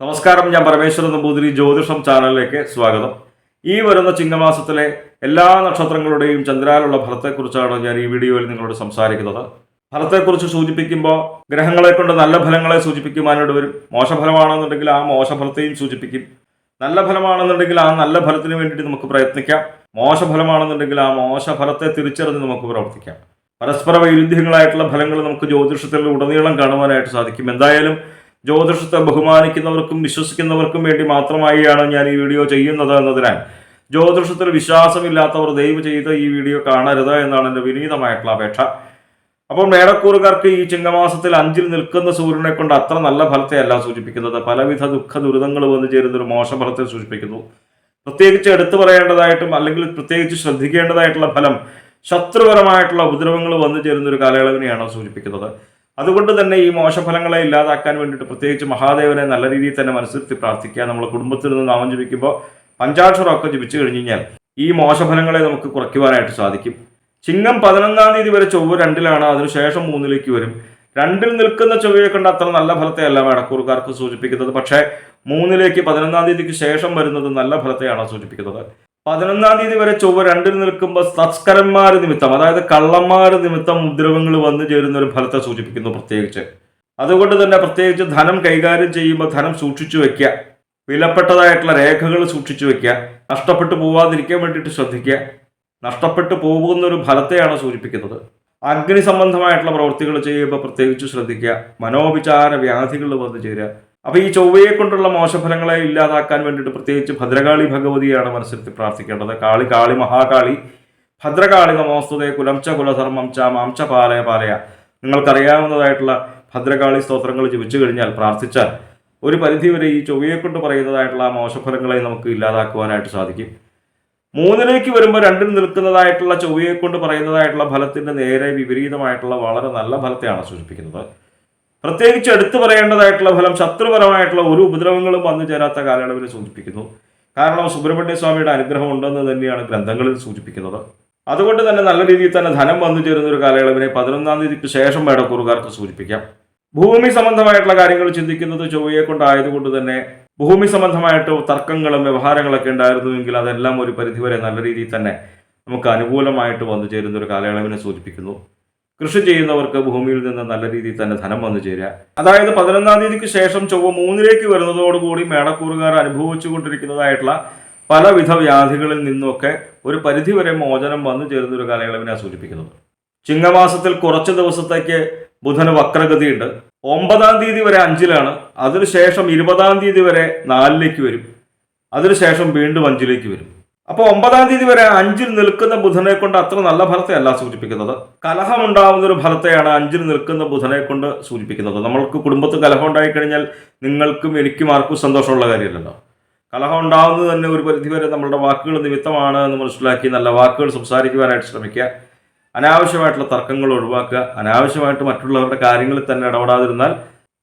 നമസ്കാരം, ഞാൻ പരമേശ്വരൻ നമ്പൂതിരി ജ്യോതിഷം ചാനലിലേക്ക് സ്വാഗതം. ഈ വരുന്ന ചിങ്ങമാസത്തിലെ എല്ലാ നക്ഷത്രങ്ങളുടെയും ചന്ദ്രാലുള്ള ഫലത്തെക്കുറിച്ചാണ് ഞാൻ ഈ വീഡിയോയിൽ നിങ്ങളോട് സംസാരിക്കുന്നത്. ഫലത്തെക്കുറിച്ച് സൂചിപ്പിക്കുമ്പോൾ ഗ്രഹങ്ങളെ കൊണ്ട് നല്ല ഫലങ്ങളെ സൂചിപ്പിക്കുവാനായിട്ട് വരും. മോശഫലമാണെന്നുണ്ടെങ്കിൽ ആ മോശഫലത്തെയും സൂചിപ്പിക്കും. നല്ല ഫലമാണെന്നുണ്ടെങ്കിൽ ആ നല്ല ഫലത്തിന് വേണ്ടിയിട്ട് നമുക്ക് പ്രയത്നിക്കാം. മോശഫലമാണെന്നുണ്ടെങ്കിൽ ആ മോശഫലത്തെ തിരിച്ചറിഞ്ഞ് നമുക്ക് പ്രവർത്തിക്കാം. പരസ്പര വൈരുദ്ധ്യങ്ങളായിട്ടുള്ള ഫലങ്ങൾ നമുക്ക് ജ്യോതിഷത്തിൽ ഉടനീളം കാണുവാനായിട്ട് സാധിക്കും. എന്തായാലും ജ്യോതിഷത്തെ ബഹുമാനിക്കുന്നവർക്കും വിശ്വസിക്കുന്നവർക്കും വേണ്ടി മാത്രമായാണ് ഞാൻ ഈ വീഡിയോ ചെയ്യുന്നത് എന്നതിനാൽ ജ്യോതിഷത്തിൽ വിശ്വാസമില്ലാത്തവർ ദയവ് ചെയ്ത് ഈ വീഡിയോ കാണരുത് എന്നാണ് എൻ്റെ വിനീതമായിട്ടുള്ള അപേക്ഷ. അപ്പോൾ മേടക്കൂറുകാർക്ക് ഈ ചിങ്ങമാസത്തിൽ 5-ൽ നിൽക്കുന്ന സൂര്യനെ കൊണ്ട് അത്ര നല്ല ഫലത്തെ അല്ല സൂചിപ്പിക്കുന്നത്. പലവിധ ദുഃഖ ദുരിതങ്ങൾ വന്നു ചേരുന്ന ഒരു മോശഫലത്തെ സൂചിപ്പിക്കുന്നു. പ്രത്യേകിച്ച് എടുത്തു പറയേണ്ടതായിട്ടും അല്ലെങ്കിൽ പ്രത്യേകിച്ച് ശ്രദ്ധിക്കേണ്ടതായിട്ടുള്ള ഫലം ശത്രുപരമായിട്ടുള്ള ഉപദ്രവങ്ങൾ വന്നു ചേരുന്ന ഒരു കാലയളവിനെയാണ് സൂചിപ്പിക്കുന്നത്. അതുകൊണ്ട് തന്നെ ഈ മോശഫലങ്ങളെ ഇല്ലാതാക്കാൻ വേണ്ടിയിട്ട് പ്രത്യേകിച്ച് മഹാദേവനെ നല്ല രീതിയിൽ തന്നെ മനസ്സിരുത്തി പ്രാർത്ഥിക്കുക. നമ്മളെ കുടുംബത്തിൽ നിന്ന് നാമം ജപിക്കുമ്പോൾ പഞ്ചാക്ഷരമൊക്കെ ജപിച്ചു കഴിഞ്ഞ് കഴിഞ്ഞാൽ ഈ മോശഫലങ്ങളെ നമുക്ക് കുറയ്ക്കുവാനായിട്ട് സാധിക്കും. ചിങ്ങം 11-ാം തീയതി വരെ ചൊവ്വ 2-ലാണ്, അതിനുശേഷം 3-ലേക്ക് വരും. 2-ൽ നിൽക്കുന്ന ചൊവ്വയെ കൊണ്ട് അത്ര നല്ല ഫലത്തെ അല്ല മേടക്കൂറുകാർക്ക് സൂചിപ്പിക്കുന്നത്. പക്ഷേ 3-ലേക്ക് 11-ാം തീയതിക്ക് ശേഷം വരുന്നത് നല്ല ഫലത്തെയാണ് സൂചിപ്പിക്കുന്നത്. 11-ാം തീയതി വരെ ചൊവ്വ 2-ൽ നിൽക്കുമ്പോൾ തസ്കരന്മാർ നിമിത്തം, അതായത് കള്ളന്മാർ നിമിത്തം ഉപദ്രവങ്ങൾ വന്നു ചേരുന്ന ഒരു ഫലത്തെ സൂചിപ്പിക്കുന്നു. അതുകൊണ്ട് തന്നെ പ്രത്യേകിച്ച് ധനം കൈകാര്യം ചെയ്യുമ്പോൾ ധനം സൂക്ഷിച്ചു വെക്കുക. വിലപ്പെട്ടതായിട്ടുള്ള രേഖകൾ സൂക്ഷിച്ചു വെക്കുക. നഷ്ടപ്പെട്ടു പോവാതിരിക്കാൻ വേണ്ടിയിട്ട് ശ്രദ്ധിക്കുക. നഷ്ടപ്പെട്ടു പോകുന്ന ഒരു ഫലത്തെയാണ് സൂചിപ്പിക്കുന്നത്. അഗ്നി സംബന്ധമായിട്ടുള്ള പ്രവൃത്തികൾ ചെയ്യുമ്പോൾ പ്രത്യേകിച്ച് ശ്രദ്ധിക്കുക. മനോവിചാര വ്യാധികൾ വന്നു ചേരുക. അപ്പോൾ ഈ ചൊവ്വയെ കൊണ്ടുള്ള മോശഫലങ്ങളെ ഇല്ലാതാക്കാൻ വേണ്ടിയിട്ട് പ്രത്യേകിച്ച് ഭദ്രകാളി ഭഗവതിയാണ് മനസ്സിരുത്തി പ്രാർത്ഥിക്കേണ്ടത്. കാളി മഹാകാളി ഭദ്രകാളി നമോസ്തുതേ കുലം ച കുലധർമ്മം ച മാം ച പാലയ പാലയ. നിങ്ങൾക്കറിയാവുന്നതായിട്ടുള്ള ഭദ്രകാളി സ്തോത്രങ്ങൾ ജപിച്ചു കഴിഞ്ഞാൽ, പ്രാർത്ഥിച്ചാൽ ഒരു പരിധിവരെ ഈ ചൊവ്വയെ കൊണ്ട് പറയുന്നതായിട്ടുള്ള ആ മോശഫലങ്ങളെ നമുക്ക് ഇല്ലാതാക്കുവാനായിട്ട് സാധിക്കും. 3-ലേക്ക് വരുമ്പോൾ 2-ൽ നിൽക്കുന്നതായിട്ടുള്ള ചൊവ്വയെ കൊണ്ട് പറയുന്നതായിട്ടുള്ള ഫലത്തിൻ്റെ നേരെ വിപരീതമായിട്ടുള്ള വളരെ നല്ല ഫലത്തെയാണ് സൂചിപ്പിക്കുന്നത്. പ്രത്യേകിച്ച് എടുത്തു പറയേണ്ടതായിട്ടുള്ള ഫലം ശത്രുപരമായിട്ടുള്ള ഒരു ഉപദ്രവങ്ങളും വന്നു ചേരാത്ത കാലയളവിൽ സൂചിപ്പിക്കുന്നു. കാരണം സുബ്രഹ്മണ്യ സ്വാമിയുടെ അനുഗ്രഹം ഉണ്ടെന്ന് തന്നെയാണ് ഗ്രന്ഥങ്ങളിൽ സൂചിപ്പിക്കുന്നത്. അതുകൊണ്ട് തന്നെ നല്ല രീതിയിൽ തന്നെ ധനം വന്നു ചേരുന്ന ഒരു കാലയളവിനെ 11-ാം തീയതിക്ക് ശേഷം മേടക്കൂറുകാർക്ക് സൂചിപ്പിക്കാം. ഭൂമി സംബന്ധമായിട്ടുള്ള കാര്യങ്ങൾ ചിന്തിക്കുന്നത് ചൊവ്വയെ കൊണ്ടായതുകൊണ്ട് തന്നെ ഭൂമി സംബന്ധമായിട്ട് തർക്കങ്ങളും വ്യവഹാരങ്ങളൊക്കെ ഉണ്ടായിരുന്നുവെങ്കിൽ അതെല്ലാം ഒരു പരിധിവരെ നല്ല രീതിയിൽ തന്നെ നമുക്ക് അനുകൂലമായിട്ട് വന്നു ചേരുന്ന ഒരു കാലയളവിനെ സൂചിപ്പിക്കുന്നു. കൃഷി ചെയ്യുന്നവർക്ക് ഭൂമിയിൽ നിന്ന് നല്ല രീതിയിൽ തന്നെ ധനം വന്നു ചേരുക. അതായത് 11-ാം തീയതിക്ക് ശേഷം ചൊവ്വ 3-ലേക്ക് വരുന്നതോടുകൂടി മേടക്കൂറുകാർ അനുഭവിച്ചു കൊണ്ടിരിക്കുന്നതായിട്ടുള്ള പലവിധ വ്യാധികളിൽ നിന്നൊക്കെ ഒരു പരിധിവരെ മോചനം വന്നു ചേരുന്ന ഒരു കാലയളവിനെ സൂചിപ്പിക്കുന്നത്. ചിങ്ങമാസത്തിൽ കുറച്ച് ദിവസത്തേക്ക് ബുധന് വക്രഗതിയുണ്ട്. 9-ാം തീയതി വരെ 5-ലാണ്, അതിനുശേഷം 20-ാം തീയതി വരെ 4-ലേക്ക് വരും, അതിനുശേഷം വീണ്ടും 5-ലേക്ക് വരും. അപ്പോൾ 9-ാം തീയതി വരെ 5-ൽ നിൽക്കുന്ന ബുധനെ കൊണ്ട് അത്ര നല്ല ഫലത്തെ അല്ല സൂചിപ്പിക്കുന്നത്. കലഹമുണ്ടാവുന്ന ഒരു ഫലത്തെയാണ് 5-ൽ നിൽക്കുന്ന ബുധനെ കൊണ്ട് സൂചിപ്പിക്കുന്നത്. നമ്മൾക്ക് കുടുംബത്തിൽ കലഹം ഉണ്ടായിക്കഴിഞ്ഞാൽ നിങ്ങൾക്കും എനിക്കും ആർക്കും സന്തോഷമുള്ള കാര്യമല്ലല്ലോ. കലഹം ഉണ്ടാവുന്നത് തന്നെ ഒരു പരിധിവരെ നമ്മളുടെ വാക്കുകൾ നിമിത്തമാണ് എന്ന് മനസ്സിലാക്കി നല്ല വാക്കുകൾ സംസാരിക്കുവാനായിട്ട് ശ്രമിക്കുക. അനാവശ്യമായിട്ടുള്ള തർക്കങ്ങൾ ഒഴിവാക്കുക. അനാവശ്യമായിട്ട് മറ്റുള്ളവരുടെ കാര്യങ്ങളിൽ തന്നെ ഇടപെടാതിരുന്നാൽ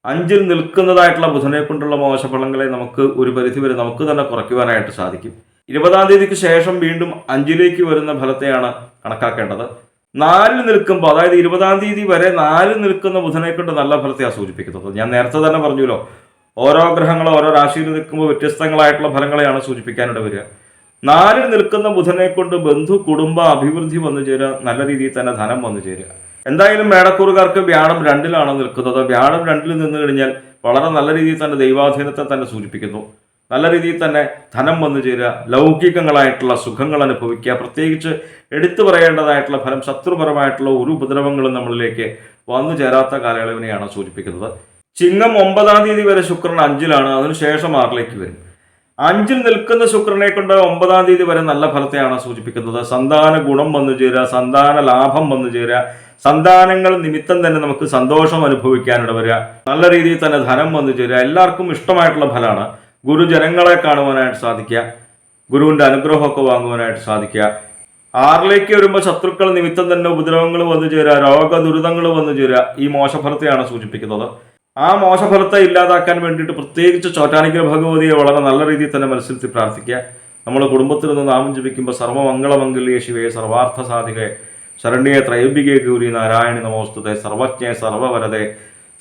5-ൽ നിൽക്കുന്നതായിട്ടുള്ള ബുധനെ കൊണ്ടുള്ള മോശഫലങ്ങളെ നമുക്ക് ഒരു പരിധിവരെ നമുക്ക് തന്നെ കുറയ്ക്കുവാനായിട്ട് സാധിക്കും. 20-ാം തീയതിക്ക് ശേഷം വീണ്ടും 5-ലേക്ക് വരുന്ന ഫലത്തെയാണ് കണക്കാക്കേണ്ടത്. 4-ൽ നിൽക്കുമ്പോൾ, അതായത് 20-ാം തീയതി വരെ 4-ൽ നിൽക്കുന്ന ബുധനെ കൊണ്ട് നല്ല ഫലത്തെയാണ് സൂചിപ്പിക്കുന്നത്. ഞാൻ നേരത്തെ തന്നെ പറഞ്ഞല്ലോ, ഓരോ ഗ്രഹങ്ങളും ഓരോ രാശിയിൽ നിൽക്കുമ്പോൾ വ്യത്യസ്തങ്ങളായിട്ടുള്ള ഫലങ്ങളെയാണ് സൂചിപ്പിക്കാനിട വരിക. 4-ൽ നിൽക്കുന്ന ബുധനെ കൊണ്ട് ബന്ധു കുടുംബ അഭിവൃദ്ധി വന്നു ചേരുക, നല്ല രീതിയിൽ തന്നെ ധനം വന്നു ചേരുക. എന്തായാലും മേടക്കൂറുകാർക്ക് വ്യാഴം 2-ലാണ് നിൽക്കുന്നത്. വ്യാഴം 2-ൽ നിന്ന് കഴിഞ്ഞാൽ വളരെ നല്ല രീതിയിൽ തന്നെ ദൈവാധീനത്തെ തന്നെ സൂചിപ്പിക്കുന്നു. നല്ല രീതിയിൽ തന്നെ ധനം വന്നു ചേരുക, ലൗകികങ്ങളായിട്ടുള്ള സുഖങ്ങൾ അനുഭവിക്കുക. പ്രത്യേകിച്ച് എടുത്തു പറയേണ്ടതായിട്ടുള്ള ഫലം ശത്രുപരമായിട്ടുള്ള ഒരു ഉപദ്രവങ്ങളും നമ്മളിലേക്ക് വന്നു ചേരാത്ത കാലയളവിനെയാണ് സൂചിപ്പിക്കുന്നത്. ചിങ്ങം 9-ാം തീയതി വരെ ശുക്രൻ 5-ലാണ്, അതിനുശേഷം 6-ലേക്ക് വരും. 5-ൽ നിൽക്കുന്ന ശുക്രനെ കൊണ്ട് 9-ാം തീയതി വരെ നല്ല ഫലത്തെയാണ് സൂചിപ്പിക്കുന്നത്. സന്താന ഗുണം വന്നു ചേരുക, സന്താന ലാഭം വന്നു ചേരുക, സന്താനങ്ങൾ നിമിത്തം തന്നെ നമുക്ക് സന്തോഷം അനുഭവിക്കാനിട വരിക, നല്ല രീതിയിൽ തന്നെ ധനം വന്നു ചേരുക. എല്ലാവർക്കും ഇഷ്ടമായിട്ടുള്ള ഫലമാണ്. ഗുരുജനങ്ങളെ കാണുവാനായിട്ട് സാധിക്കുക, ഗുരുവിൻ്റെ അനുഗ്രഹമൊക്കെ വാങ്ങുവാനായിട്ട് സാധിക്കുക. 6-ലേക്ക് വരുമ്പോൾ ശത്രുക്കൾ നിമിത്തം തന്നെ ഉപദ്രവങ്ങൾ വന്നു ചേരുക, രോഗദുരിതങ്ങൾ വന്നു ചേരുക. ഈ മോശഫലത്തെയാണ് സൂചിപ്പിക്കുന്നത്. ആ മോശഫലത്തെ ഇല്ലാതാക്കാൻ വേണ്ടിയിട്ട് പ്രത്യേകിച്ച് ചോറ്റാനിക്കര ഭഗവതിയെ വളരെ നല്ല രീതിയിൽ തന്നെ മനസ്സിരുത്തി പ്രാർത്ഥിക്കുക. നമ്മൾ കുടുംബത്തിൽ നിന്ന് നാമം ജപിക്കുമ്പോൾ സർവമംഗളമംഗല്യേ ശിവേ സർവാർത്ഥ സാധികേ ശരണ്യേ ത്രയംബികേ ഗൗരി നാരായണി നമോസ്തുതേ സർവജ്ഞേ സർവവരതേ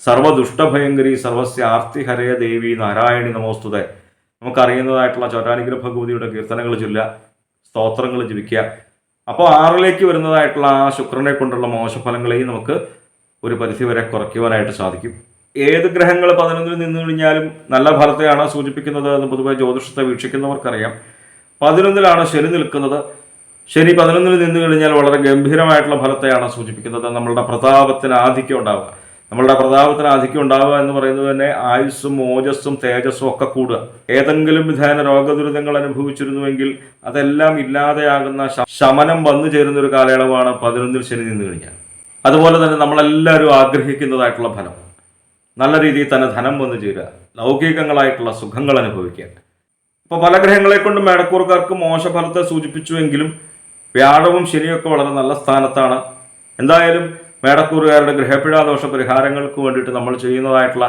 സർവ്വദുഷ്ടഭയങ്കരി സർവസ്യ ആർത്തിഹരയ ദേവി നാരായണി നമോസ്തുതേ. നമുക്കറിയുന്നതായിട്ടുള്ള ചോറ്റാനിക്കര ഭഗവതിയുടെ കീർത്തനങ്ങൾ ചൊല്ലുക, സ്തോത്രങ്ങൾ ജപിക്കുക. അപ്പോൾ 6ലേക്ക് വരുന്നതായിട്ടുള്ള ആ ശുക്രനെ കൊണ്ടുള്ള മോശഫലങ്ങളെയും നമുക്ക് ഒരു പരിധിവരെ കുറയ്ക്കുവാനായിട്ട് സാധിക്കും. ഏത് ഗ്രഹങ്ങൾ 11-ൽ നിന്ന് കഴിഞ്ഞാലും നല്ല ഫലത്തെയാണ് സൂചിപ്പിക്കുന്നത് എന്ന് പൊതുവെ ജ്യോതിഷത്തെ വീക്ഷിക്കുന്നവർക്കറിയാം. 11-ലാണ് ശനി നിൽക്കുന്നത്. ശനി 11-ൽ നിന്ന് കഴിഞ്ഞാൽ വളരെ ഗംഭീരമായിട്ടുള്ള ഫലത്തെയാണ് സൂചിപ്പിക്കുന്നത്. നമ്മളുടെ പ്രതാപത്തിന് ആധിക്യം ഉണ്ടാവുക. നമ്മളുടെ പ്രതാപത്തിന് ആധിക്യം ഉണ്ടാവുക എന്ന് പറയുന്നത് തന്നെ ആയുസ്സും ഓജസ്സും തേജസ്സും ഒക്കെ കൂടുക. ഏതെങ്കിലും വിധേന രോഗദുരിതങ്ങൾ അനുഭവിച്ചിരുന്നുവെങ്കിൽ അതെല്ലാം ഇല്ലാതെയാകുന്ന ശമനം വന്നു ചേരുന്ന ഒരു കാലയളവാണ് 11-ൽ ശനി നിന്ന് കഴിഞ്ഞാൽ. അതുപോലെ തന്നെ നമ്മളെല്ലാവരും ആഗ്രഹിക്കുന്നതായിട്ടുള്ള ഫലം, നല്ല രീതിയിൽ തന്നെ ധനം വന്നു ചേരുക, ലൗകികങ്ങളായിട്ടുള്ള സുഖങ്ങൾ അനുഭവിക്കുക. അപ്പോൾ പല ഗ്രഹങ്ങളെ കൊണ്ട് മേടക്കൂറുകാർക്ക് മോശഫലത്തെ സൂചിപ്പിച്ചുവെങ്കിലും വ്യാഴവും ശനിയൊക്കെ വളരെ നല്ല സ്ഥാനത്താണ്. എന്തായാലും മേടക്കൂറുകാരുടെ ഗ്രഹപ്പിഴാദോഷ പരിഹാരങ്ങൾക്ക് വേണ്ടിയിട്ട് നമ്മൾ ചെയ്യുന്നതായിട്ടുള്ള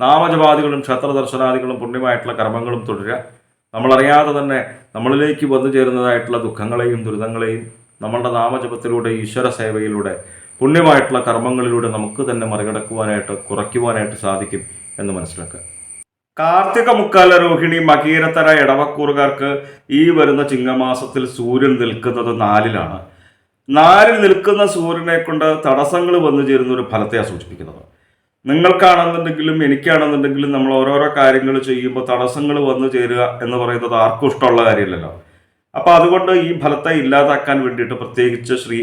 നാമജപാദികളും ക്ഷേത്രദർശനാദികളും പുണ്യമായിട്ടുള്ള കർമ്മങ്ങളും തുടരുക. നമ്മളറിയാതെ തന്നെ നമ്മളിലേക്ക് വന്നു ചേരുന്നതായിട്ടുള്ള ദുഃഖങ്ങളെയും ദുരിതങ്ങളെയും നമ്മളുടെ നാമജപത്തിലൂടെ ഈശ്വര സേവയിലൂടെ പുണ്യമായിട്ടുള്ള കർമ്മങ്ങളിലൂടെ നമുക്ക് തന്നെ മറികടക്കുവാനായിട്ട് കുറയ്ക്കുവാനായിട്ട് സാധിക്കും എന്ന് മനസ്സിലാക്കുക. കാർത്തിക മുക്കാല രോഹിണി മകീരത്തര ഇടവക്കൂറുകാർക്ക് ഈ വരുന്ന ചിങ്ങമാസത്തിൽ സൂര്യൻ നിൽക്കുന്നത് 4-ലാണ്. 4-ൽ നിൽക്കുന്ന സൂര്യനെ കൊണ്ട് തടസ്സങ്ങൾ വന്നു ചേരുന്ന ഒരു ഫലത്തെയാണ് സൂചിപ്പിക്കുന്നത്. നിങ്ങൾക്കാണെന്നുണ്ടെങ്കിലും എനിക്കാണെന്നുണ്ടെങ്കിലും നമ്മൾ ഓരോരോ കാര്യങ്ങൾ ചെയ്യുമ്പോൾ തടസ്സങ്ങൾ വന്നു ചേരുക എന്ന് പറയുന്നത് ആർക്കും ഇഷ്ടമുള്ള കാര്യമില്ലല്ലോ. അപ്പോൾ അതുകൊണ്ട് ഈ ഫലത്തെ ഇല്ലാതാക്കാൻ വേണ്ടിയിട്ട് പ്രത്യേകിച്ച് ശ്രീ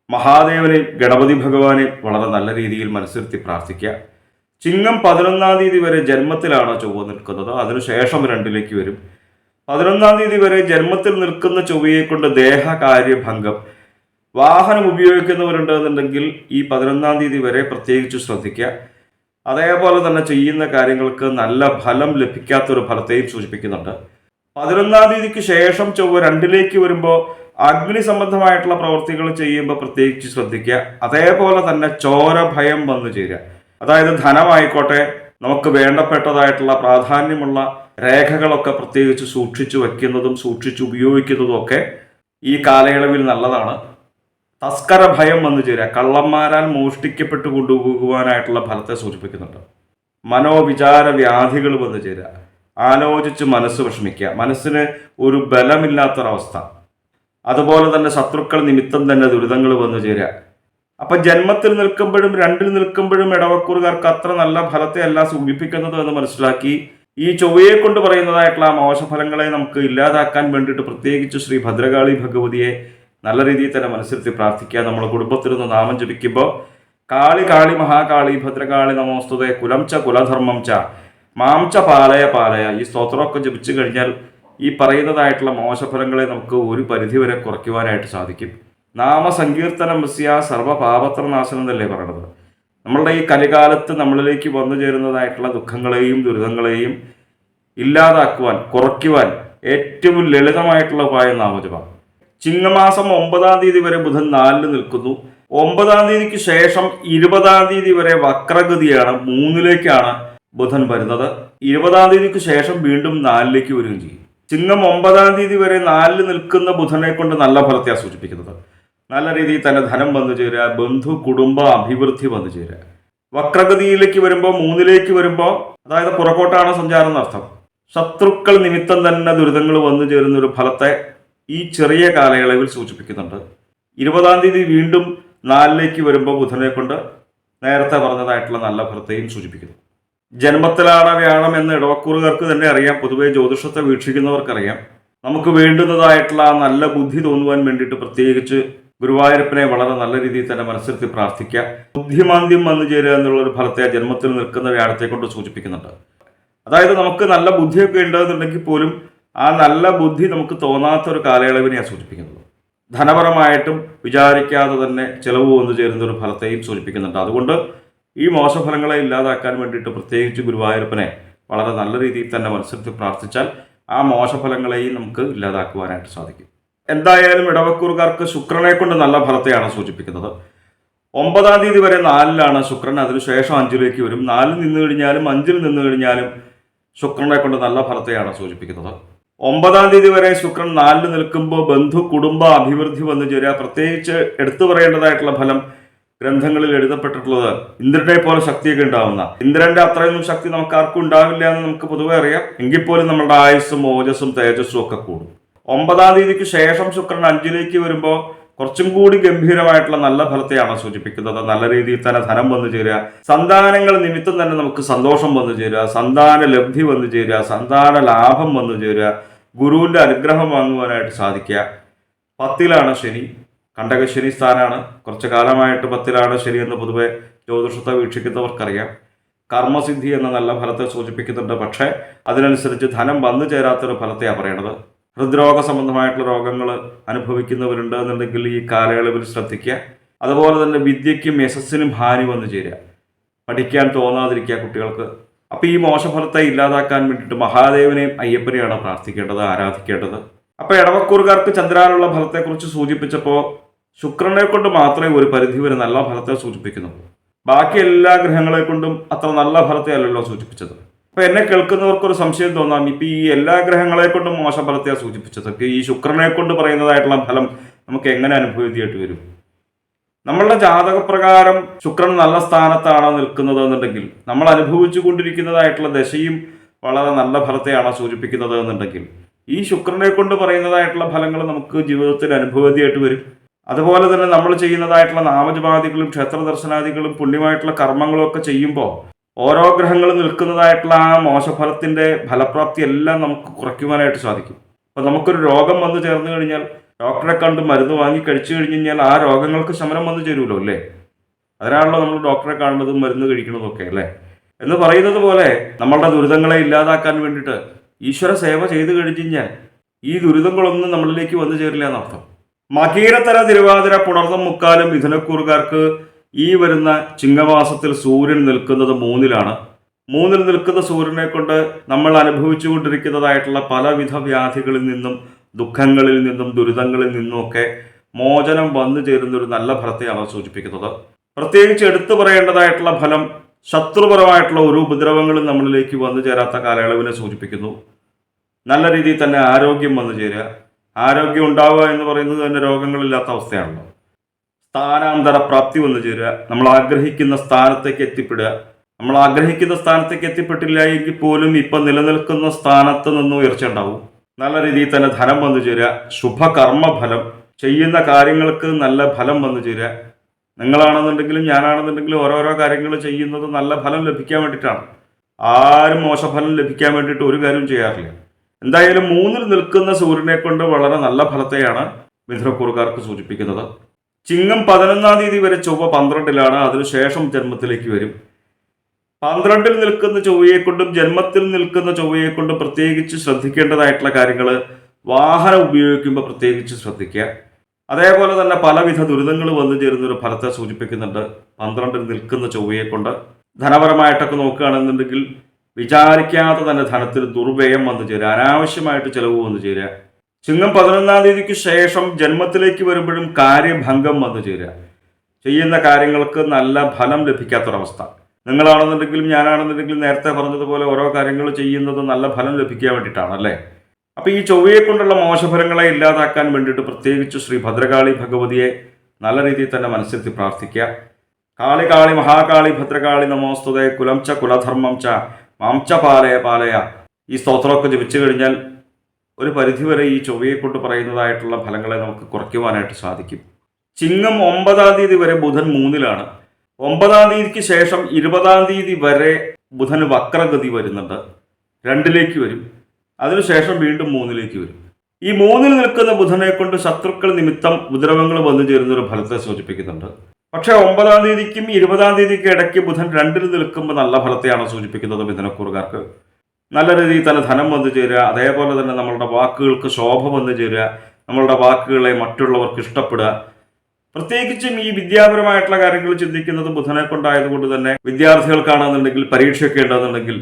മഹാദേവനെയും ഗണപതി ഭഗവാനെയും വളരെ നല്ല രീതിയിൽ മനസ്സിരുത്തി പ്രാർത്ഥിക്കുക. ചിങ്ങം 11-ാം തീയതി വരെ ജന്മത്തിലാണ് ചൊവ്വ നിൽക്കുന്നത്. അതിനുശേഷം 2-ലേക്ക് വരും. 11-ാം തീയതി വരെ ജന്മത്തിൽ നിൽക്കുന്ന ചൊവ്വയെ കൊണ്ട് ദേഹകാര്യഭംഗം, വാഹനം ഉപയോഗിക്കുന്നവരുണ്ടെന്നുണ്ടെങ്കിൽ ഈ 11-ാം തീയതി വരെ പ്രത്യേകിച്ച് ശ്രദ്ധിക്കുക. അതേപോലെ തന്നെ ചെയ്യുന്ന കാര്യങ്ങൾക്ക് നല്ല ഫലം ലഭിക്കാത്തൊരു ഫലത്തെയും സൂചിപ്പിക്കുന്നുണ്ട്. 11-ാം തീയതിക്ക് ശേഷം ചൊവ്വ 2-ലേക്ക് വരുമ്പോൾ അഗ്നി സംബന്ധമായിട്ടുള്ള പ്രവൃത്തികൾ ചെയ്യുമ്പോൾ പ്രത്യേകിച്ച് ശ്രദ്ധിക്കുക. അതേപോലെ തന്നെ ചോരഭയം വന്നു ചേരുക. അതായത് ധനമായിക്കോട്ടെ, നമുക്ക് വേണ്ടപ്പെട്ടതായിട്ടുള്ള പ്രാധാന്യമുള്ള രേഖകളൊക്കെ പ്രത്യേകിച്ച് സൂക്ഷിച്ചു വയ്ക്കുന്നതും സൂക്ഷിച്ച് ഉപയോഗിക്കുന്നതും ഒക്കെ ഈ കാലയളവിൽ നല്ലതാണ്. തസ്കര ഭയം വന്നു ചേരുക, കള്ളന്മാരാൽ മോഷ്ടിക്കപ്പെട്ടു കൊണ്ടുപോകുവാനായിട്ടുള്ള ഫലത്തെ സൂചിപ്പിക്കുന്നുണ്ട്. മനോവിചാര വ്യാധികൾ വന്നു ചേരുക, ആലോചിച്ച് മനസ്സ് വിഷമിക്കുക, മനസ്സിന് ഒരു ബലമില്ലാത്തൊരവസ്ഥ. അതുപോലെ തന്നെ ശത്രുക്കൾ നിമിത്തം തന്നെ ദുരിതങ്ങൾ വന്നു ചേരുക. അപ്പം ജന്മത്തിൽ നിൽക്കുമ്പോഴും 2-ൽ നിൽക്കുമ്പോഴും ഇടവക്കൂറുകാർക്ക് അത്ര നല്ല ഫലത്തെ അല്ല സൂചിപ്പിക്കുന്നത് എന്ന് മനസ്സിലാക്കി ഈ ചൊവ്വയെ കൊണ്ട് പറയുന്നതായിട്ടുള്ള ആ മോശഫലങ്ങളെ നമുക്ക് ഇല്ലാതാക്കാൻ വേണ്ടിയിട്ട് പ്രത്യേകിച്ച് ശ്രീ ഭദ്രകാളി ഭഗവതിയെ നല്ല രീതിയിൽ തന്നെ മനസ്സിരുത്തി പ്രാർത്ഥിക്കുക. നമ്മൾ കുടുംബത്തിരുന്ന് നാമം ജപിക്കുമ്പോൾ കാളി കാളി മഹാകാളി ഭദ്രകാളി നമോസ്തുതേ കുലം ച കുലധർമ്മം ച മാം ച പാലയ പാലയ, ഈ സ്തോത്രമൊക്കെ ജപിച്ചു കഴിഞ്ഞാൽ ഈ പറയുന്നതായിട്ടുള്ള മോശഫലങ്ങളെ നമുക്ക് ഒരു പരിധിവരെ കുറയ്ക്കുവാനായിട്ട് സാധിക്കും. നാമസങ്കീർത്തനം വസ്യ സർവ്വപാപത്രനാശനം എന്നല്ലേ പറയണത്. നമ്മളുടെ ഈ കലികാലത്ത് നമ്മളിലേക്ക് വന്നു ചേരുന്നതായിട്ടുള്ള ദുഃഖങ്ങളെയും ദുരിതങ്ങളെയും ഇല്ലാതാക്കുവാൻ കുറയ്ക്കുവാൻ ഏറ്റവും ലളിതമായിട്ടുള്ള ഉപായം നാമജപം. ചിങ്ങമാസം 9-ാം തീയതി വരെ ബുധൻ 4-ൽ നിൽക്കുന്നു. 9-ാം തീയതിക്ക് ശേഷം 20-ാം തീയതി വരെ വക്രഗതിയാണ്, 3-ലേക്കാണ് ബുധൻ വരുന്നത്. 20-ാം തീയതിക്ക് ശേഷം വീണ്ടും 4-ലേക്ക് വരികയും ചെയ്യും. ചിങ്ങം 9-ാം തീയതി വരെ 4-ൽ നിൽക്കുന്ന ബുധനെ കൊണ്ട് നല്ല ഫലത്തെയാണ് സൂചിപ്പിക്കുന്നത്. നല്ല രീതിയിൽ തന്നെ ധനം വന്നു ചേരുക, ബന്ധു കുടുംബ അഭിവൃദ്ധി വന്നു ചേരുക. വക്രഗതിയിലേക്ക് വരുമ്പോൾ 3-ലേക്ക് വരുമ്പോൾ, അതായത് പുറകോട്ടാണ് സഞ്ചാരം എന്നർത്ഥം, ശത്രുക്കൾ നിമിത്തം തന്നെ ദുരിതങ്ങൾ വന്നു ചേരുന്ന ഒരു ഫലത്തെ ഈ ചെറിയ കാലയളവിൽ സൂചിപ്പിക്കുന്നുണ്ട്. 20-ാം തീയതി വീണ്ടും 4-ലേക്ക് വരുമ്പോൾ ബുധനെ കൊണ്ട് നേരത്തെ പറഞ്ഞതായിട്ടുള്ള നല്ല ഫലത്തെയും സൂചിപ്പിക്കുന്നു. ജന്മത്തിലാണ് വ്യാഴം എന്ന് ഇടവക്കൂറുകാർക്ക് തന്നെ അറിയാം. പൊതുവെ ജ്യോതിഷത്തെ വീക്ഷിക്കുന്നവർക്കറിയാം. നമുക്ക് വേണ്ടുന്നതായിട്ടുള്ള ആ നല്ല ബുദ്ധി തോന്നുവാൻ വേണ്ടിയിട്ട് പ്രത്യേകിച്ച് ഗുരുവായൂരപ്പനെ വളരെ നല്ല രീതിയിൽ തന്നെ മനസ്സിരുത്തി പ്രാർത്ഥിക്കുക. ബുദ്ധിമാന്ദ്യം വന്നു ചേരുക എന്നുള്ളൊരു ഫലത്തെ ജന്മത്തിൽ നിൽക്കുന്ന വ്യാഴത്തെ കൊണ്ട് സൂചിപ്പിക്കുന്നുണ്ട്. അതായത് നമുക്ക് നല്ല ബുദ്ധിയൊക്കെ ഉണ്ടെന്നുണ്ടെങ്കിൽ പോലും ആ നല്ല ബുദ്ധി നമുക്ക് തോന്നാത്തൊരു കാലയളവിനെയാണ് സൂചിപ്പിക്കുന്നത്. ധനപരമായിട്ടും വിചാരിക്കാതെ തന്നെ ചിലവ് വന്നു ചേരുന്ന ഒരു ഫലത്തെയും സൂചിപ്പിക്കുന്നുണ്ട്. അതുകൊണ്ട് ഈ മോശഫലങ്ങളെ ഇല്ലാതാക്കാൻ വേണ്ടിയിട്ട് പ്രത്യേകിച്ച് ഗുരുവായൂരപ്പനെ വളരെ നല്ല രീതിയിൽ തന്നെ മനസ്സിരുത്തി പ്രാർത്ഥിച്ചാൽ ആ മോശഫലങ്ങളെയും നമുക്ക് ഇല്ലാതാക്കുവാനായിട്ട് സാധിക്കും. എന്തായാലും ഇടവക്കൂറുകാർക്ക് ശുക്രനെ കൊണ്ട് നല്ല ഫലത്തെയാണ് സൂചിപ്പിക്കുന്നത്. 9-ാം തീയതി വരെ 4-ലാണ് ശുക്രൻ, അതിനുശേഷം 5-ലേക്ക് വരും. 4-ൽ നിന്ന് കഴിഞ്ഞാലും 5-ൽ നിന്ന് കഴിഞ്ഞാലും ശുക്രനെ കൊണ്ട് നല്ല ഫലത്തെയാണ് സൂചിപ്പിക്കുന്നത്. 9-ാം തീയതി വരെ ശുക്രൻ 4-ൽ നിൽക്കുമ്പോൾ ബന്ധു കുടുംബ അഭിവൃദ്ധി വന്നു ചേരുക. പ്രത്യേകിച്ച് എടുത്തു പറയേണ്ടതായിട്ടുള്ള ഫലം, ഗ്രന്ഥങ്ങളിൽ എഴുതപ്പെട്ടിട്ടുള്ളത് ഇന്ദ്രനെ പോലെ ശക്തിയൊക്കെ ഉണ്ടാവുന്ന, ഇന്ദ്രന്റെ അത്രയൊന്നും ശക്തി നമുക്ക് ആർക്കും ഉണ്ടാവില്ല എന്ന് നമുക്ക് പൊതുവെ അറിയാം. എങ്കിൽ പോലും നമ്മുടെ ആയുസ്സും ഓജസ്സും തേജസ്സും ഒക്കെ കൂടും. 9-ാം തീയതിക്ക് ശേഷം ശുക്രൻ 5-ലേക്ക് വരുമ്പോൾ കുറച്ചും കൂടി ഗംഭീരമായിട്ടുള്ള നല്ല ഫലത്തെയാണ് സൂചിപ്പിക്കുന്നത്. നല്ല രീതിയിൽ തന്നെ ധനം വന്നു ചേരുക, സന്താനങ്ങൾ നിമിത്തം തന്നെ നമുക്ക് സന്തോഷം വന്നു ചേരുക, സന്താന ലബ്ധി വന്നു ചേരുക, സന്താന ലാഭം വന്നു ചേരുക, ഗുരുവിന്റെ അനുഗ്രഹം വാങ്ങുവാനായിട്ട് സാധിക്കുക. 10-ലാണ് ശനി, കണ്ടകശനി സ്ഥാനാണ്. കുറച്ചു കാലമായിട്ട് 10-ലാണ് ശനി എന്ന് പൊതുവെ ജ്യോതിഷത്തെ വീക്ഷിക്കുന്നവർക്കറിയാം. കർമ്മസിദ്ധി എന്ന നല്ല ഫലത്തെ സൂചിപ്പിക്കുന്നുണ്ട്. പക്ഷേ അതിനനുസരിച്ച് ധനം വന്നു ചേരാത്തൊരു ഫലത്തെയാണ് പറയണത്. ഹൃദ്രോഗ സംബന്ധമായിട്ടുള്ള രോഗങ്ങൾ അനുഭവിക്കുന്നവരുണ്ട് എന്നുണ്ടെങ്കിൽ ഈ കാലയളവിൽ ശ്രദ്ധിക്കുക. അതുപോലെ തന്നെ വിദ്യയ്ക്കും യശസ്സിനും ഹാനി വന്നു ചേരുക, പഠിക്കാൻ തോന്നാതിരിക്കുക കുട്ടികൾക്ക്. അപ്പോൾ ഈ മോശഫലത്തെ ഇല്ലാതാക്കാൻ വേണ്ടിയിട്ട് മഹാദേവനെയും അയ്യപ്പനെയാണ് പ്രാർത്ഥിക്കേണ്ടത്, ആരാധിക്കേണ്ടത്. അപ്പോൾ ഇടവക്കൂറുകാർക്ക് ചന്ദ്രാനുള്ള ഫലത്തെക്കുറിച്ച് സൂചിപ്പിച്ചപ്പോൾ ശുക്രനെ കൊണ്ട് മാത്രമേ ഒരു പരിധിവരെ നല്ല ഫലത്തെ സൂചിപ്പിക്കുന്നുള്ളൂ. ബാക്കി എല്ലാ ഗ്രഹങ്ങളെ കൊണ്ടും അത്ര നല്ല ഫലത്തെ അല്ലല്ലോ സൂചിപ്പിച്ചത്. അപ്പോൾ എന്നെ കേൾക്കുന്നവർക്കൊരു സംശയം തോന്നാം, ഇപ്പം ഈ എല്ലാ ഗ്രഹങ്ങളെ കൊണ്ടും മോശം ഫലത്തെയാണ് സൂചിപ്പിച്ചത്, ഈ ശുക്രനെ കൊണ്ട് പറയുന്നതായിട്ടുള്ള ഫലം നമുക്ക് എങ്ങനെ അനുഭവിക്കേണ്ടി വരും? നമ്മളുടെ ജാതകപ്രകാരം ശുക്രൻ നല്ല സ്ഥാനത്താണ് നിൽക്കുന്നത് എന്നുണ്ടെങ്കിൽ, നമ്മൾ അനുഭവിച്ചു കൊണ്ടിരിക്കുന്നതായിട്ടുള്ള ദശയും വളരെ നല്ല ഫലത്തെയാണ് സൂചിപ്പിക്കുന്നത് എന്നുണ്ടെങ്കിൽ, ഈ ശുക്രനെ കൊണ്ട് പറയുന്നതായിട്ടുള്ള ഫലങ്ങൾ നമുക്ക് ജീവിതത്തിൽ അനുഭവതിയായിട്ട് വരും. അതുപോലെ തന്നെ നമ്മൾ ചെയ്യുന്നതായിട്ടുള്ള നാമജപാദികളും ക്ഷേത്ര ദർശനാദികളും പുണ്യമായിട്ടുള്ള കർമ്മങ്ങളും ഒക്കെ ചെയ്യുമ്പോൾ ഓരോ ഗ്രഹങ്ങളും നിൽക്കുന്നതായിട്ടുള്ള ആ മോശഫലത്തിന്റെ ഫലപ്രാപ്തി എല്ലാം നമുക്ക് കുറയ്ക്കുവാനായിട്ട് സാധിക്കും. അപ്പോൾ നമുക്കൊരു രോഗം വന്നു ചേർന്ന് കഴിഞ്ഞാൽ ഡോക്ടറെ കണ്ട് മരുന്ന് വാങ്ങി കഴിച്ചു കഴിഞ്ഞ് കഴിഞ്ഞാൽ ആ രോഗങ്ങൾക്ക് ശമനം വന്നു ചേരുമല്ലോ അല്ലേ? അതിനാണല്ലോ നമ്മൾ ഡോക്ടറെ കാണുന്നതും മരുന്ന് കഴിക്കുന്നതൊക്കെ അല്ലേ? എന്ന് പറയുന്നത് പോലെ നമ്മളുടെ ദുരിതങ്ങളെ ഇല്ലാതാക്കാൻ വേണ്ടിയിട്ട് ഈശ്വര സേവ ചെയ്തു കഴിഞ്ഞു കഴിഞ്ഞാൽ ഈ ദുരിതങ്ങളൊന്നും നമ്മളിലേക്ക് വന്നു ചേരില്ല എന്നർത്ഥം. മകീരത്തര, തിരുവാതിര, പുണർന്നം, മുക്കാലും മിഥുനക്കൂറുകാർക്ക് ഈ വരുന്ന ചിങ്ങമാസത്തിൽ സൂര്യൻ നിൽക്കുന്നത് 3-ലാണ്. 3-ൽ നിൽക്കുന്ന സൂര്യനെ കൊണ്ട് നമ്മൾ അനുഭവിച്ചു കൊണ്ടിരിക്കുന്നതായിട്ടുള്ള പലവിധ വ്യാധികളിൽ നിന്നും ദുഃഖങ്ങളിൽ നിന്നും ദുരിതങ്ങളിൽ നിന്നുമൊക്കെ മോചനം വന്നു ചേരുന്ന ഒരു നല്ല ഫലത്തെയാണ് സൂചിപ്പിക്കുന്നത്. പ്രത്യേകിച്ച് എടുത്തു പറയേണ്ടതായിട്ടുള്ള ഫലം ശത്രുപരമായിട്ടുള്ള ഒരു ഉപദ്രവങ്ങളും നമ്മളിലേക്ക് വന്നു ചേരാത്ത കാലയളവിനെ സൂചിപ്പിക്കുന്നു. നല്ല രീതിയിൽ തന്നെ ആരോഗ്യം വന്നു ചേരുക. ആരോഗ്യം ഉണ്ടാവുക എന്ന് പറയുന്നത് തന്നെ രോഗങ്ങളില്ലാത്ത അവസ്ഥയാണല്ലോ. സ്ഥാനാന്തര പ്രാപ്തി വന്നു ചേരുക, നമ്മൾ ആഗ്രഹിക്കുന്ന സ്ഥാനത്തേക്ക് എത്തിപ്പെടുക. നമ്മൾ ആഗ്രഹിക്കുന്ന സ്ഥാനത്തേക്ക് എത്തിപ്പെട്ടില്ല എങ്കിൽ പോലും ഇപ്പം നിലനിൽക്കുന്ന സ്ഥാനത്ത് നിന്ന് ഉയർച്ച ഉണ്ടാവും. നല്ല രീതിയിൽ തന്നെ ധനം വന്നു ചേരുക, ശുഭകർമ്മ ഫലം, ചെയ്യുന്ന കാര്യങ്ങൾക്ക് നല്ല ഫലം വന്നു ചേരുക. നിങ്ങളാണെന്നുണ്ടെങ്കിലും ഞാനാണെന്നുണ്ടെങ്കിലും ഓരോരോ കാര്യങ്ങൾ ചെയ്യുന്നത് നല്ല ഫലം ലഭിക്കാൻ വേണ്ടിയിട്ടാണ്. ആരും മോശഫലം ലഭിക്കാൻ വേണ്ടിയിട്ട് ഒരു കാര്യവും ചെയ്യാറില്ല. എന്തായാലും 3-ൽ നിൽക്കുന്ന സൂര്യനെ കൊണ്ട് വളരെ നല്ല ഫലത്തെയാണ് മിഥുനക്കൂറുകാർക്ക് സൂചിപ്പിക്കുന്നത്. ചിങ്ങം 11-ാം തീയതി വരെ ചൊവ്വ 12-ലാണ്, അതിനുശേഷം ജന്മത്തിലേക്ക് വരും. 12-ൽ നിൽക്കുന്ന ചൊവ്വയെക്കൊണ്ടും ജന്മത്തിൽ നിൽക്കുന്ന ചൊവ്വയെക്കൊണ്ടും പ്രത്യേകിച്ച് ശ്രദ്ധിക്കേണ്ടതായിട്ടുള്ള കാര്യങ്ങൾ, വാഹനം ഉപയോഗിക്കുമ്പോൾ പ്രത്യേകിച്ച് ശ്രദ്ധിക്കുക. അതേപോലെ തന്നെ പലവിധ ദുരിതങ്ങൾ വന്നു ചേരുന്ന ഒരു ഫലത്തെ സൂചിപ്പിക്കുന്നുണ്ട് 12-ൽ നിൽക്കുന്ന ചൊവ്വയെക്കൊണ്ട്. ധനപരമായിട്ടൊക്കെ നോക്കുകയാണെന്നുണ്ടെങ്കിൽ വിചാരിക്കാതെ തന്നെ ധനത്തിൽ ദുർവ്യയം വന്നു ചേരുക, അനാവശ്യമായിട്ട് ചിലവ് വന്നു ചേരുക. ചിങ്ങം 11-ാം തീയതിക്ക് ശേഷം ജന്മത്തിലേക്ക് വരുമ്പോഴും കാര്യഭംഗം വന്നു ചേരുക, ചെയ്യുന്ന കാര്യങ്ങൾക്ക് നല്ല ഫലം ലഭിക്കാത്തൊരവസ്ഥ. നിങ്ങളാണെന്നുണ്ടെങ്കിലും ഞാനാണെന്നുണ്ടെങ്കിലും നേരത്തെ പറഞ്ഞതുപോലെ ഓരോ കാര്യങ്ങൾ ചെയ്യുന്നത് നല്ല ഫലം ലഭിക്കാൻ വേണ്ടിയിട്ടാണ് അല്ലേ? അപ്പോൾ ഈ ചൊവ്വയെ കൊണ്ടുള്ള മോശഫലങ്ങളെ ഇല്ലാതാക്കാൻ വേണ്ടിയിട്ട് പ്രത്യേകിച്ച് ശ്രീ ഭദ്രകാളി ഭഗവതിയെ നല്ല രീതിയിൽ തന്നെ മനസ്സിരുത്തി പ്രാർത്ഥിക്കുക. കാളി കാളി മഹാകാളി ഭദ്രകാളി നമോസ്തുതേ കുലം ച കുലധർമ്മം ച മാംച പാലയ പാലയ. ഈ സ്തോത്രമൊക്കെ ജപിച്ചു കഴിഞ്ഞാൽ ഒരു പരിധിവരെ ഈ ചൊവ്വയെ കൊണ്ട് പറയുന്നതായിട്ടുള്ള ഫലങ്ങളെ നമുക്ക് കുറയ്ക്കുവാനായിട്ട് സാധിക്കും. ചിങ്ങം 9-ാം തീയതി വരെ ബുധൻ 3-ലാണ്. 9-ാം തീയതിക്ക് ശേഷം 20-ാം തീയതി വരെ ബുധന് വക്രഗതി വരുന്നുണ്ട്, 2-ലേക്ക് വരും. അതിനുശേഷം വീണ്ടും 3-ലേക്ക് വരും. ഈ 3-ൽ നിൽക്കുന്ന ബുധനെ കൊണ്ട് ശത്രുക്കൾ നിമിത്തം ഉപദ്രവങ്ങൾ വന്നു ചേരുന്ന ഒരു ഫലത്തെ സൂചിപ്പിക്കുന്നുണ്ട്. പക്ഷേ 9-ാം തീയതിക്കും 20-ാം തീയതിക്കും ഇടയ്ക്ക് ബുധൻ 2-ൽ നിൽക്കുമ്പോൾ നല്ല ഫലത്തെയാണ് സൂചിപ്പിക്കുന്നത് മിഥുനക്കൂറുകാർക്ക്. നല്ല രീതിയിൽ തന്നെ ധനം വന്നു ചേരുക, അതേപോലെ തന്നെ നമ്മളുടെ വാക്കുകൾക്ക് ശോഭ വന്നു ചേരുക, നമ്മളുടെ വാക്കുകളെ മറ്റുള്ളവർക്ക് ഇഷ്ടപ്പെടുക. പ്രത്യേകിച്ചും ഈ വിദ്യാപരമായിട്ടുള്ള കാര്യങ്ങൾ ചിന്തിക്കുന്നത് ബുധനെ കൊണ്ടായതുകൊണ്ട് തന്നെ വിദ്യാർത്ഥികൾക്കാണെന്നുണ്ടെങ്കിൽ പരീക്ഷയൊക്കെ ഉണ്ടെന്നുണ്ടെങ്കിൽ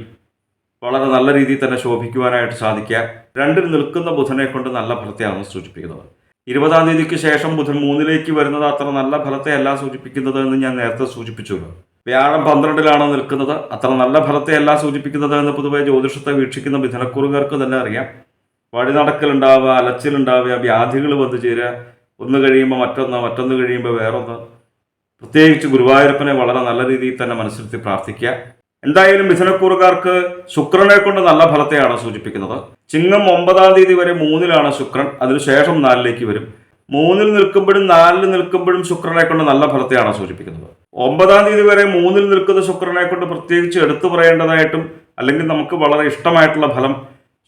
വളരെ നല്ല രീതിയിൽ തന്നെ ശോഭിക്കുവാനായിട്ട് സാധിക്കുക. 2-ൽ നിൽക്കുന്ന ബുധനെ കൊണ്ട് നല്ല ഫലത്തെയാണ് സൂചിപ്പിക്കുന്നത്. 20-ാം തീയതിക്ക് ശേഷം ബുധൻ 3-ലേക്ക് വരുന്നത് അത്ര നല്ല ഫലത്തെ അല്ല സൂചിപ്പിക്കുന്നത് എന്ന് ഞാൻ നേരത്തെ സൂചിപ്പിച്ചുള്ളൂ. വ്യാഴം 12-ലാണ് നിൽക്കുന്നത്, അത്ര നല്ല ഫലത്തെ അല്ല സൂചിപ്പിക്കുന്നത് എന്ന് പൊതുവെ ജ്യോതിഷത്തെ വീക്ഷിക്കുന്ന മിഥുനക്കൂറുകാർക്ക് തന്നെ അറിയാം. വഴി നടക്കലുണ്ടാവുക, അലച്ചിലുണ്ടാവുക, വ്യാധികൾ വന്നു ചേരുക, ഒന്ന് കഴിയുമ്പോൾ മറ്റൊന്ന്, മറ്റൊന്ന് കഴിയുമ്പോൾ വേറൊന്ന്. പ്രത്യേകിച്ച് ഗുരുവായൂരപ്പനെ വളരെ നല്ല രീതിയിൽ തന്നെ മനസ്സിരുത്തി പ്രാർത്ഥിക്കുക. എന്തായാലും മിഥുനക്കൂറുകാർക്ക് ശുക്രനെ കൊണ്ട് നല്ല ഫലത്തെയാണ് സൂചിപ്പിക്കുന്നത്. ചിങ്ങം 9-ാം തീയതി വരെ 3-ലാണ് ശുക്രൻ, അതിനുശേഷം 4-ലേക്ക് വരും. 3-ൽ നിൽക്കുമ്പോഴും 4-ൽ നിൽക്കുമ്പോഴും ശുക്രനെ കൊണ്ട് നല്ല ഫലത്തെയാണ് സൂചിപ്പിക്കുന്നത്. 9-ാം തീയതി വരെ 3-ൽ നിൽക്കുന്ന ശുക്രനെ കൊണ്ട് പ്രത്യേകിച്ച് എടുത്തു പറയേണ്ടതായിട്ടും അല്ലെങ്കിൽ നമുക്ക് വളരെ ഇഷ്ടമായിട്ടുള്ള ഫലം,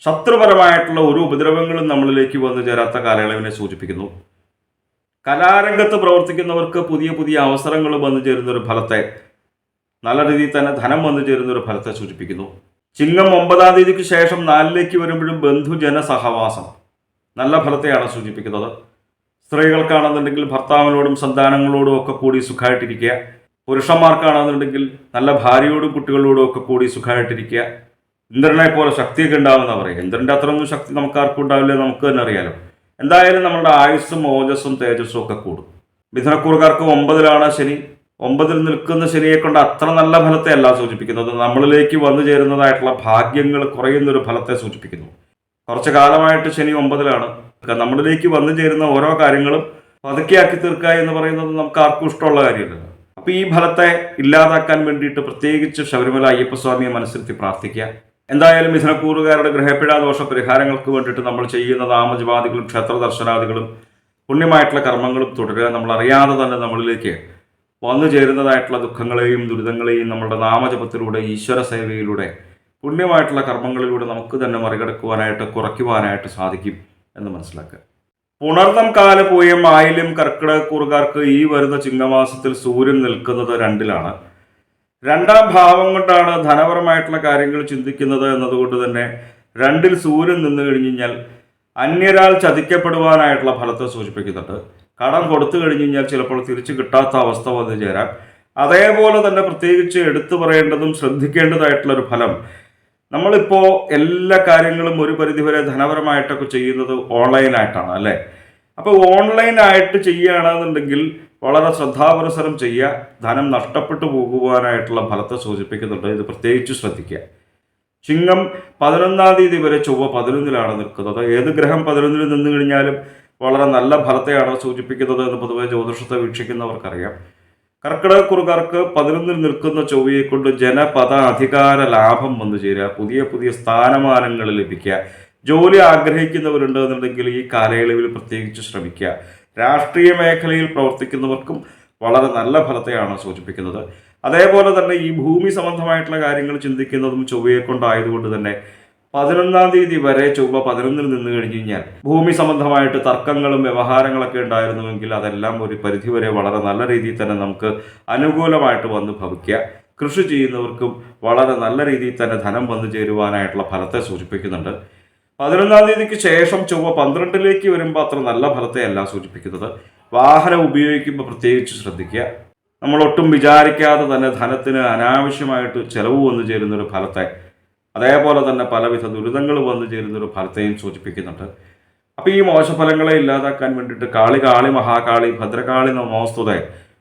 ശത്രുപരമായിട്ടുള്ള ഒരു ഉപദ്രവങ്ങളും നമ്മളിലേക്ക് വന്നു ചേരാത്ത കാലയളവിനെ സൂചിപ്പിക്കുന്നു. കലാരംഗത്ത് പ്രവർത്തിക്കുന്നവർക്ക് പുതിയ പുതിയ അവസരങ്ങൾ വന്നു ചേരുന്ന ഒരു ഫലത്തെ, നല്ല രീതിയിൽ തന്നെ ധനം വന്നു ചേരുന്ന ഒരു ഫലത്തെ സൂചിപ്പിക്കുന്നു. ചിങ്ങം 9-ാം തീയതിക്ക് ശേഷം 4-ലേക്ക് വരുമ്പോഴും ബന്ധുജന സഹവാസം നല്ല ഫലത്തെയാണ് സൂചിപ്പിക്കുന്നത്. സ്ത്രീകൾക്കാണെന്നുണ്ടെങ്കിൽ ഭർത്താവിനോടും സന്താനങ്ങളോടും ഒക്കെ കൂടി സുഖമായിട്ടിരിക്കുക. പുരുഷന്മാർക്കാണെന്നുണ്ടെങ്കിൽ നല്ല ഭാര്യയോടും കുട്ടികളോടും ഒക്കെ കൂടി സുഖമായിട്ടിരിക്കുക. ഇന്ദ്രനെ പോലെ ശക്തിയൊക്കെ ഉണ്ടാവുമെന്നാണ് പറയുക. ഇന്ദ്രൻ്റെ അത്രയൊന്നും ശക്തി നമുക്ക് ആർക്കും ഉണ്ടാവില്ല, നമുക്ക് തന്നെ അറിയാലോ. എന്തായാലും നമ്മുടെ ആയുസ്സും ഓജസ്സും തേജസ്സും ഒക്കെ കൂടും. മിഥുനക്കൂറുകാർക്ക് 9-ലാണ് ശനി. 9-ൽ നിൽക്കുന്ന ശനിയെ കൊണ്ട് അത്ര നല്ല ഫലത്തെ അല്ല സൂചിപ്പിക്കുന്നത്. നമ്മളിലേക്ക് വന്നു ചേരുന്നതായിട്ടുള്ള ഭാഗ്യങ്ങൾ കുറയുന്നൊരു ഫലത്തെ സൂചിപ്പിക്കുന്നു. കുറച്ചു കാലമായിട്ട് ശനി 9-ലാണ്. നമ്മളിലേക്ക് വന്നു ചേരുന്ന ഓരോ കാര്യങ്ങളും പതുക്കെയാക്കി തീർക്കുക എന്ന് പറയുന്നത് നമുക്ക് ആർക്കും ഇഷ്ടമുള്ള കാര്യമല്ല. അപ്പൊ ഈ ഫലത്തെ ഇല്ലാതാക്കാൻ വേണ്ടിയിട്ട് പ്രത്യേകിച്ച് ശബരിമല അയ്യപ്പസ്വാമിയെ മനസ്സിരുത്തി പ്രാർത്ഥിക്കുക. എന്തായാലും മിഥുനക്കൂറുകാരുടെ ഗ്രഹപ്പിഴ ദോഷ പരിഹാരങ്ങൾക്ക് വേണ്ടിയിട്ട് നമ്മൾ ചെയ്യുന്ന നാമജപാദികളും ക്ഷേത്ര ദർശനാദികളും പുണ്യമായിട്ടുള്ള കർമ്മങ്ങളും തുടരുക. നമ്മൾ അറിയാതെ തന്നെ നമ്മളിലേക്ക് വന്നു ചേരുന്നതായിട്ടുള്ള ദുഃഖങ്ങളെയും ദുരിതങ്ങളെയും നമ്മളുടെ നാമജപത്തിലൂടെ, ഈശ്വര സേവയിലൂടെ, പുണ്യമായിട്ടുള്ള കർമ്മങ്ങളിലൂടെ നമുക്ക് തന്നെ മറികടക്കുവാനായിട്ട്, കുറയ്ക്കുവാനായിട്ട് സാധിക്കും എന്ന് മനസ്സിലാക്കുക. പുണർന്നം കാലപൂയം ആയില്യം കർക്കിടകക്കൂറുകാർക്ക് ഈ വരുന്ന ചിങ്ങമാസത്തിൽ സൂര്യൻ നിൽക്കുന്നത് 2-ലാണ്. 2-ാം ഭാവം കൊണ്ടാണ് ധനപരമായിട്ടുള്ള കാര്യങ്ങൾ ചിന്തിക്കുന്നത് എന്നതുകൊണ്ട് തന്നെ 2-ൽ സൂര്യൻ നിന്ന് കഴിഞ്ഞ് കഴിഞ്ഞാൽ അന്യരാൽ ചതിക്കപ്പെടുവാനായിട്ടുള്ള ഫലത്തെ സൂചിപ്പിക്കുന്നുണ്ട്. കടം കൊടുത്തു കഴിഞ്ഞ് കഴിഞ്ഞാൽ ചിലപ്പോൾ തിരിച്ചു കിട്ടാത്ത അവസ്ഥ വന്നു ചേരാം. അതേപോലെ തന്നെ പ്രത്യേകിച്ച് എടുത്തു പറയേണ്ടതും ശ്രദ്ധിക്കേണ്ടതായിട്ടുള്ളൊരു ഫലം, നമ്മളിപ്പോൾ എല്ലാ കാര്യങ്ങളും ഒരു പരിധിവരെ ധനപരമായിട്ടൊക്കെ ചെയ്യുന്നത് ഓൺലൈനായിട്ടാണ് അല്ലേ. അപ്പോൾ ഓൺലൈനായിട്ട് ചെയ്യുകയാണെന്നുണ്ടെങ്കിൽ വളരെ ശ്രദ്ധാപുരസരം ചെയ്യുക. ധനം നഷ്ടപ്പെട്ടു പോകുവാനായിട്ടുള്ള ഫലത്തെ സൂചിപ്പിക്കുന്നുണ്ട്. ഇത് പ്രത്യേകിച്ച് ശ്രദ്ധിക്കുക. ചിങ്ങം 11-ാം തീയതി വരെ ചൊവ്വ 11-ലാണ് നിൽക്കുന്നത്. ഏത് ഗ്രഹം 11-ൽ നിന്ന് കഴിഞ്ഞാലും വളരെ നല്ല ഫലത്തെയാണ് സൂചിപ്പിക്കുന്നത് എന്ന് പൊതുവെ ജ്യോതിഷത്തെ വീക്ഷിക്കുന്നവർക്കറിയാം. കർക്കിടകക്കുറുകാർക്ക് 11-ൽ നിൽക്കുന്ന ചൊവ്വയെ കൊണ്ട് ജനപദ അധികാര ലാഭം വന്നു ചേരുക, പുതിയ പുതിയ സ്ഥാനമാനങ്ങൾ ലഭിക്കുക. ജോലി ആഗ്രഹിക്കുന്നവരുണ്ട് എന്നുണ്ടെങ്കിൽ ഈ കാലയളവിൽ പ്രത്യേകിച്ച് ശ്രമിക്കുക. രാഷ്ട്രീയ മേഖലയിൽ പ്രവർത്തിക്കുന്നവർക്കും വളരെ നല്ല ഫലത്തെയാണ് സൂചിപ്പിക്കുന്നത്. അതേപോലെ തന്നെ ഈ ഭൂമി സംബന്ധമായിട്ടുള്ള കാര്യങ്ങൾ ചിന്തിക്കുന്നതും ചൊവ്വയെ കൊണ്ടായതുകൊണ്ട് തന്നെ 11-ാം തീയതി വരെ ചൊവ്വ 11-ൽ നിന്ന് കഴിഞ്ഞ് കഴിഞ്ഞാൽ ഭൂമി സംബന്ധമായിട്ട് തർക്കങ്ങളും വ്യവഹാരങ്ങളൊക്കെ ഉണ്ടായിരുന്നുവെങ്കിൽ അതെല്ലാം ഒരു പരിധിവരെ വളരെ നല്ല രീതിയിൽ തന്നെ നമുക്ക് അനുകൂലമായിട്ട് വന്ന് ഭവിക്കുക. കൃഷി ചെയ്യുന്നവർക്കും വളരെ നല്ല രീതിയിൽ തന്നെ ധനം വന്നു ചേരുവാനായിട്ടുള്ള ഫലത്തെ സൂചിപ്പിക്കുന്നുണ്ട്. 11-ാം തീയതിക്ക് ശേഷം ചൊവ്വ 12-ലേക്ക് വരുമ്പോൾ അത്ര നല്ല ഫലത്തെ അല്ല സൂചിപ്പിക്കുന്നത്. വാഹനം ഉപയോഗിക്കുമ്പോൾ പ്രത്യേകിച്ച് ശ്രദ്ധിക്കുക. നമ്മളൊട്ടും വിചാരിക്കാതെ തന്നെ ധനത്തിന് അനാവശ്യമായിട്ട് ചെലവ് വന്നു ചേരുന്നൊരു ഫലത്തെ, അതേപോലെ തന്നെ പലവിധ ദുരിതങ്ങൾ വന്നു ചേരുന്നൊരു ഫലത്തെയും സൂചിപ്പിക്കുന്നുണ്ട്. അപ്പോൾ ഈ മോശഫലങ്ങളെ ഇല്ലാതാക്കാൻ വേണ്ടിയിട്ട് കാളി കാളി മഹാകാളി ഭദ്രകാളി നമോസ്തുതേ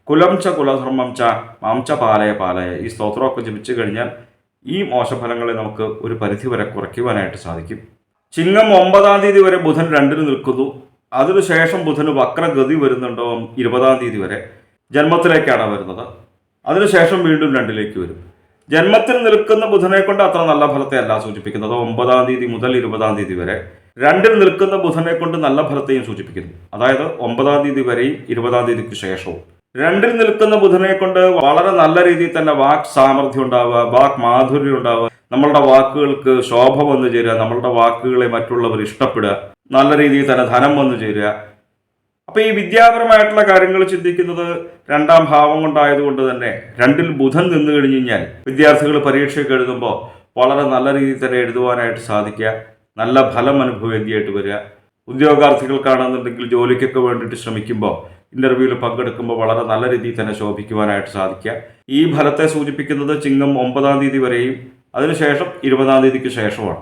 കുലം ച കുലധർമ്മം ച മാംച പാലയ പാലയ ഈ സ്തോത്രമൊക്കെ ജപിച്ചു കഴിഞ്ഞാൽ ഈ മോശഫലങ്ങളെ നമുക്ക് ഒരു പരിധിവരെ കുറയ്ക്കുവാനായിട്ട് സാധിക്കും. ചിങ്ങം 9-ാം തീയതി വരെ ബുധൻ 2-ൽ നിൽക്കുന്നു. അതിനുശേഷം ബുധന് വക്രഗതി വരുന്നുണ്ടോ 20-ാം തീയതി വരെ. ജന്മത്തിലേക്കാണ് വരുന്നത്. അതിനുശേഷം വീണ്ടും 2-ലേക്ക് വരും. ജന്മത്തിൽ നിൽക്കുന്ന ബുധനെ കൊണ്ട് അത്ര നല്ല ഫലത്തെ അല്ല സൂചിപ്പിക്കുന്നത്. 9-ാം തീയതി മുതൽ 20-ാം തീയതി വരെ 2-ൽ നിൽക്കുന്ന ബുധനെ കൊണ്ട് നല്ല ഫലത്തെയും സൂചിപ്പിക്കുന്നു. അതായത് 9-ാം തീയതി വരെയും 20-ാം തീയതിക്ക് ശേഷവും 2-ൽ നിൽക്കുന്ന ബുധനെ കൊണ്ട് വളരെ നല്ല രീതിയിൽ തന്നെ വാക് സാമർഥ്യം ഉണ്ടാവുക, വാക് മാധുര്യം ഉണ്ടാവുക, നമ്മളുടെ വാക്കുകൾക്ക് ശോഭ വന്നു ചേരുക, നമ്മളുടെ വാക്കുകളെ മറ്റുള്ളവർ ഇഷ്ടപ്പെടുക, നല്ല രീതിയിൽ തന്നെ ധനം വന്നു ചേരുക. അപ്പൊ ഈ വിദ്യാപരമായിട്ടുള്ള കാര്യങ്ങൾ ചിന്തിക്കുന്നത് 2-ാം ഭാവം കൊണ്ടായതുകൊണ്ട് തന്നെ 2-ൽ ബുധൻ നിന്ന് കഴിഞ്ഞ് കഴിഞ്ഞാൽ വിദ്യാർത്ഥികൾ പരീക്ഷയൊക്കെ എഴുതുമ്പോൾ വളരെ നല്ല രീതിയിൽ തന്നെ എഴുതുവാനായിട്ട് സാധിക്കുക, നല്ല ഫലം അനുഭവേദ്യമായിട്ട് വരിക. ഉദ്യോഗാർത്ഥികൾക്കാണെന്നുണ്ടെങ്കിൽ ജോലിക്കൊക്കെ വേണ്ടിയിട്ട് ശ്രമിക്കുമ്പോൾ ഇന്റർവ്യൂവിൽ പങ്കെടുക്കുമ്പോൾ വളരെ നല്ല രീതിയിൽ തന്നെ ശോഭിക്കുവാനായിട്ട് സാധിക്കുക. ഈ ഫലത്തെ സൂചിപ്പിക്കുന്നത് ചിങ്ങം 9-ാം തീയതി വരെയും അതിനുശേഷം 20-ാം തീയതിക്ക് ശേഷമാണ്.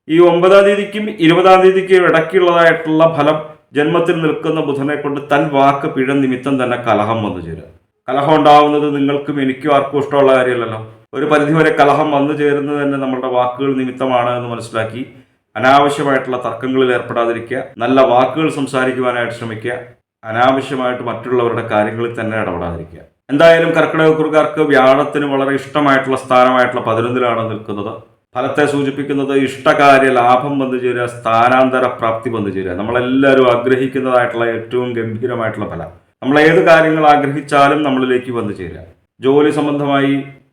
ഈ 9-ാം തീയതിക്കും 20-ാം തീയതിക്കും ഇടയ്ക്കുള്ളതായിട്ടുള്ള ഫലം ജന്മത്തിൽ നിൽക്കുന്ന ബുധനെ കൊണ്ട് തൻ വാക്ക് പിഴ നിമിത്തം തന്നെ കലഹം വന്നു ചേരുക. കലഹം ഉണ്ടാവുന്നത് നിങ്ങൾക്കും എനിക്കും ആർക്കും ഇഷ്ടമുള്ള കാര്യമല്ലല്ലോ. ഒരു പരിധിവരെ കലഹം വന്നു ചേരുന്നത് തന്നെ നമ്മളുടെ വാക്കുകൾ നിമിത്തമാണ് എന്ന് മനസ്സിലാക്കി അനാവശ്യമായിട്ടുള്ള തർക്കങ്ങളിൽ ഏർപ്പെടാതിരിക്കുക, നല്ല വാക്കുകൾ സംസാരിക്കുവാനായിട്ട് ശ്രമിക്കുക. അനാവശ്യമായിട്ട് മറ്റുള്ളവരുടെ കാര്യങ്ങളിൽ തന്നെ ഇടപെടാതിരിക്കുക. എന്തായാലും കർക്കിടകക്കുറുകാർക്ക് വ്യാഴത്തിന് വളരെ ഇഷ്ടമായിട്ടുള്ള സ്ഥാനമായിട്ടുള്ള 11-ലാണ് നിൽക്കുന്നത്. ഫലത്തെ സൂചിപ്പിക്കുന്നത് ഇഷ്ടകാര്യ ലാഭം വന്നു ചേരുക, സ്ഥാനാന്തര പ്രാപ്തി വന്നു ചേരുക. നമ്മളെല്ലാവരും ആഗ്രഹിക്കുന്നതായിട്ടുള്ള ഏറ്റവും ഗംഭീരമായിട്ടുള്ള ഫലം. നമ്മൾ ഏത് കാര്യങ്ങൾ ആഗ്രഹിച്ചാലും നമ്മളിലേക്ക് വന്നു ചേരുക. ജോലി സംബന്ധമായി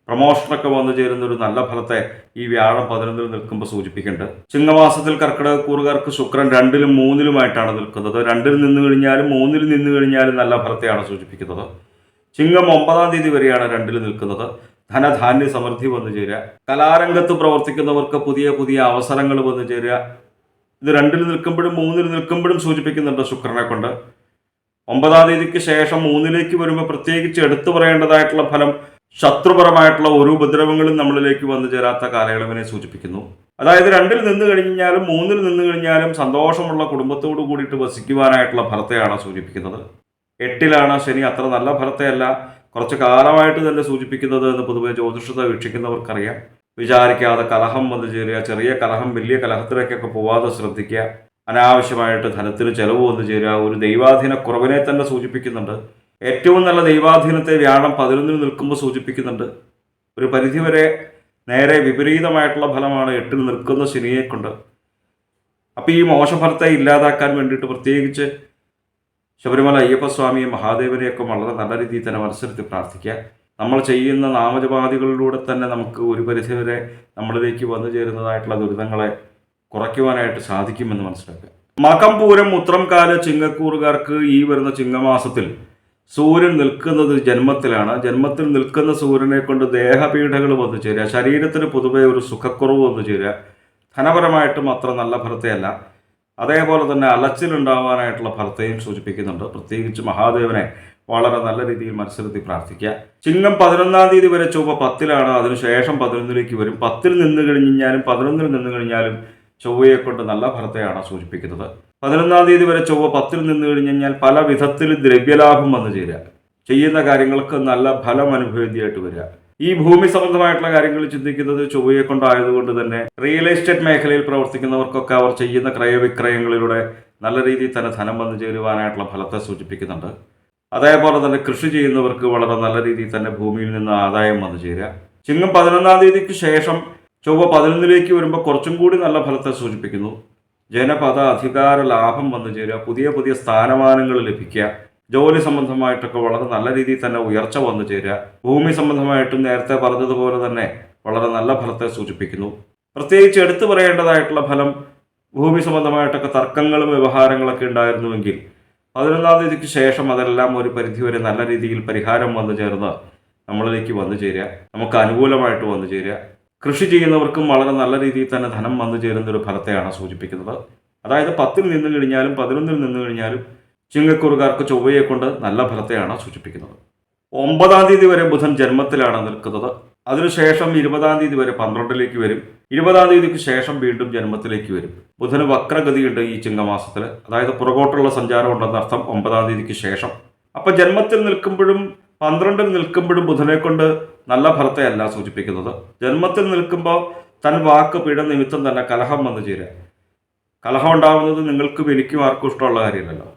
പ്രമോഷനൊക്കെ വന്നു ചേരുന്ന ഒരു നല്ല ഫലത്തെ ഈ വ്യാഴം 11-ൽ നിൽക്കുമ്പോൾ സൂചിപ്പിക്കുന്നുണ്ട്. ചിങ്ങമാസത്തിൽ കർക്കിടകക്കൂറുകാർക്ക് ശുക്രൻ 2-ലും 3-ലുമായിട്ടാണ് നിൽക്കുന്നത്. 2-ൽ നിന്ന് കഴിഞ്ഞാലും 3-ൽ നിന്ന് കഴിഞ്ഞാലും നല്ല ഫലത്തെയാണ് സൂചിപ്പിക്കുന്നത്. ചിങ്ങം 9-ാം തീയതി വരെയാണ് 2-ൽ നിൽക്കുന്നത്. ധനധാന്യ സമൃദ്ധി വന്നു ചേരുക. കലാരംഗത്ത് പ്രവർത്തിക്കുന്നവർക്ക് പുതിയ പുതിയ അവസരങ്ങൾ വന്നു ചേരുക. ഇത് 2-ൽ നിൽക്കുമ്പോഴും 3-ൽ നിൽക്കുമ്പോഴും സൂചിപ്പിക്കുന്നുണ്ട് ശുക്രനെ കൊണ്ട്. 9-ാം തീയതിക്ക് ശേഷം 3-ലേക്ക് വരുമ്പോൾ പ്രത്യേകിച്ച് എടുത്തു പറയേണ്ടതായിട്ടുള്ള ഫലം ശത്രുപരമായിട്ടുള്ള ഒരു ഉപദ്രവങ്ങളും നമ്മളിലേക്ക് വന്നു ചേരാത്ത കാലയളവിനെ സൂചിപ്പിക്കുന്നു. അതായത് 2-ൽ നിന്ന് കഴിഞ്ഞാലും 3-ൽ നിന്ന് കഴിഞ്ഞാലും സന്തോഷമുള്ള കുടുംബത്തോടു കൂടിയിട്ട് വസിക്കുവാനായിട്ടുള്ള ഫലത്തെയാണ് സൂചിപ്പിക്കുന്നത്. 8-ലാണ് ശനി. അത്ര നല്ല ഫലത്തെയല്ല കുറച്ച് കാലമായിട്ട് തന്നെ സൂചിപ്പിക്കുന്നത് എന്ന് പൊതുവെ ജ്യോതിഷത്തെ വീക്ഷിക്കുന്നവർക്കറിയാം. വിചാരിക്കാതെ കലഹം വന്നു ചേരുക, ചെറിയ കലഹം വലിയ കലഹത്തിലേക്കൊക്കെ പോവാതെ ശ്രദ്ധിക്കുക. അനാവശ്യമായിട്ട് ധനത്തിന് ചെലവ് വന്നു ചേരുക, ഒരു ദൈവാധീന കുറവിനെ തന്നെ സൂചിപ്പിക്കുന്നുണ്ട്. ഏറ്റവും നല്ല ദൈവാധീനത്തെ വ്യാഴം 11-ൽ നിൽക്കുമ്പോൾ സൂചിപ്പിക്കുന്നുണ്ട്. ഒരു പരിധിവരെ നേരെ വിപരീതമായിട്ടുള്ള ഫലമാണ് 8-ൽ നിൽക്കുന്ന ശനിയെ കൊണ്ട്. അപ്പോൾ ഈ മോശഫലത്തെ ഇല്ലാതാക്കാൻ വേണ്ടിയിട്ട് പ്രത്യേകിച്ച് ശബരിമല അയ്യപ്പസ്വാമിയെ മഹാദേവനെയൊക്കെ വളരെ നല്ല രീതിയിൽ തന്നെ മനസ്സിരുത്തി പ്രാർത്ഥിക്കുക. നമ്മൾ ചെയ്യുന്ന നാമജപാദികളിലൂടെ തന്നെ നമുക്ക് ഒരു പരിധിവരെ നമ്മളിലേക്ക് വന്നു ചേരുന്നതായിട്ടുള്ള ദുരിതങ്ങളെ കുറയ്ക്കുവാനായിട്ട് സാധിക്കുമെന്ന് മനസ്സിലാക്കുക. മകം പൂരം ഉത്രം കാല ചിങ്ങക്കൂറുകാർക്ക് ഈ വരുന്ന ചിങ്ങമാസത്തിൽ സൂര്യൻ നിൽക്കുന്നത് ജന്മത്തിലാണ്. ജന്മത്തിൽ നിൽക്കുന്ന സൂര്യനെ കൊണ്ട് ദേഹപീഠകൾ വന്നു ചേരുക, ശരീരത്തിന് പൊതുവെ ഒരു സുഖക്കുറവ് വന്നു ചേരുക. ധനപരമായിട്ടും അത്ര നല്ല ഫലത്തെയല്ല. അതേപോലെ തന്നെ അലച്ചിലുണ്ടാവാനായിട്ടുള്ള ഫലത്തെയും സൂചിപ്പിക്കുന്നുണ്ട്. പ്രത്യേകിച്ച് മഹാദേവനെ വളരെ നല്ല രീതിയിൽ മനസ്സിലെത്തി പ്രാർത്ഥിക്കുക. ചിങ്ങം 11-ാം തീയതി വരെ ചൊവ്വ 10-ലാണ്. അതിനുശേഷം 11-ലേക്ക് വരും. 10-ൽ നിന്ന് കഴിഞ്ഞാലും 11-ൽ നിന്ന് കഴിഞ്ഞാലും ചൊവ്വയെ കൊണ്ട് നല്ല ഫലത്തെയാണ് സൂചിപ്പിക്കുന്നത്. 11-ാം തീയതി വരെ ചൊവ്വ 10-ൽ നിന്ന് കഴിഞ്ഞാൽ പല വിധത്തിൽ ദ്രവ്യലാഭം വന്നു ചേരുക, ചെയ്യുന്ന കാര്യങ്ങൾക്ക് നല്ല ഫലം അനുഭവേദ്യമായിട്ട് വരിക. ഈ ഭൂമി സംബന്ധമായിട്ടുള്ള കാര്യങ്ങൾ ചിന്തിക്കുന്നത് ചൊവ്വയെ കൊണ്ടായതുകൊണ്ട് തന്നെ റിയൽ എസ്റ്റേറ്റ് മേഖലയിൽ പ്രവർത്തിക്കുന്നവർക്കൊക്കെ അവർ ചെയ്യുന്ന ക്രയവിക്രയങ്ങളിലൂടെ നല്ല രീതിയിൽ തന്നെ ധനം വന്നു ചേരുവാനായിട്ടുള്ള ഫലത്തെ സൂചിപ്പിക്കുന്നുണ്ട്. അതേപോലെ തന്നെ കൃഷി ചെയ്യുന്നവർക്ക് വളരെ നല്ല രീതിയിൽ തന്നെ ഭൂമിയിൽ നിന്ന് ആദായം വന്നു ചേരുക. ചിങ്ങം 11-ാം തീയതിക്ക് ശേഷം ചൊവ്വ 11-ലേക്ക് വരുമ്പോൾ കുറച്ചും കൂടി നല്ല ഫലത്തെ സൂചിപ്പിക്കുന്നു. ജനപദ അധികാര ലാഭം വന്നു ചേരുക, പുതിയ പുതിയ സ്ഥാനമാനങ്ങൾ ലഭിക്കുക, ജോലി സംബന്ധമായിട്ടൊക്കെ വളരെ നല്ല രീതിയിൽ തന്നെ ഉയർച്ച വന്നു ചേരുക. ഭൂമി സംബന്ധമായിട്ടും നേരത്തെ പറഞ്ഞതുപോലെ തന്നെ വളരെ നല്ല ഫലത്തെ സൂചിപ്പിക്കുന്നു. പ്രത്യേകിച്ച് എടുത്തു പറയേണ്ടതായിട്ടുള്ള ഫലം ഭൂമി സംബന്ധമായിട്ടൊക്കെ തർക്കങ്ങളും വ്യവഹാരങ്ങളൊക്കെ ഉണ്ടായിരുന്നുവെങ്കിൽ 11-ാം തീയതിക്ക് ശേഷം അതെല്ലാം ഒരു പരിധിവരെ നല്ല രീതിയിൽ പരിഹാരം വന്നു ചേർന്ന് നമ്മളിലേക്ക് വന്നു ചേരുക, നമുക്ക് അനുകൂലമായിട്ട് വന്നു ചേരുക. കൃഷി ചെയ്യുന്നവർക്കും വളരെ നല്ല രീതിയിൽ തന്നെ ധനം വന്നു ചേരുന്ന ഒരു ഫലത്തെയാണ് സൂചിപ്പിക്കുന്നത്. അതായത് 10-ൽ നിന്ന് കഴിഞ്ഞാലും 11-ൽ നിന്ന് കഴിഞ്ഞാലും ചിങ്ങക്കൂറുകാർക്ക് ചൊവ്വയെ കൊണ്ട് നല്ല ഫലത്തെയാണ് സൂചിപ്പിക്കുന്നത്. 9-ാം തീയതി വരെ ബുധൻ ജന്മത്തിലാണ് നിൽക്കുന്നത്. അതിനുശേഷം 20-ാം തീയതി വരെ 12-ലേക്ക് വരും. 20-ാം തീയതിക്ക് ശേഷം വീണ്ടും ജന്മത്തിലേക്ക് വരും. ബുധന് വക്രഗതിയുണ്ട് ഈ ചിങ്ങമാസത്തിൽ, അതായത് പുറകോട്ടുള്ള സഞ്ചാരം ഉണ്ടെന്നർത്ഥം 9-ാം തീയതിക്ക് ശേഷം. അപ്പം ജന്മത്തിൽ നിൽക്കുമ്പോഴും 12-ൽ നിൽക്കുമ്പോഴും ബുധനെ കൊണ്ട് നല്ല ഫലത്തെയല്ല സൂചിപ്പിക്കുന്നത്. ജന്മത്തിൽ നിൽക്കുമ്പോൾ തൻ വാക്ക് പിഴ നിമിത്തം തന്നെ കലഹം വന്നു ചേരുക. കലഹം ഉണ്ടാകുന്നത് നിങ്ങൾക്കും എനിക്കും ആർക്കും ഇഷ്ടമുള്ള കാര്യമില്ലല്ലോ.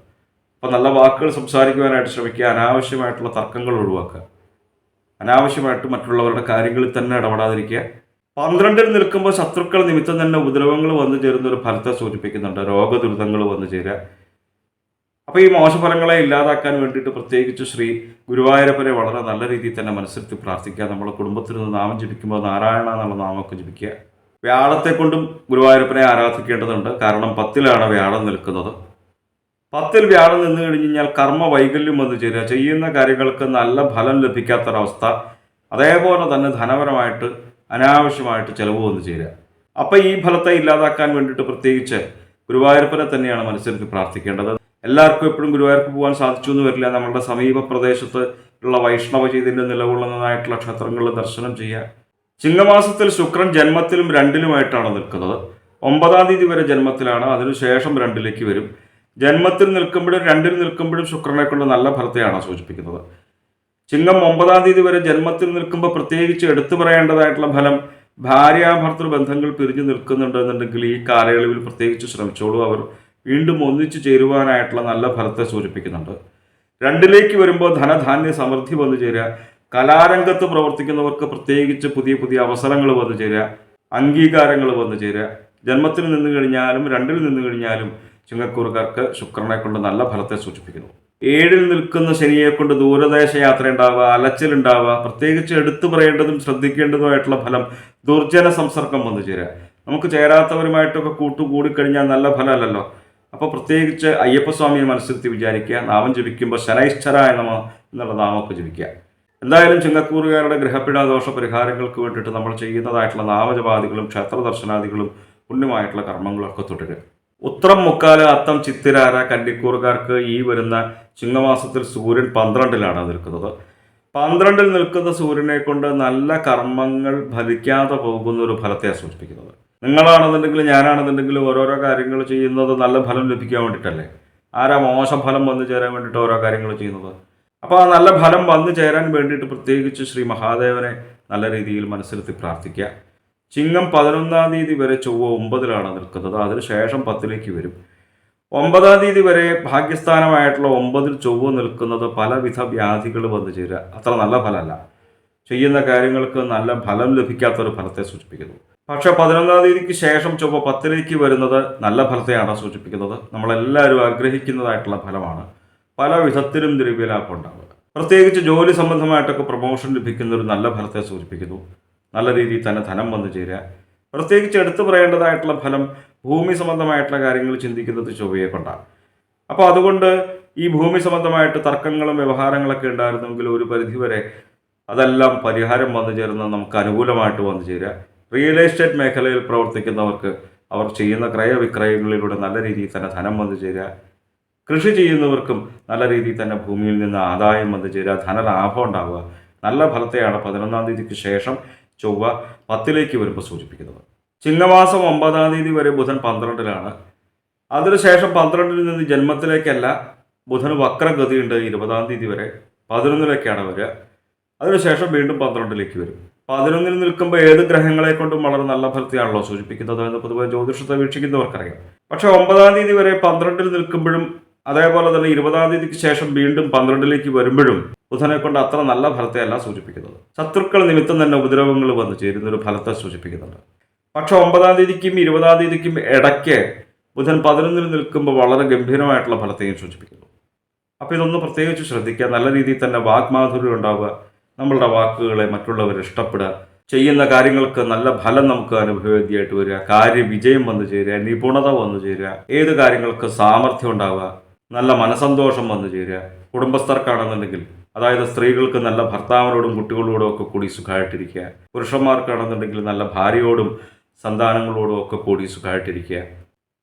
അപ്പോൾ നല്ല വാക്കുകൾ സംസാരിക്കുവാനായിട്ട് ശ്രമിക്കുക, അനാവശ്യമായിട്ടുള്ള തർക്കങ്ങൾ ഒഴിവാക്കുക, അനാവശ്യമായിട്ട് മറ്റുള്ളവരുടെ കാര്യങ്ങളിൽ തന്നെ ഇടപെടാതിരിക്കുക. 12-ൽ നിൽക്കുമ്പോൾ ശത്രുക്കൾ നിമിത്തം തന്നെ ഉപദ്രവങ്ങൾ വന്നു ചേരുന്ന ഒരു ഫലത്തെ സൂചിപ്പിക്കുന്നുണ്ട്, രോഗദുരിതങ്ങൾ വന്നു ചേരുക. അപ്പോൾ ഈ മോശഫലങ്ങളെ ഇല്ലാതാക്കാൻ വേണ്ടിയിട്ട് പ്രത്യേകിച്ച് ശ്രീ ഗുരുവായൂരപ്പനെ വളരെ നല്ല രീതിയിൽ തന്നെ മനസ്സിരുത്തി പ്രാർത്ഥിക്കുക. നമ്മുടെ കുടുംബത്തിൽ നിന്ന് നാമം ജപിക്കുമ്പോൾ നാരായണ എന്നുള്ള നാമമൊക്കെ ജപിക്കുക. വ്യാഴത്തെ കൊണ്ടും ഗുരുവായൂരപ്പനെ ആരാധിക്കേണ്ടതുണ്ട്. കാരണം 10-ലാണ് വ്യാഴം നിൽക്കുന്നത്. 10-ൽ വ്യാഴം നിന്ന് കഴിഞ്ഞാൽ കർമ്മ വൈകല്യം വന്നു ചേരുക, ചെയ്യുന്ന കാര്യങ്ങൾക്ക് നല്ല ഫലം ലഭിക്കാത്തൊരവസ്ഥ, അതേപോലെ തന്നെ ധനപരമായിട്ട് അനാവശ്യമായിട്ട് ചിലവ് വന്നു ചേരുക. അപ്പം ഈ ഫലത്തെ ഇല്ലാതാക്കാൻ വേണ്ടിയിട്ട് പ്രത്യേകിച്ച് ഗുരുവായൂരപ്പനെ തന്നെയാണ് മനസ്സിരുത്തി പ്രാർത്ഥിക്കേണ്ടത്. എല്ലാവർക്കും എപ്പോഴും ഗുരുവായൂർക്ക് പോകാൻ സാധിച്ചു എന്ന് വരില്ല. നമ്മളുടെ സമീപ പ്രദേശത്ത് ഉള്ള വൈഷ്ണവ ചൈതന്യം നിലകൊള്ളുന്നതായിട്ടുള്ള ക്ഷേത്രങ്ങളിൽ ദർശനം ചെയ്യുക. ചിങ്ങമാസത്തിൽ ശുക്രൻ ജന്മത്തിലും 2-ലുമായിട്ടാണ് നിൽക്കുന്നത്. 9-ാം തീയതി വരെ ജന്മത്തിലാണ്, അതിനുശേഷം 2-ലേക്ക് വരും. ജന്മത്തിൽ നിൽക്കുമ്പോഴും 2-ൽ നിൽക്കുമ്പോഴും ശുക്രനെ കൊണ്ട് നല്ല ഫലത്തെയാണ് സൂചിപ്പിക്കുന്നത്. ചിങ്ങം 9-ാം തീയതി വരെ ജന്മത്തിൽ നിൽക്കുമ്പോൾ പ്രത്യേകിച്ച് എടുത്തു പറയേണ്ടതായിട്ടുള്ള ഫലം ഭാര്യാഭർത്തൃ ബന്ധങ്ങൾ പിരിഞ്ഞു നിൽക്കുന്നുണ്ടെന്നുണ്ടെങ്കിൽ ഈ കാലയളവിൽ പ്രത്യേകിച്ച് ശ്രമിച്ചോളൂ. അവർ വീണ്ടും ഒന്നിച്ചു ചേരുവാനായിട്ടുള്ള നല്ല ഫലത്തെ സൂചിപ്പിക്കുന്നുണ്ട്. 2ലേക്ക് വരുമ്പോൾ ധനധാന്യ സമൃദ്ധി വന്നു ചേരുക, കലാരംഗത്ത് പ്രവർത്തിക്കുന്നവർക്ക് പ്രത്യേകിച്ച് പുതിയ പുതിയ അവസരങ്ങൾ വന്നു ചേരുക, അംഗീകാരങ്ങൾ വന്നു ചേരുക. ജന്മത്തിൽ നിന്ന് കഴിഞ്ഞാലും 2ൽ നിന്ന് കഴിഞ്ഞാലും ചിങ്ങക്കൂറുകാർക്ക് ശുക്രനെ കൊണ്ട് നല്ല ഫലത്തെ സൂചിപ്പിക്കുന്നു. 7ൽ നിൽക്കുന്ന ശനിയെ കൊണ്ട് ദൂരദേശ യാത്ര ഉണ്ടാവുക, അലച്ചിലുണ്ടാവുക, പ്രത്യേകിച്ച് എടുത്തു പറയേണ്ടതും ശ്രദ്ധിക്കേണ്ടതുമായിട്ടുള്ള ഫലം ദുർജന സംസർഗം വന്നു ചേരുക. നമുക്ക് ചേരാത്തവരുമായിട്ടൊക്കെ കൂടിക്കഴിഞ്ഞാൽ നല്ല ഫലമല്ലല്ലോ. അപ്പോൾ പ്രത്യേകിച്ച് അയ്യപ്പസ്വാമിയെ മനസ്സിരുത്തി വിചാരിക്കുക, നാമം ജപിക്കുമ്പോൾ ശനൈശ്വരായ നമ എന്നുള്ള നാമമൊക്കെ ജപിക്കുക. എന്തായാലും ചിങ്ങക്കൂറുകാരുടെ ഗ്രഹപീഠാദോഷ പരിഹാരങ്ങൾക്ക് വേണ്ടിയിട്ട് നമ്മൾ ചെയ്യുന്നതായിട്ടുള്ള നാമജപാദികളും ക്ഷേത്ര ദർശനാദികളും പുണ്യമായിട്ടുള്ള കർമ്മങ്ങളൊക്കെ തുടരുക. ഉത്രം, മുക്കാല്, അത്തം, ചിത്തിരാര കന്നിക്കൂറുകാർക്ക് ഈ വരുന്ന ചിങ്ങമാസത്തിൽ സൂര്യൻ 12ലാണ് നിൽക്കുന്നത്. 12ൽ നിൽക്കുന്ന സൂര്യനെ കൊണ്ട് നല്ല കർമ്മങ്ങൾ ഫലിക്കാതെ പോകുന്ന ഒരു ഫലത്തെ സൂചിപ്പിക്കുന്നത്. നിങ്ങളാണെന്നുണ്ടെങ്കിലും ഞാനാണെന്നുണ്ടെങ്കിലും ഓരോരോ കാര്യങ്ങൾ ചെയ്യുന്നത് നല്ല ഫലം ലഭിക്കാൻ വേണ്ടിയിട്ടല്ലേ. ആരാ മോശം ഫലം വന്നു ചേരാൻ വേണ്ടിയിട്ട് ഓരോ കാര്യങ്ങൾ ചെയ്യുന്നത്? അപ്പോൾ ആ നല്ല ഫലം വന്നു ചേരാൻ വേണ്ടിയിട്ട് പ്രത്യേകിച്ച് ശ്രീ മഹാദേവനെ നല്ല രീതിയിൽ മനസ്സിലെത്തി പ്രാർത്ഥിക്കുക. ചിങ്ങം 11-ാം തീയതി വരെ ചൊവ്വ 9ലാണ് നിൽക്കുന്നത്. അതിനുശേഷം 10ലേക്ക് വരും. 9-ാം തീയതി വരെ ഭാഗ്യസ്ഥാനമായിട്ടുള്ള 9ൽ ചൊവ്വ നിൽക്കുന്നത് പലവിധ വ്യാധികൾ വന്നു ചേരുക അത്ര നല്ല ഫലമല്ല. ചെയ്യുന്ന കാര്യങ്ങൾക്ക് നല്ല ഫലം ലഭിക്കാത്തൊരു ഫലത്തെ സൂചിപ്പിക്കുന്നു. പക്ഷെ 11-ാം തീയതിക്ക് ശേഷം ചൊവ്വ 10ലേക്ക് വരുന്നത് നല്ല ഫലത്തെയാണ് സൂചിപ്പിക്കുന്നത്. നമ്മളെല്ലാവരും ആഗ്രഹിക്കുന്നതായിട്ടുള്ള ഫലമാണ്. പല വിധത്തിലും ദ്രവ്യലാഭം ഉണ്ടാവുക. പ്രത്യേകിച്ച് ജോലി സംബന്ധമായിട്ടൊക്കെ പ്രൊമോഷൻ ലഭിക്കുന്ന ഒരു നല്ല ഫലത്തെ സൂചിപ്പിക്കുന്നു. നല്ല രീതിയിൽ തന്നെ ധനം വന്നു ചേരുക. പ്രത്യേകിച്ച് എടുത്തു പറയേണ്ടതായിട്ടുള്ള ഫലം ഭൂമി സംബന്ധമായിട്ടുള്ള കാര്യങ്ങൾ ചിന്തിക്കുന്നത് ചൊവ്വയെ കൊണ്ടാണ്. അപ്പോൾ അതുകൊണ്ട് ഈ ഭൂമി സംബന്ധമായിട്ട് തർക്കങ്ങളും വ്യവഹാരങ്ങളൊക്കെ ഉണ്ടായിരുന്നെങ്കിൽ ഒരു പരിധിവരെ അതെല്ലാം പരിഹാരം വന്നു ചേർന്ന് നമുക്ക് അനുകൂലമായിട്ട് വന്നു ചേരുക. റിയൽ എസ്റ്റേറ്റ് മേഖലയിൽ പ്രവർത്തിക്കുന്നവർക്ക് അവർ ചെയ്യുന്ന ക്രയവിക്രയങ്ങളിലൂടെ നല്ല രീതിയിൽ തന്നെ ധനം വന്നു ചേരുക. കൃഷി ചെയ്യുന്നവർക്കും നല്ല രീതിയിൽ തന്നെ ഭൂമിയിൽ നിന്ന് ആദായം വന്നു ചേരുക, ധനലാഭം ഉണ്ടാവുക. നല്ല ഫലത്തെയാണ് 11-ാം തീയതിക്ക് ശേഷം ചൊവ്വ 10ലേക്ക് വരുമ്പോൾ സൂചിപ്പിക്കുന്നത്. ചിങ്ങമാസം 9-ാം തീയതി വരെ ബുധൻ 12ലാണ്. അതിനുശേഷം 12ൽ നിന്ന് ജന്മത്തിലേക്കല്ല, ബുധന് വക്രഗതിയുണ്ട് 20-ാം തീയതി വരെ. 11ലേക്കാണ് വരിക. അതിനുശേഷം വീണ്ടും 12ലേക്ക് വരും. 11ൽ നിൽക്കുമ്പോൾ ഏത് ഗ്രഹങ്ങളെ കൊണ്ടും വളരെ നല്ല ഫലത്തെയാണല്ലോ സൂചിപ്പിക്കുന്നത് എന്ന് പൊതുവെ ജ്യോതിഷത്തെ വീക്ഷിക്കുന്നവർക്കറിയാം. പക്ഷേ 9-ാം തീയതി വരെ 12ൽ നിൽക്കുമ്പോഴും അതേപോലെ തന്നെ 20-ാം തീയതിക്ക് ശേഷം വീണ്ടും 12ലേക്ക് വരുമ്പോഴും ബുധനെ കൊണ്ട് അത്ര നല്ല ഫലത്തെയല്ല സൂചിപ്പിക്കുന്നത്. ശത്രുക്കൾ നിമിത്തം തന്നെ ഉപദ്രവങ്ങൾ വന്നു ചേരുന്ന ഒരു ഫലത്തെ സൂചിപ്പിക്കുന്നുണ്ട്. പക്ഷെ 9-ാം തീയതിക്കും 20-ാം തീയതിക്കും ഇടയ്ക്ക് ബുധൻ 11ൽ നിൽക്കുമ്പോൾ വളരെ ഗംഭീരമായിട്ടുള്ള ഫലത്തെയും സൂചിപ്പിക്കുന്നു. അപ്പോൾ ഇതൊന്ന് പ്രത്യേകിച്ച് ശ്രദ്ധിക്കുക. നല്ല രീതിയിൽ തന്നെ വാഗ്മാധുര്യം ഉണ്ടാവുക, നമ്മളുടെ വാക്കുകളെ മറ്റുള്ളവർ ഇഷ്ടപ്പെടുക, ചെയ്യുന്ന കാര്യങ്ങൾക്ക് നല്ല ഫലം നമുക്ക് അനുഭവവേദ്യമായിട്ട് വരിക, കാര്യവിജയം വന്നു ചേരുക, നിപുണത വന്നു ചേരുക, ഏത് കാര്യങ്ങൾക്ക് സാമർഥ്യം ഉണ്ടാവുക, നല്ല മനസന്തോഷം വന്നു ചേരുക. കുടുംബസ്ഥർക്കാണെന്നുണ്ടെങ്കിൽ, അതായത് സ്ത്രീകൾക്ക് നല്ല ഭർത്താവിനോടും കുട്ടികളോടും ഒക്കെ കൂടി സുഖമായിട്ടിരിക്കുക, പുരുഷന്മാർക്കാണെന്നുണ്ടെങ്കിൽ നല്ല ഭാര്യയോടും സന്താനങ്ങളോടും ഒക്കെ കൂടി സുഖമായിട്ടിരിക്കുക.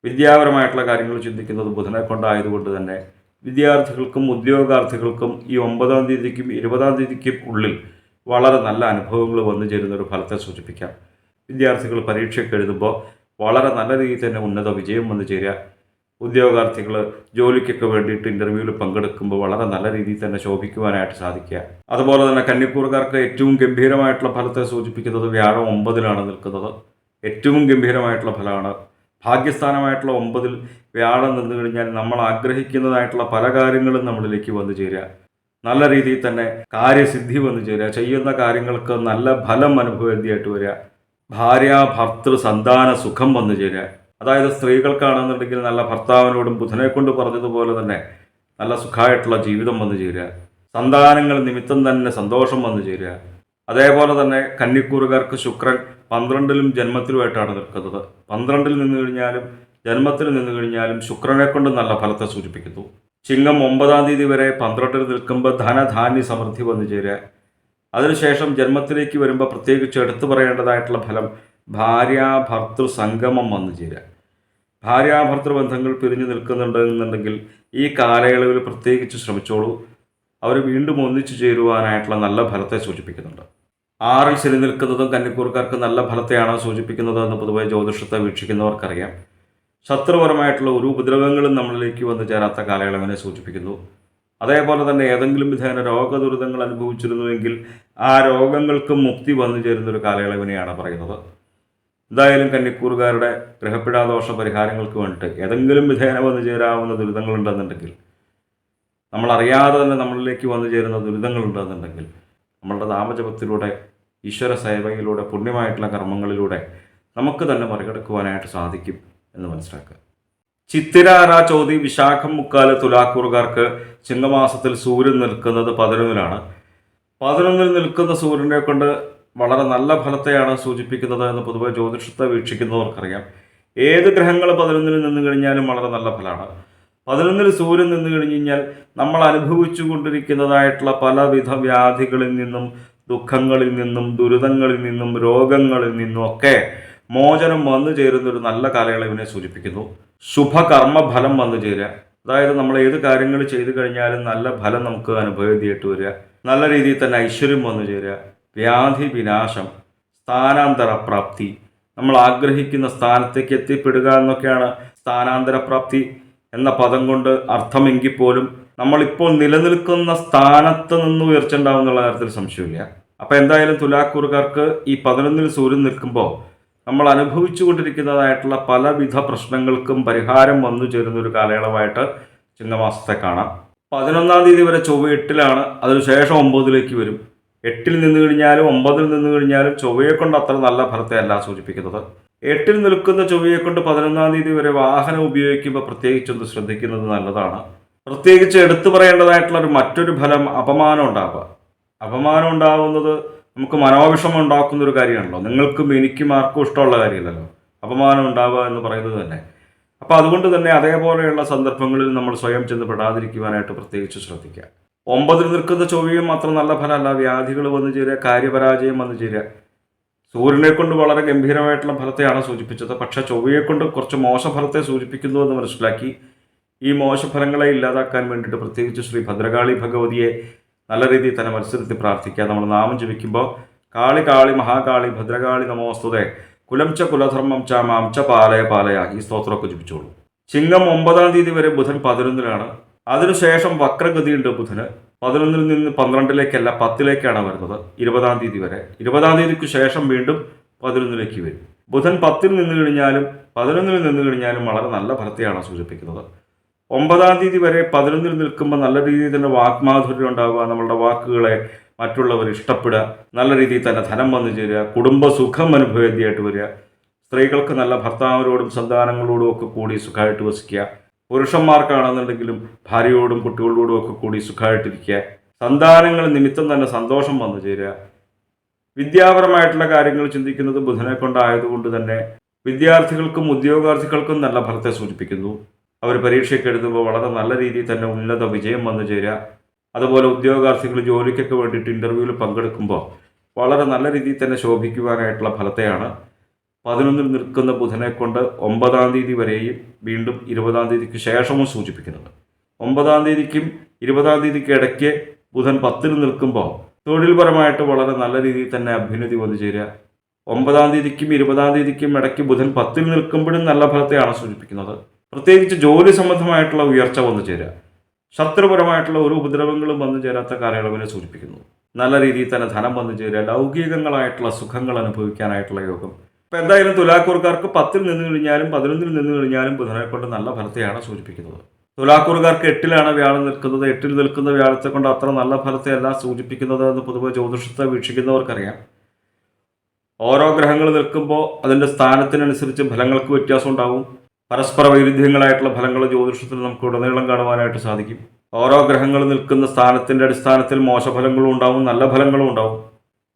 വിദ്യാപരമായിട്ടുള്ള കാര്യങ്ങൾ ചിന്തിക്കുന്നത് ബുധനെ കൊണ്ടായതുകൊണ്ട് തന്നെ വിദ്യാർത്ഥികൾക്കും ഉദ്യോഗാർത്ഥികൾക്കും ഈ 9-ാം തീയതിക്കും 20-ാം തീയതിക്കും ഉള്ളിൽ വളരെ നല്ല അനുഭവങ്ങൾ വന്നു ചേരുന്ന ഒരു ഫലത്തെ സൂചിപ്പിക്കാം. വിദ്യാർത്ഥികൾ പരീക്ഷയ്ക്ക് എഴുതുമ്പോൾ വളരെ നല്ല രീതിയിൽ തന്നെ ഉന്നത വിജയം വന്നു ചേരുക. ഉദ്യോഗാർത്ഥികൾ ജോലിക്കൊക്കെ വേണ്ടിയിട്ട് ഇൻ്റർവ്യൂവിൽ പങ്കെടുക്കുമ്പോൾ വളരെ നല്ല രീതിയിൽ തന്നെ ശോഭിക്കുവാനായിട്ട് സാധിക്കുക. അതുപോലെ തന്നെ കന്നിക്കൂറുകാർക്ക് ഏറ്റവും ഗംഭീരമായിട്ടുള്ള ഫലത്തെ സൂചിപ്പിക്കുന്നത് വ്യാഴം 9ലാണ് നിൽക്കുന്നത്. ഏറ്റവും ഗംഭീരമായിട്ടുള്ള ഫലമാണ്. ഭാഗ്യസ്ഥാനമായിട്ടുള്ള 9ൽ വ്യാഴം നിന്ന് കഴിഞ്ഞാൽ നമ്മൾ ആഗ്രഹിക്കുന്നതായിട്ടുള്ള പല കാര്യങ്ങളും നമ്മളിലേക്ക് വന്നു ചേരുക. നല്ല രീതിയിൽ തന്നെ കാര്യസിദ്ധി വന്നു ചേരുക. ചെയ്യുന്ന കാര്യങ്ങൾക്ക് നല്ല ഫലം അനുഭവേദ്യമായിട്ട് വരിക. ഭാര്യ ഭർത്തൃ സന്താന സുഖം വന്നു ചേരുക. അതായത് സ്ത്രീകൾക്കാണെന്നുണ്ടെങ്കിൽ നല്ല ഭർത്താവിനോടും ബുധനെ കൊണ്ട് പറഞ്ഞതുപോലെ തന്നെ നല്ല സുഖമായിട്ടുള്ള ജീവിതം വന്നു ചേരുക. സന്താനങ്ങൾ നിമിത്തം തന്നെ സന്തോഷം വന്നു ചേരുക. അതേപോലെ തന്നെ കന്നിക്കൂറുകാർക്ക് ശുക്രൻ 12ലും ജന്മത്തിലുമായിട്ടാണ് നിൽക്കുന്നത്. 12ൽ നിന്ന് കഴിഞ്ഞാലും ജന്മത്തിൽ നിന്ന് കഴിഞ്ഞാലും ശുക്രനെ കൊണ്ട് നല്ല ഫലത്തെ സൂചിപ്പിക്കുന്നു. ചിങ്ങം 9-ാം തീയതി വരെ 12ൽ നിൽക്കുമ്പോൾ ധനധാന്യ സമൃദ്ധി വന്നു ചേരുക. അതിനുശേഷം ജന്മത്തിലേക്ക് വരുമ്പോൾ പ്രത്യേകിച്ച് എടുത്തു പറയേണ്ടതായിട്ടുള്ള ഫലം ഭാര്യാഭർത്തൃ സംഗമം വന്നു ചേരുക. ഭാര്യാഭർത്തൃ ബന്ധങ്ങൾ പിരിഞ്ഞു നിൽക്കുന്നുണ്ടെന്നുണ്ടെങ്കിൽ ഈ കാലയളവിൽ പ്രത്യേകിച്ച് ശ്രമിച്ചോളൂ. അവർ വീണ്ടും ഒന്നിച്ചു ചേരുവാനായിട്ടുള്ള നല്ല ഫലത്തെ സൂചിപ്പിക്കുന്നുണ്ട്. 6ൽ ശനി നിൽക്കുന്നതും കന്നിക്കൂറുകാർക്ക് നല്ല ഫലത്തെയാണ് സൂചിപ്പിക്കുന്നത് എന്ന് പൊതുവെ ജ്യോതിഷത്തെ വീക്ഷിക്കുന്നവർക്കറിയാം. ശത്രുപരമായിട്ടുള്ള ഒരു ഉപദ്രവങ്ങളും നമ്മളിലേക്ക് വന്നു ചേരാത്ത കാലയളവിനെ സൂചിപ്പിക്കുന്നു. അതേപോലെ തന്നെ ഏതെങ്കിലും വിധേന രോഗദുരിതങ്ങൾ അനുഭവിച്ചിരുന്നുവെങ്കിൽ ആ രോഗങ്ങൾക്ക് മുക്തി വന്നു ചേരുന്നൊരു കാലയളവിനെയാണ് പറയുന്നത്. എന്തായാലും കന്നിക്കൂറുകാരുടെ ഗ്രഹപ്പിടാദോഷ പരിഹാരങ്ങൾക്ക് വേണ്ടിയിട്ട് ഏതെങ്കിലും വിധേന വന്നു ചേരാവുന്ന ദുരിതങ്ങളുണ്ടെന്നുണ്ടെങ്കിൽ, നമ്മളറിയാതെ തന്നെ നമ്മളിലേക്ക് വന്നു ചേരുന്ന ദുരിതങ്ങളുണ്ടെന്നുണ്ടെങ്കിൽ, നമ്മളുടെ നാമജപത്തിലൂടെ, ഈശ്വര സേവയിലൂടെ, പുണ്യമായിട്ടുള്ള കർമ്മങ്ങളിലൂടെ നമുക്ക് തന്നെ മറികടക്കുവാനായിട്ട് സാധിക്കും എന്ന് മനസ്സിലാക്കുക. ചിത്തിരാര ചോതി വിശാഖം മുക്കാല് തുലാക്കൂറുകാർക്ക് ചിങ്ങമാസത്തിൽ സൂര്യൻ നിൽക്കുന്നത് 11-ലാണ്. 11-ൽ നിൽക്കുന്ന സൂര്യനെ കൊണ്ട് വളരെ നല്ല ഫലത്തെയാണ് സൂചിപ്പിക്കുന്നത് എന്ന് പൊതുവെ ജ്യോതിഷത്തെ വീക്ഷിക്കുന്നവർക്കറിയാം. ഏത് ഗ്രഹങ്ങൾ 11-ൽ നിന്ന് കഴിഞ്ഞാലും വളരെ നല്ല ഫലമാണ്. 11-ൽ സൂര്യൻ നിന്ന് കഴിഞ്ഞ് കഴിഞ്ഞാൽ നമ്മൾ അനുഭവിച്ചു കൊണ്ടിരിക്കുന്നതായിട്ടുള്ള പലവിധ വ്യാധികളിൽ നിന്നും, ദുഃഖങ്ങളിൽ നിന്നും, ദുരിതങ്ങളിൽ നിന്നും, രോഗങ്ങളിൽ നിന്നും ഒക്കെ മോചനം വന്നു ചേരുന്ന ഒരു നല്ല കാലയളവിനെ സൂചിപ്പിക്കുന്നു. ശുഭകർമ്മ ഫലം വന്നു ചേരുക, അതായത് നമ്മൾ ഏത് കാര്യങ്ങൾ ചെയ്തു കഴിഞ്ഞാലും നല്ല ഫലം നമുക്ക് അനുഭവേദ്യമായിട്ട് വരിക, നല്ല രീതിയിൽ തന്നെ ഐശ്വര്യം വന്നു ചേരുക, വ്യാധി വിനാശം, സ്ഥാനാന്തര പ്രാപ്തി, നമ്മൾ ആഗ്രഹിക്കുന്ന സ്ഥാനത്തേക്ക് എത്തിപ്പെടുക എന്നൊക്കെയാണ് സ്ഥാനാന്തരപ്രാപ്തി എന്ന പദം കൊണ്ട് അർത്ഥമെങ്കിൽ പോലും നമ്മളിപ്പോൾ നിലനിൽക്കുന്ന സ്ഥാനത്ത് നിന്ന് ഉയർച്ച ഉണ്ടാവും എന്നുള്ള കാര്യത്തിൽ സംശയമില്ല. അപ്പോൾ എന്തായാലും തുലാക്കൂറുകാർക്ക് ഈ 11-ൽ സൂര്യൻ നിൽക്കുമ്പോൾ നമ്മൾ അനുഭവിച്ചു കൊണ്ടിരിക്കുന്നതായിട്ടുള്ള പലവിധ പ്രശ്നങ്ങൾക്കും പരിഹാരം വന്നു ചേരുന്ന ഒരു കാലയളവായിട്ട് ചിങ്ങമാസത്തെ കാണാം. 11-ാം തീയതി വരെ ചൊവ്വ 8-ലാണ്, അതിനുശേഷം 9-ലേക്ക് വരും. 8-ൽ നിന്ന് കഴിഞ്ഞാലും 9-ൽ നിന്ന് കഴിഞ്ഞാലും ചൊവ്വയെ കൊണ്ട് അത്ര നല്ല ഫലത്തെ അല്ല സൂചിപ്പിക്കുന്നത്. 8-ൽ നിൽക്കുന്ന ചൊവ്വയെ കൊണ്ട് 11-ാം തീയതി വരെ വാഹനം ഉപയോഗിക്കുമ്പോൾ പ്രത്യേകിച്ചൊന്ന് ശ്രദ്ധിക്കുന്നത് നല്ലതാണ്. പ്രത്യേകിച്ച് എടുത്തു പറയേണ്ടതായിട്ടുള്ള മറ്റൊരു ഫലം അപമാനം ഉണ്ടാവുക. അപമാനം ഉണ്ടാവുന്നത് നമുക്ക് മനോവിഷമം ഉണ്ടാക്കുന്ന ഒരു കാര്യമാണല്ലോ. നിങ്ങൾക്കും എനിക്കും ആർക്കും ഇഷ്ടമുള്ള കാര്യമില്ലല്ലോ അപമാനം ഉണ്ടാവുക എന്ന് പറയുന്നത് തന്നെ. അപ്പോൾ അതുകൊണ്ട് തന്നെ അതേപോലെയുള്ള സന്ദർഭങ്ങളിൽ നമ്മൾ സ്വയം ചെന്ന് പെടാതിരിക്കുവാനായിട്ട് പ്രത്യേകിച്ച് ശ്രദ്ധിക്കുക. 9-ൽ നിൽക്കുന്ന ചൊവ്വയും അത്ര നല്ല ഫലമല്ല. വ്യാധികൾ വന്നു ചേരുക, കാര്യപരാജയം വന്നു ചേരുക. സൂര്യനെ കൊണ്ട് വളരെ ഗംഭീരമായിട്ടുള്ള ഫലത്തെയാണ് സൂചിപ്പിച്ചത്. പക്ഷേ ചൊവ്വയെ കൊണ്ട് കുറച്ച് മോശഫലത്തെ സൂചിപ്പിക്കുന്നു എന്ന് മനസ്സിലാക്കി ഈ മോശഫലങ്ങളെ ഇല്ലാതാക്കാൻ വേണ്ടിയിട്ട് പ്രത്യേകിച്ച് ശ്രീ ഭദ്രകാളി ഭഗവതിയെ നല്ല രീതിയിൽ തന്നെ മത്സരത്തി പ്രാർത്ഥിക്കുക. നമ്മൾ നാമം ജപിക്കുമ്പോൾ കാളി കാളി മഹാകാളി ഭദ്രകാളി നമോസ്തുതേ കുലം ച കുലധർമ്മം ച മാം ച പാലയ പാലയ ഈ സ്തോത്രമൊക്കെ ജപിച്ചോളൂ. ചിങ്ങം 9-ാം തീയതി വരെ ബുധൻ 11-ലാണ്. അതിനുശേഷം വക്രഗതിയുണ്ട് ബുധന്. 11-ൽ നിന്ന് 12-ലേക്കല്ല 10-ലേക്കാണ് വരുന്നത് 20-ാം തീയതി വരെ. 20-ാം തീയതിക്ക് ശേഷം വീണ്ടും 11-ലേക്ക് വരും. ബുധൻ 10-ൽ നിന്ന് കഴിഞ്ഞാലും 11-ൽ നിന്ന് കഴിഞ്ഞാലും വളരെ നല്ല ഫലത്തെയാണ് സൂചിപ്പിക്കുന്നത്. 9-ാം തീയതി വരെ 11-ൽ നിൽക്കുമ്പോൾ നല്ല രീതിയിൽ തന്നെ വാക്മാധുര്യം ഉണ്ടാവുക, നമ്മളുടെ വാക്കുകളെ മറ്റുള്ളവർ ഇഷ്ടപ്പെടുക, നല്ല രീതിയിൽ തന്നെ ധനം വന്നു ചേരുക, കുടുംബസുഖം അനുഭവേദ്യമായിട്ട് വരിക, സ്ത്രീകൾക്ക് നല്ല ഭർത്താവിനോടും സന്താനങ്ങളോടും ഒക്കെ കൂടി സുഖമായിട്ട് വസിക്കുക, പുരുഷന്മാർക്കാണെന്നുണ്ടെങ്കിലും ഭാര്യയോടും കുട്ടികളോടും ഒക്കെ കൂടി സുഖമായിട്ടിരിക്കുക, സന്താനങ്ങൾ നിമിത്തം തന്നെ സന്തോഷം വന്നു ചേരുക. വിദ്യാപരമായിട്ടുള്ള കാര്യങ്ങൾ ചിന്തിക്കുന്നത് ബുധനെ കൊണ്ടായതുകൊണ്ട് തന്നെ വിദ്യാർത്ഥികൾക്കും ഉദ്യോഗാർത്ഥികൾക്കും നല്ല ഫലത്തെ സൂചിപ്പിക്കുന്നു. അവർ പരീക്ഷയ്ക്ക് എഴുതുമ്പോൾ വളരെ നല്ല രീതിയിൽ തന്നെ ഉന്നത വിജയം വന്നു ചേരുക. അതുപോലെ ഉദ്യോഗാർത്ഥികൾ ജോലിക്കൊക്കെ വേണ്ടിയിട്ട് ഇൻ്റർവ്യൂവിൽ പങ്കെടുക്കുമ്പോൾ വളരെ നല്ല രീതിയിൽ തന്നെ ശോഭിക്കുവാനായിട്ടുള്ള ഫലത്തെയാണ് 11-ൽ നിൽക്കുന്ന ബുധനെ കൊണ്ട് 9-ാം തീയതി വരെയും വീണ്ടും 20-ാം തീയതിക്ക് ശേഷവും സൂചിപ്പിക്കുന്നത്. 9-ാം തീയതിക്കും 20-ാം തീയതിക്ക് ഇടയ്ക്ക് ബുധൻ 10-ൽ നിൽക്കുമ്പോൾ തൊഴിൽപരമായിട്ട് വളരെ നല്ല രീതിയിൽ തന്നെ അഭ്യുന്നതി വന്നു ചേരുക. 9-ാം തീയതിക്കും 20-ാം തീയതിക്കും ഇടയ്ക്ക് ബുധൻ 10-ൽ നിൽക്കുമ്പോഴും നല്ല ഫലത്തെയാണ് സൂചിപ്പിക്കുന്നത്. പ്രത്യേകിച്ച് ജോലി സംബന്ധമായിട്ടുള്ള ഉയർച്ച വന്നു ചേരുക. ശത്രുപരമായിട്ടുള്ള ഒരു ഉപദ്രവങ്ങളും വന്നു ചേരാത്ത കാലയളവിനെ സൂചിപ്പിക്കുന്നു. നല്ല രീതിയിൽ തന്നെ ധനം വന്നു ചേരുക, ലൗകികങ്ങളായിട്ടുള്ള സുഖങ്ങൾ അനുഭവിക്കാനായിട്ടുള്ള യോഗം. അപ്പോൾ എന്തായാലും തുലാക്കൂറുകാർക്ക് 10-ൽ നിന്ന് കഴിഞ്ഞാലും 11-ൽ നിന്ന് കഴിഞ്ഞാലും ബുധനെ കൊണ്ട് നല്ല ഫലത്തെയാണ് സൂചിപ്പിക്കുന്നത്. തുലാക്കൂറുകാർക്ക് 8-ലാണ് വ്യാഴം നിൽക്കുന്നത്. 8-ൽ നിൽക്കുന്ന വ്യാഴത്തെ കൊണ്ട് അത്ര നല്ല ഫലത്തെയല്ല സൂചിപ്പിക്കുന്നത് എന്ന് പൊതുവെ ജ്യോതിഷത്തെ വീക്ഷിക്കുന്നവർക്കറിയാം. ഓരോ ഗ്രഹങ്ങൾ നിൽക്കുമ്പോൾ അതിൻ്റെ സ്ഥാനത്തിനനുസരിച്ച് ഫലങ്ങൾക്ക് വ്യത്യാസം ഉണ്ടാവും. പരസ്പര വൈരുദ്ധ്യങ്ങളായിട്ടുള്ള ഫലങ്ങൾ ജ്യോതിഷത്തിൽ നമുക്ക് ഉടനീളം കാണുവാനായിട്ട് സാധിക്കും. ഓരോ ഗ്രഹങ്ങൾ നിൽക്കുന്ന സ്ഥാനത്തിൻ്റെ അടിസ്ഥാനത്തിൽ മോശഫലങ്ങളും ഉണ്ടാവും, നല്ല ഫലങ്ങളും ഉണ്ടാവും.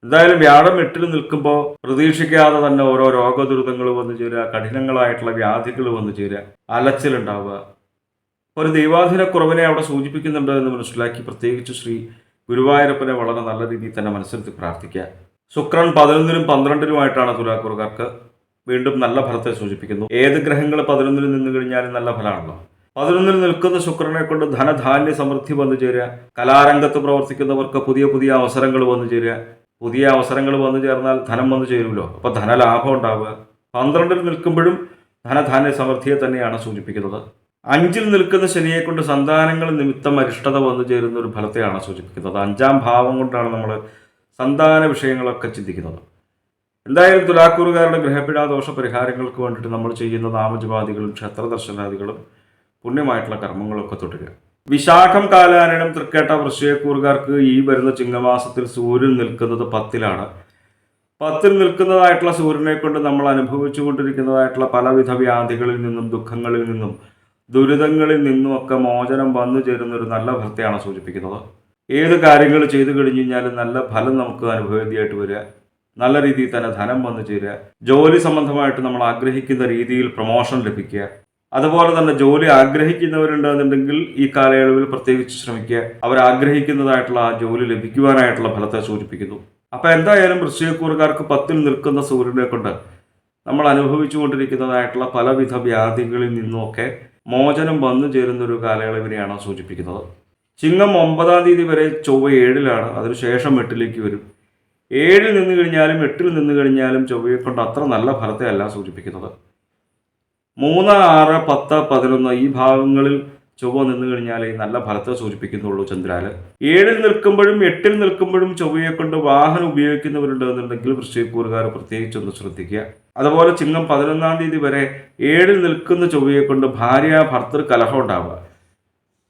എന്തായാലും വ്യാഴം 8-ൽ നിൽക്കുമ്പോൾ പ്രതീക്ഷിക്കാതെ തന്നെ ഓരോ രോഗദുരിതങ്ങൾ വന്നു ചേരുക, കഠിനങ്ങളായിട്ടുള്ള വ്യാധികൾ വന്നു ചേരുക, അലച്ചിലുണ്ടാവുക. ഒരു ദൈവാധീന കുറവിനെ അവിടെ സൂചിപ്പിക്കുന്നുണ്ട് എന്ന് മനസ്സിലാക്കി പ്രത്യേകിച്ച് ശ്രീ ഗുരുവായൂരപ്പനെ വളരെ നല്ല രീതിയിൽ തന്നെ മനസ്സിലത്തി പ്രാർത്ഥിക്കുക. ശുക്രൻ 11-ലും 12-ലുമായിട്ടാണ് തുലാക്കൂറുകാർക്ക് വീണ്ടും നല്ല ഫലത്തെ സൂചിപ്പിക്കുന്നു. ഏത് ഗ്രഹങ്ങൾ 11-ൽ നിന്ന് കഴിഞ്ഞാലും നല്ല ഫലമാണല്ലോ. 11-ൽ നിൽക്കുന്ന ശുക്രനെ കൊണ്ട് ധനധാന്യ സമൃദ്ധി വന്നു ചേരുക. കലാരംഗത്ത് പ്രവർത്തിക്കുന്നവർക്ക് പുതിയ പുതിയ അവസരങ്ങൾ വന്നു ചേരുക. പുതിയ അവസരങ്ങൾ വന്നു ചേർന്നാൽ ധനം വന്നു ചേരുമല്ലോ, അപ്പോൾ ധനലാഭം ഉണ്ടാവുക. 12-ൽ നിൽക്കുമ്പോഴും ധനധാന്യ സമൃദ്ധിയെ തന്നെയാണ് സൂചിപ്പിക്കുന്നത്. 5-ൽ നിൽക്കുന്ന ശനിയെ കൊണ്ട് സന്താനങ്ങൾ നിമിത്തം അരിഷ്ടത വന്നു ചേരുന്ന ഒരു ഫലത്തെയാണ് സൂചിപ്പിക്കുന്നത്. 5-ാം ഭാവം കൊണ്ടാണ് നമ്മൾ സന്താന വിഷയങ്ങളൊക്കെ ചിന്തിക്കുന്നത്. എന്തായാലും തുലാക്കൂറുകാരുടെ ഗ്രഹപിഴാദോഷ പരിഹാരങ്ങൾക്ക് വേണ്ടിയിട്ട് നമ്മൾ ചെയ്യുന്ന നാമജപാദികളും ക്ഷേത്രദർശനാദികളും പുണ്യമായിട്ടുള്ള കർമ്മങ്ങളൊക്കെ തുടരുക. വിശാഖം കാലായനം തൃക്കേട്ട വൃശ്ചികക്കൂറുകാർക്ക് ഈ വരുന്ന ചിങ്ങമാസത്തിൽ സൂര്യൻ നിൽക്കുന്നത് 10-ലാണ്. 10-ൽ നിൽക്കുന്നതായിട്ടുള്ള സൂര്യനെ കൊണ്ട് നമ്മൾ അനുഭവിച്ചു കൊണ്ടിരിക്കുന്നതായിട്ടുള്ള പലവിധ വ്യാധികളിൽ നിന്നും ദുഃഖങ്ങളിൽ നിന്നും ദുരിതങ്ങളിൽ നിന്നും ഒക്കെ മോചനം വന്നു ചേരുന്ന ഒരു നല്ല ഫലത്തെയാണ് സൂചിപ്പിക്കുന്നത്. ഏത് കാര്യങ്ങൾ ചെയ്തു കഴിഞ്ഞു കഴിഞ്ഞാലും നല്ല ഫലം നമുക്ക് അനുഭവേദ്യമായിട്ട് വരിക, നല്ല രീതിയിൽ തന്നെ ധനം വന്നു ചേരുക, ജോലി സംബന്ധമായിട്ട് നമ്മൾ ആഗ്രഹിക്കുന്ന രീതിയിൽ പ്രൊമോഷൻ ലഭിക്കുക. അതുപോലെ തന്നെ ജോലി ആഗ്രഹിക്കുന്നവരുണ്ടെന്നുണ്ടെങ്കിൽ ഈ കാലയളവിൽ പ്രത്യേകിച്ച് ശ്രമിക്കുക, അവർ ആഗ്രഹിക്കുന്നതായിട്ടുള്ള ആ ജോലി ലഭിക്കുവാനായിട്ടുള്ള ഫലത്തെ സൂചിപ്പിക്കുന്നു. അപ്പോൾ എന്തായാലും വൃശ്ചികക്കൂറുകാർക്ക് 10-ൽ നിൽക്കുന്ന സൂര്യനെ കൊണ്ട് നമ്മൾ അനുഭവിച്ചു കൊണ്ടിരിക്കുന്നതായിട്ടുള്ള പലവിധ വ്യാധികളിൽ നിന്നുമൊക്കെ മോചനം വന്നു ചേരുന്ന ഒരു കാലയളവിനെയാണ് സൂചിപ്പിക്കുന്നത്. ചിങ്ങം 9-ാം തീയതി വരെ ചൊവ്വ 7-ലാണ്, അതിനുശേഷം 8-ലേക്ക് വരും. 7-ൽ നിന്ന് കഴിഞ്ഞാലും 8-ൽ നിന്ന് കഴിഞ്ഞാലും ചൊവ്വയെ കൊണ്ട് അത്ര നല്ല ഫലത്തെ അല്ല സൂചിപ്പിക്കുന്നത്. 3, 6, 10, 11 ഈ ഭാഗങ്ങളിൽ ചൊവ്വ നിന്ന് കഴിഞ്ഞാൽ ഈ നല്ല ഫലത്തെ സൂചിപ്പിക്കുന്നുള്ളൂ. ചന്ദ്രാല് 7-ൽ നിൽക്കുമ്പോഴും 8-ൽ നിൽക്കുമ്പോഴും ചൊവ്വയെ കൊണ്ട് വാഹനം ഉപയോഗിക്കുന്നവരുണ്ടെന്നുണ്ടെങ്കിൽ വൃശ്ചികക്കൂറുകാർ പ്രത്യേകിച്ചൊന്ന് ശ്രദ്ധിക്കുക. അതുപോലെ ചിങ്ങം 11-ാം തീയതി വരെ 7-ൽ നിൽക്കുന്ന ചൊവ്വയെ കൊണ്ട് ഭാര്യ ഭർത്തൃ കലഹം ഉണ്ടാവുക.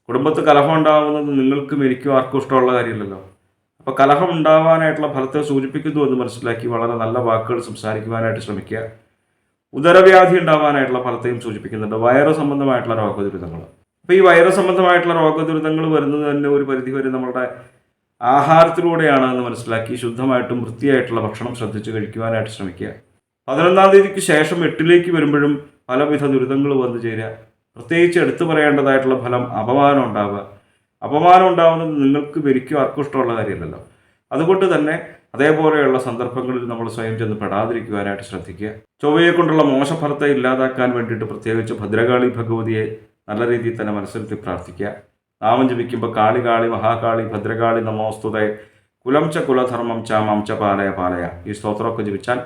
കുടുംബത്ത് കലഹം ഉണ്ടാവുന്നത് നിങ്ങൾക്കും എനിക്കും ആർക്കും ഇഷ്ടമുള്ള കാര്യമില്ലല്ലോ. അപ്പോൾ കലഹം ഉണ്ടാവാനായിട്ടുള്ള ഫലത്തെ സൂചിപ്പിക്കുന്നു എന്ന് മനസ്സിലാക്കി വളരെ നല്ല വാക്കുകൾ സംസാരിക്കുവാനായിട്ട് ശ്രമിക്കുക. ഉദരവ്യാധി ഉണ്ടാവാനായിട്ടുള്ള ഫലത്തെയും സൂചിപ്പിക്കുന്നുണ്ട്. വയറ് സംബന്ധമായിട്ടുള്ള രോഗദുരിതങ്ങൾ. അപ്പോൾ ഈ വയറ് സംബന്ധമായിട്ടുള്ള രോഗദുരിതങ്ങൾ വരുന്നത് തന്നെ ഒരു പരിധിവരെ നമ്മുടെ ആഹാരത്തിലൂടെയാണ് എന്ന് മനസ്സിലാക്കി ശുദ്ധമായിട്ടും വൃത്തിയായിട്ടുള്ള ഭക്ഷണം ശ്രദ്ധിച്ച് കഴിക്കുവാനായിട്ട് ശ്രമിക്കുക. 11-ാം തീയതിക്ക് ശേഷം 8-ലേക്ക് വരുമ്പോഴും പലവിധ ദുരിതങ്ങൾ വന്നു ചേരുക. പ്രത്യേകിച്ച് എടുത്തു പറയേണ്ടതായിട്ടുള്ള ഫലം അപമാനം ഉണ്ടാവുക. അപമാനം ഉണ്ടാവുന്നത് നിങ്ങൾക്കും എനിക്കും ആർക്കും ഇഷ്ടമുള്ള കാര്യമല്ലല്ലോ. അതുകൊണ്ട് തന്നെ അതേപോലെയുള്ള സന്ദർഭങ്ങളിൽ നമ്മൾ സ്വയം ചെന്ന് പെടാതിരിക്കുവാനായിട്ട് ശ്രദ്ധിക്കുക. ചൊവ്വയെ കൊണ്ടുള്ള മോശഫലത്തെ ഇല്ലാതാക്കാൻ വേണ്ടിയിട്ട് പ്രത്യേകിച്ച് ഭദ്രകാളി ഭഗവതിയെ നല്ല രീതിയിൽ തന്നെ മനസ്സിരുത്തി പ്രാർത്ഥിക്കുക. നാമം ജപിക്കുമ്പോൾ കാളി കാളി മഹാകാളി ഭദ്രകാളി നമോസ്തുതേ കുലം ച കുലധർമ്മം ച മം ച പാലയ പാലയ ഈ സ്തോത്രമൊക്കെ ജപിച്ചാൽ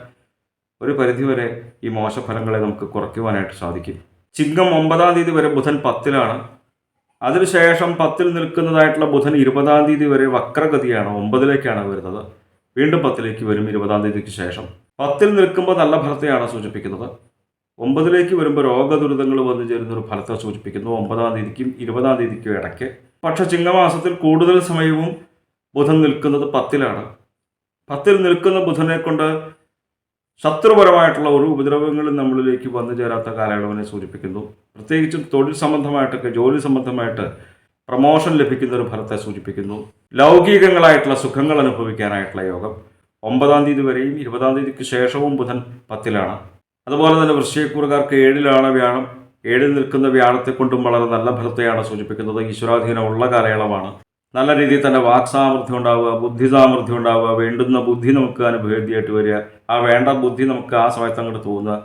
ഒരു പരിധിവരെ ഈ മോശഫലങ്ങളെ നമുക്ക് കുറയ്ക്കുവാനായിട്ട് സാധിക്കും. ചിങ്ങം 9-ാം തീയതി വരെ ബുധൻ 10-ലാണ്. അതിനുശേഷം 10-ൽ നിൽക്കുന്നതായിട്ടുള്ള ബുധൻ 20-ാം തീയതി വരെ വക്രഗതിയാണ്, 9-ലേക്കാണ് വരുന്നത്. വീണ്ടും 10-ലേക്ക് വരും 20-ാം തീയതിക്ക് ശേഷം. 10-ൽ നിൽക്കുമ്പോൾ നല്ല ഫലത്തെയാണ് സൂചിപ്പിക്കുന്നത്. 9-ലേക്ക് വരുമ്പോൾ രോഗദുരിതങ്ങൾ വന്നു ചേരുന്ന ഒരു ഫലത്തെ സൂചിപ്പിക്കുന്നു. 9-ാം തീയതിക്കും 20-ാം തീയതിക്കും ഇടയ്ക്ക്. പക്ഷെ ചിങ്ങമാസത്തിൽ കൂടുതൽ സമയവും ബുധൻ നിൽക്കുന്നത് 10-ലാണ്. 10-ൽ നിൽക്കുന്ന ബുധനെ കൊണ്ട് ശത്രുപരമായിട്ടുള്ള ഒരു ഉപദ്രവങ്ങളും നമ്മളിലേക്ക് വന്നു ചേരാത്ത കാലയളവിനെ സൂചിപ്പിക്കുന്നു. പ്രത്യേകിച്ചും തൊഴിൽ സംബന്ധമായിട്ടൊക്കെ ജോലി സംബന്ധമായിട്ട് പ്രമോഷൻ ലഭിക്കുന്ന ഒരു ഫലത്തെ സൂചിപ്പിക്കുന്നു. ലൗകികങ്ങളായിട്ടുള്ള സുഖങ്ങൾ അനുഭവിക്കാനായിട്ടുള്ള യോഗം 9-ാം തീയതി വരെയും 20-ാം തീയതിക്ക് ശേഷവും ബുധൻ 10-ലാണ്. അതുപോലെ തന്നെ വൃശ്ചികക്കൂറുകാർക്ക് 7-ലാണ് വ്യാഴം. 7-ൽ നിൽക്കുന്ന വ്യാഴത്തെ കൊണ്ടും വളരെ നല്ല ഫലത്തെയാണ് സൂചിപ്പിക്കുന്നത്. ഈശ്വരാധീനമുള്ള കാലയളവാണ്. നല്ല രീതിയിൽ തന്നെ വാക് സാമർഥ്യം ഉണ്ടാവുക, ബുദ്ധി സാമർഥ്യം ഉണ്ടാവുക, വേണ്ടുന്ന ബുദ്ധി നമുക്ക് അനുഭവേദ്യമായിട്ട് വരിക, ആ വേണ്ട ബുദ്ധി നമുക്ക് ആ സമയത്ത് അങ്ങോട്ട് തോന്നുക,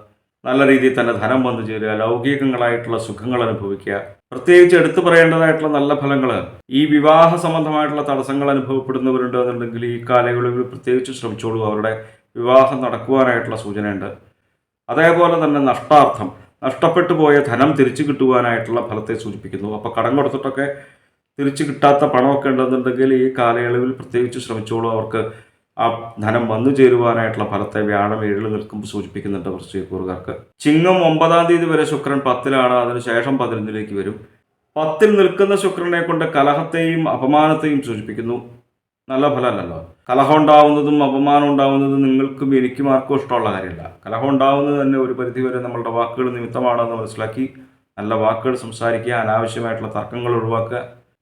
നല്ല രീതിയിൽ തന്നെ ധനം വന്നു ചേരുക, ലൗകികങ്ങളായിട്ടുള്ള സുഖങ്ങൾ അനുഭവിക്കുക. പ്രത്യേകിച്ച് എടുത്തു പറയേണ്ടതായിട്ടുള്ള നല്ല ഫലങ്ങൾ ഈ വിവാഹ സംബന്ധമായിട്ടുള്ള തടസ്സങ്ങൾ അനുഭവപ്പെടുന്നവരുണ്ട് എന്നുണ്ടെങ്കിൽ ഈ കാലയളവിൽ പ്രത്യേകിച്ച് ശ്രമിച്ചോളൂ. അവരുടെ വിവാഹം നടക്കുവാനായിട്ടുള്ള സൂചനയുണ്ട്. അതേപോലെ തന്നെ നഷ്ടപ്പെട്ടു പോയ ധനം തിരിച്ചു കിട്ടുവാനായിട്ടുള്ള ഫലത്തെ സൂചിപ്പിക്കുന്നു. അപ്പോൾ കടം കൊടുത്തിട്ടൊക്കെ തിരിച്ചു കിട്ടാത്ത പണമൊക്കെ ഉണ്ടെന്നുണ്ടെങ്കിൽ ഈ കാലയളവിൽ പ്രത്യേകിച്ച് ശ്രമിച്ചോളൂ. അവർക്ക് ആ ധനം വന്നു ചേരുവാനായിട്ടുള്ള ഫലത്തെ വ്യാഴം 7-ൽ നിൽക്കുമ്പോൾ സൂചിപ്പിക്കുന്നുണ്ട് വൃശ്ചികക്കൂറുകാർക്ക്. ചിങ്ങം 9-ാം തീയതി വരെ ശുക്രൻ 10-ലാണ്, അതിനുശേഷം 11-ലേക്ക് വരും. 10-ൽ നിൽക്കുന്ന ശുക്രനെ കൊണ്ട് കലഹത്തെയും അപമാനത്തെയും സൂചിപ്പിക്കുന്നു. നല്ല ഫലമല്ലല്ലോ. കലഹം ഉണ്ടാവുന്നതും അപമാനം ഉണ്ടാവുന്നതും നിങ്ങൾക്കും എനിക്കും ആർക്കും ഇഷ്ടമുള്ള കാര്യമല്ല. കലഹം ഉണ്ടാവുന്നത് തന്നെ ഒരു പരിധിവരെ നമ്മളുടെ വാക്കുകൾ നിമിത്തമാണെന്ന് മനസ്സിലാക്കി നല്ല വാക്കുകൾ സംസാരിക്കുക, അനാവശ്യമായിട്ടുള്ള തർക്കങ്ങൾ ഒഴിവാക്കുക.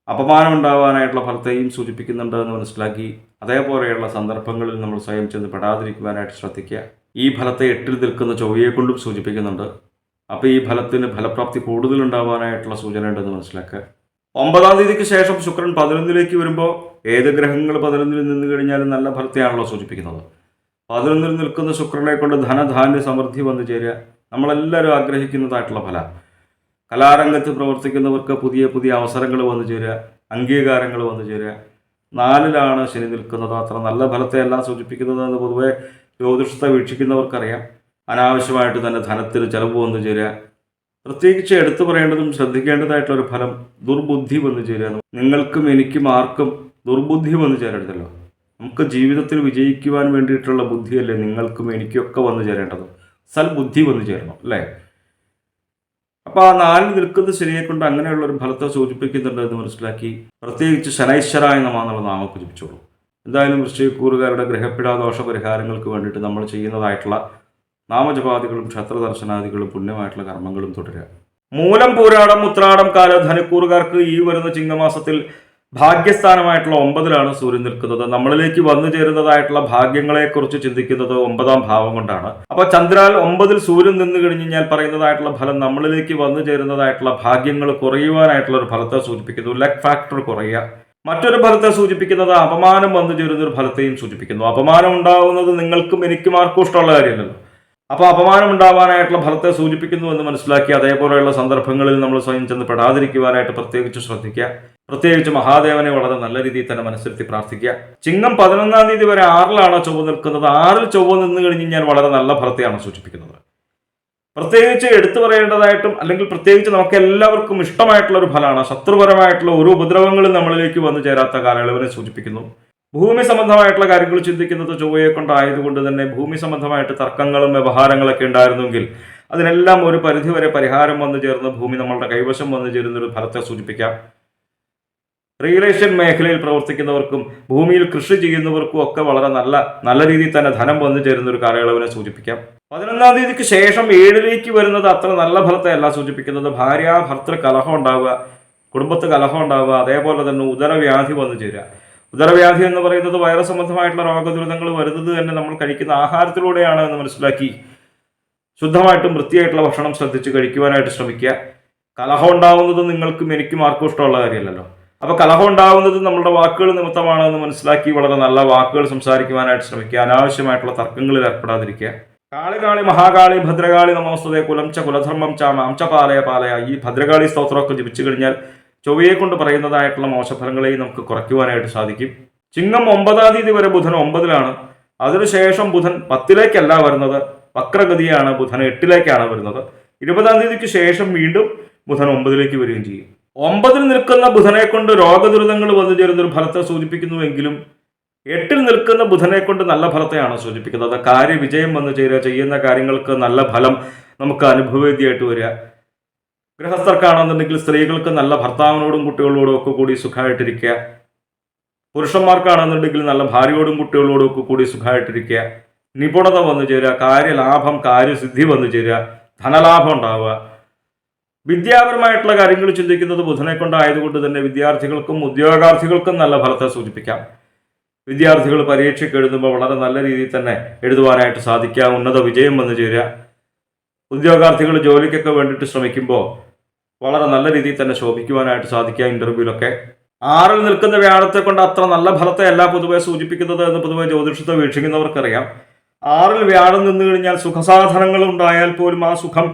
അപമാനം ഉണ്ടാവാനായിട്ടുള്ള ഫലത്തെയും സൂചിപ്പിക്കുന്നുണ്ട് എന്ന് മനസ്സിലാക്കി അതേപോലെയുള്ള സന്ദർഭങ്ങളിൽ നമ്മൾ സ്വയം ചെന്ന് പെടാതിരിക്കുവാനായിട്ട് ശ്രദ്ധിക്കുക. ഈ ഫലത്തെ 8-ൽ നിൽക്കുന്ന ചൊവ്വയെ കൊണ്ടും സൂചിപ്പിക്കുന്നുണ്ട്. അപ്പോൾ ഈ ഫലത്തിന് ഫലപ്രാപ്തി കൂടുതലുണ്ടാവാനായിട്ടുള്ള സൂചന ഉണ്ടെന്ന് മനസ്സിലാക്കുക. 9-ാം തീയതിക്ക് ശേഷം ശുക്രൻ 11-ലേക്ക് വരുമ്പോൾ ഏത് ഗ്രഹങ്ങൾ 11-ൽ നിന്ന് കഴിഞ്ഞാലും നല്ല ഫലത്തെയാണല്ലോ സൂചിപ്പിക്കുന്നത്. 11-ൽ നിൽക്കുന്ന ശുക്രനെ കൊണ്ട് ധനധാന്യ സമൃദ്ധി വന്നു ചേരുക, നമ്മളെല്ലാവരും ആഗ്രഹിക്കുന്നതായിട്ടുള്ള ഫല. കലാരംഗത്ത് പ്രവർത്തിക്കുന്നവർക്ക് പുതിയ പുതിയ അവസരങ്ങൾ വന്നു ചേരുക, അംഗീകാരങ്ങൾ വന്നു ചേരുക. 4-ലാണ് ശനി നിൽക്കുന്നത്. അത്ര നല്ല ഫലത്തെയല്ല സൂചിപ്പിക്കുന്നത് എന്ന് പൊതുവെ ജ്യോതിഷത്തെ വീക്ഷിക്കുന്നവർക്കറിയാം. അനാവശ്യമായിട്ട് തന്നെ ധനത്തിന് ചിലവ് വന്നു ചേരുക. പ്രത്യേകിച്ച് എടുത്തു പറയേണ്ടതും ശ്രദ്ധിക്കേണ്ടതായിട്ടുള്ളൊരു ഫലം ദുർബുദ്ധി വന്നു ചേരുക. നിങ്ങൾക്കും എനിക്കും ആർക്കും ദുർബുദ്ധി വന്നു ചേരരുതല്ലോ. നമുക്ക് ജീവിതത്തിൽ വിജയിക്കുവാൻ വേണ്ടിയിട്ടുള്ള ബുദ്ധിയല്ലേ നിങ്ങൾക്കും എനിക്കൊക്കെ വന്നു ചേരേണ്ടത്. സൽബുദ്ധി വന്നു ചേരണം അല്ലേ? അപ്പോൾ ആ 4 നിൽക്കുന്നത് ശരിയെ കൊണ്ട് അങ്ങനെയുള്ള ഒരു ഫലത്തെ സൂചിപ്പിക്കുന്നുണ്ട് എന്ന് മനസ്സിലാക്കി പ്രത്യേകിച്ച് ശനൈശ്വരായ നമ എന്നുള്ള നാമൊക്കെ ജപിച്ചോളൂ. എന്തായാലും വൃശ്ചികക്കൂറുകാരുടെ ഗ്രഹപ്പിടാ ദോഷ പരിഹാരങ്ങൾക്ക് വേണ്ടിയിട്ട് നമ്മൾ ചെയ്യുന്നതായിട്ടുള്ള നാമജപാദികളും ക്ഷേത്ര ദർശനാദികളും പുണ്യമായിട്ടുള്ള കർമ്മങ്ങളും തുടരുക. മൂലം, പൂരാടം, ഉത്രാടം കാല ധനുക്കൂറുകാർക്ക് ഈ വരുന്ന ചിങ്ങമാസത്തിൽ ഭാഗ്യസ്ഥാനമായിട്ടുള്ള 9-ലാണ് സൂര്യൻ നിൽക്കുന്നത്. നമ്മളിലേക്ക് വന്നു ചേരുന്നതായിട്ടുള്ള ഭാഗ്യങ്ങളെക്കുറിച്ച് ചിന്തിക്കുന്നത് 9-ാം ഭാവം കൊണ്ടാണ്. അപ്പൊ ചന്ദ്രാൽ 9-ൽ സൂര്യൻ നിന്ന് കഴിഞ്ഞ് ഞാൻ പറയുന്നതായിട്ടുള്ള ഫലം നമ്മളിലേക്ക് വന്നു ചേരുന്നതായിട്ടുള്ള ഭാഗ്യങ്ങൾ കുറയുവാനായിട്ടുള്ള ഒരു ഫലത്തെ സൂചിപ്പിക്കുന്നു. ലക്ക് ഫാക്ടർ കുറയുക. മറ്റൊരു ഫലത്തെ സൂചിപ്പിക്കുന്നത് അപമാനം വന്നു ചേരുന്ന ഒരു ഫലത്തെയും സൂചിപ്പിക്കുന്നു. അപമാനം ഉണ്ടാവുന്നത് നിങ്ങൾക്കും എനിക്കും ആർക്കും ഇഷ്ടമുള്ള കാര്യമല്ലല്ലോ. അപ്പോൾ അപമാനം ഉണ്ടാവാനായിട്ടുള്ള ഫലത്തെ സൂചിപ്പിക്കുന്നു എന്ന് മനസ്സിലാക്കി അതേപോലെയുള്ള സന്ദർഭങ്ങളിൽ നമ്മൾ സ്വയം ചെന്ന് പെടാതിരിക്കുവാനായിട്ട് പ്രത്യേകിച്ച് ശ്രദ്ധിക്കുക. പ്രത്യേകിച്ച് മഹാദേവനെ വളരെ നല്ല രീതിയിൽ തന്നെ മനസ്സിരുത്തി പ്രാർത്ഥിക്കുക. ചിങ്ങം 11-ാം തീയതി വരെ 6-ലാണ് ചൊവ്വ നിൽക്കുന്നത്. 6-ൽ ചൊവ്വ നിന്ന് കഴിഞ്ഞ് കഴിഞ്ഞാൽ വളരെ നല്ല ഫലത്തെയാണ് സൂചിപ്പിക്കുന്നത്. പ്രത്യേകിച്ച് എടുത്തു പറയേണ്ടതായിട്ടും അല്ലെങ്കിൽ പ്രത്യേകിച്ച് നമുക്ക് എല്ലാവർക്കും ഇഷ്ടമായിട്ടുള്ള ഒരു ഫലമാണ്. ശത്രുപരമായിട്ടുള്ള ഒരു ഉപദ്രവങ്ങളും നമ്മളിലേക്ക് വന്നു ചേരാത്ത കാലയളവിനെ സൂചിപ്പിക്കുന്നു. ഭൂമി സംബന്ധമായിട്ടുള്ള കാര്യങ്ങൾ ചിന്തിക്കുന്നത് ചൊവ്വയെ കൊണ്ടായതുകൊണ്ട് തന്നെ ഭൂമി സംബന്ധമായിട്ട് തർക്കങ്ങളും വ്യവഹാരങ്ങളൊക്കെ ഉണ്ടായിരുന്നെങ്കിൽ അതിനെല്ലാം ഒരു പരിധിവരെ പരിഹാരം വന്നു ചേർന്ന് ഭൂമി നമ്മളുടെ കൈവശം വന്നു ചേരുന്ന ഒരു ഫലത്തെ സൂചിപ്പിക്കാം. റിയൽ എസ്റ്റേറ്റ് മേഖലയിൽ പ്രവർത്തിക്കുന്നവർക്കും ഭൂമിയിൽ കൃഷി ചെയ്യുന്നവർക്കും ഒക്കെ വളരെ നല്ല രീതിയിൽ തന്നെ ധനം വന്നു ചേരുന്ന ഒരു കാലയളവിനെ സൂചിപ്പിക്കാം. 11-ാം തീയതിക്ക് ശേഷം 7-ലേക്ക് വരുന്നത് അത്ര നല്ല ഫലത്തെ അല്ല സൂചിപ്പിക്കുന്നത്. ഭാര്യ ഭർത്തൃ കലഹം ഉണ്ടാവുക, കുടുംബത്ത് കലഹം ഉണ്ടാവുക, അതേപോലെ തന്നെ ഉദരവ്യാധി വന്നു ചേരുക. ഉദരവ്യാധി എന്ന് പറയുന്നത് വൈറസ് സംബന്ധമായിട്ടുള്ള രോഗദുരിതങ്ങൾ വരുന്നത് തന്നെ നമ്മൾ കഴിക്കുന്ന ആഹാരത്തിലൂടെയാണ് എന്ന് മനസ്സിലാക്കി ശുദ്ധമായിട്ടും വൃത്തിയായിട്ടുള്ള ഭക്ഷണം ശ്രദ്ധിച്ച് കഴിക്കുവാനായിട്ട് ശ്രമിക്കുക. കലഹം ഉണ്ടാവുന്നത് നിങ്ങൾക്കും എനിക്കും ആർക്കും ഇഷ്ടമുള്ള കാര്യമല്ലല്ലോ. അപ്പോൾ കലഹം ഉണ്ടാവുന്നത് നമ്മളുടെ വാക്കുകൾ നിമിത്തമാണ് എന്ന് മനസ്സിലാക്കി വളരെ നല്ല വാക്കുകൾ സംസാരിക്കുവാനായിട്ട് ശ്രമിക്കുക. അനാവശ്യമായിട്ടുള്ള തർക്കങ്ങളിൽ ഏർപ്പെടാതിരിക്കുക. കാളി മഹാകാളി ഭദ്രകാളി നമോസ്തുതേ കുലം ച കുലധർമ്മം ച മാംച പാലയ പാലയ ഈ ഭദ്രകാളി സ്തോത്രമൊക്കെ ജപിച്ചു കഴിഞ്ഞാൽ ചൊവ്വയെ കൊണ്ട് പറയുന്നതായിട്ടുള്ള മോശഫലങ്ങളെയും നമുക്ക് കുറയ്ക്കുവാനായിട്ട് സാധിക്കും. ചിങ്ങം 9-ാം തീയതി വരെ ബുധൻ 9-ലാണ്. അതിനുശേഷം ബുധൻ 10-ലേക്കല്ല വരുന്നത്, വക്രഗതിയാണ്. ബുധൻ 8-ലേക്കാണ് വരുന്നത്. 20-ാം തീയതിക്ക് ശേഷം വീണ്ടും ബുധൻ 9-ലേക്ക് വരികയും ചെയ്യും. 9-ൽ നിൽക്കുന്ന ബുധനെ കൊണ്ട് രോഗദുരിതങ്ങൾ വന്നു ചേരുന്ന ഒരു ഫലത്തെ സൂചിപ്പിക്കുന്നുവെങ്കിലും 8-ൽ നിൽക്കുന്ന ബുധനെ കൊണ്ട് നല്ല ഫലത്തെയാണ് സൂചിപ്പിക്കുന്നത്. കാര്യവിജയം വന്നു ചേരുക, ചെയ്യുന്ന കാര്യങ്ങൾക്ക് നല്ല ഫലം നമുക്ക് അനുഭവവേദ്യമായിട്ട് വരിക. ഗൃഹസ്ഥർക്കാണെന്നുണ്ടെങ്കിൽ സ്ത്രീകൾക്ക് നല്ല ഭർത്താവിനോടും കുട്ടികളോടും ഒക്കെ കൂടി സുഖമായിട്ടിരിക്കുക. പുരുഷന്മാർക്കാണെന്നുണ്ടെങ്കിൽ നല്ല ഭാര്യയോടും കുട്ടികളോടും ഒക്കെ കൂടി സുഖമായിട്ടിരിക്കുക. നിപുണത വന്നു ചേരുക, കാര്യലാഭം കാര്യസിദ്ധി വന്നു ചേരുക, ധനലാഭം ഉണ്ടാവുക. വിദ്യാപരമായിട്ടുള്ള കാര്യങ്ങൾ ചിന്തിക്കുന്നത് ബുധനെ കൊണ്ടായതുകൊണ്ട് തന്നെ വിദ്യാർത്ഥികൾക്കും ഉദ്യോഗാർത്ഥികൾക്കും നല്ല ഫലത്തെ സൂചിപ്പിക്കാം. വിദ്യാർത്ഥികൾ പരീക്ഷയ്ക്ക് എഴുതുമ്പോൾ വളരെ നല്ല രീതിയിൽ തന്നെ എഴുതുവാനായിട്ട് സാധിക്കുക, ഉന്നത വിജയം വന്നു ചേരുക. ഉദ്യോഗാർത്ഥികൾ ജോലിക്കൊക്കെ വേണ്ടിയിട്ട് ശ്രമിക്കുമ്പോൾ വളരെ നല്ല രീതിയിൽ തന്നെ ശോഭിക്കുവാനായിട്ട് സാധിക്കുക ഇന്റർവ്യൂലൊക്കെ. 6-ൽ നിൽക്കുന്ന വ്യാഴത്തെ കൊണ്ട് അത്ര നല്ല ഫലത്തെ അല്ല പൊതുവെ സൂചിപ്പിക്കുന്നത് എന്ന് പൊതുവെ ജ്യോതിഷത്തെ വീക്ഷിക്കുന്നവർക്കറിയാം. 6-ൽ വ്യാഴം നിന്ന് കഴിഞ്ഞാൽ സുഖസാധനങ്ങൾ ഉണ്ടായാൽ പോലും ആ സുഖം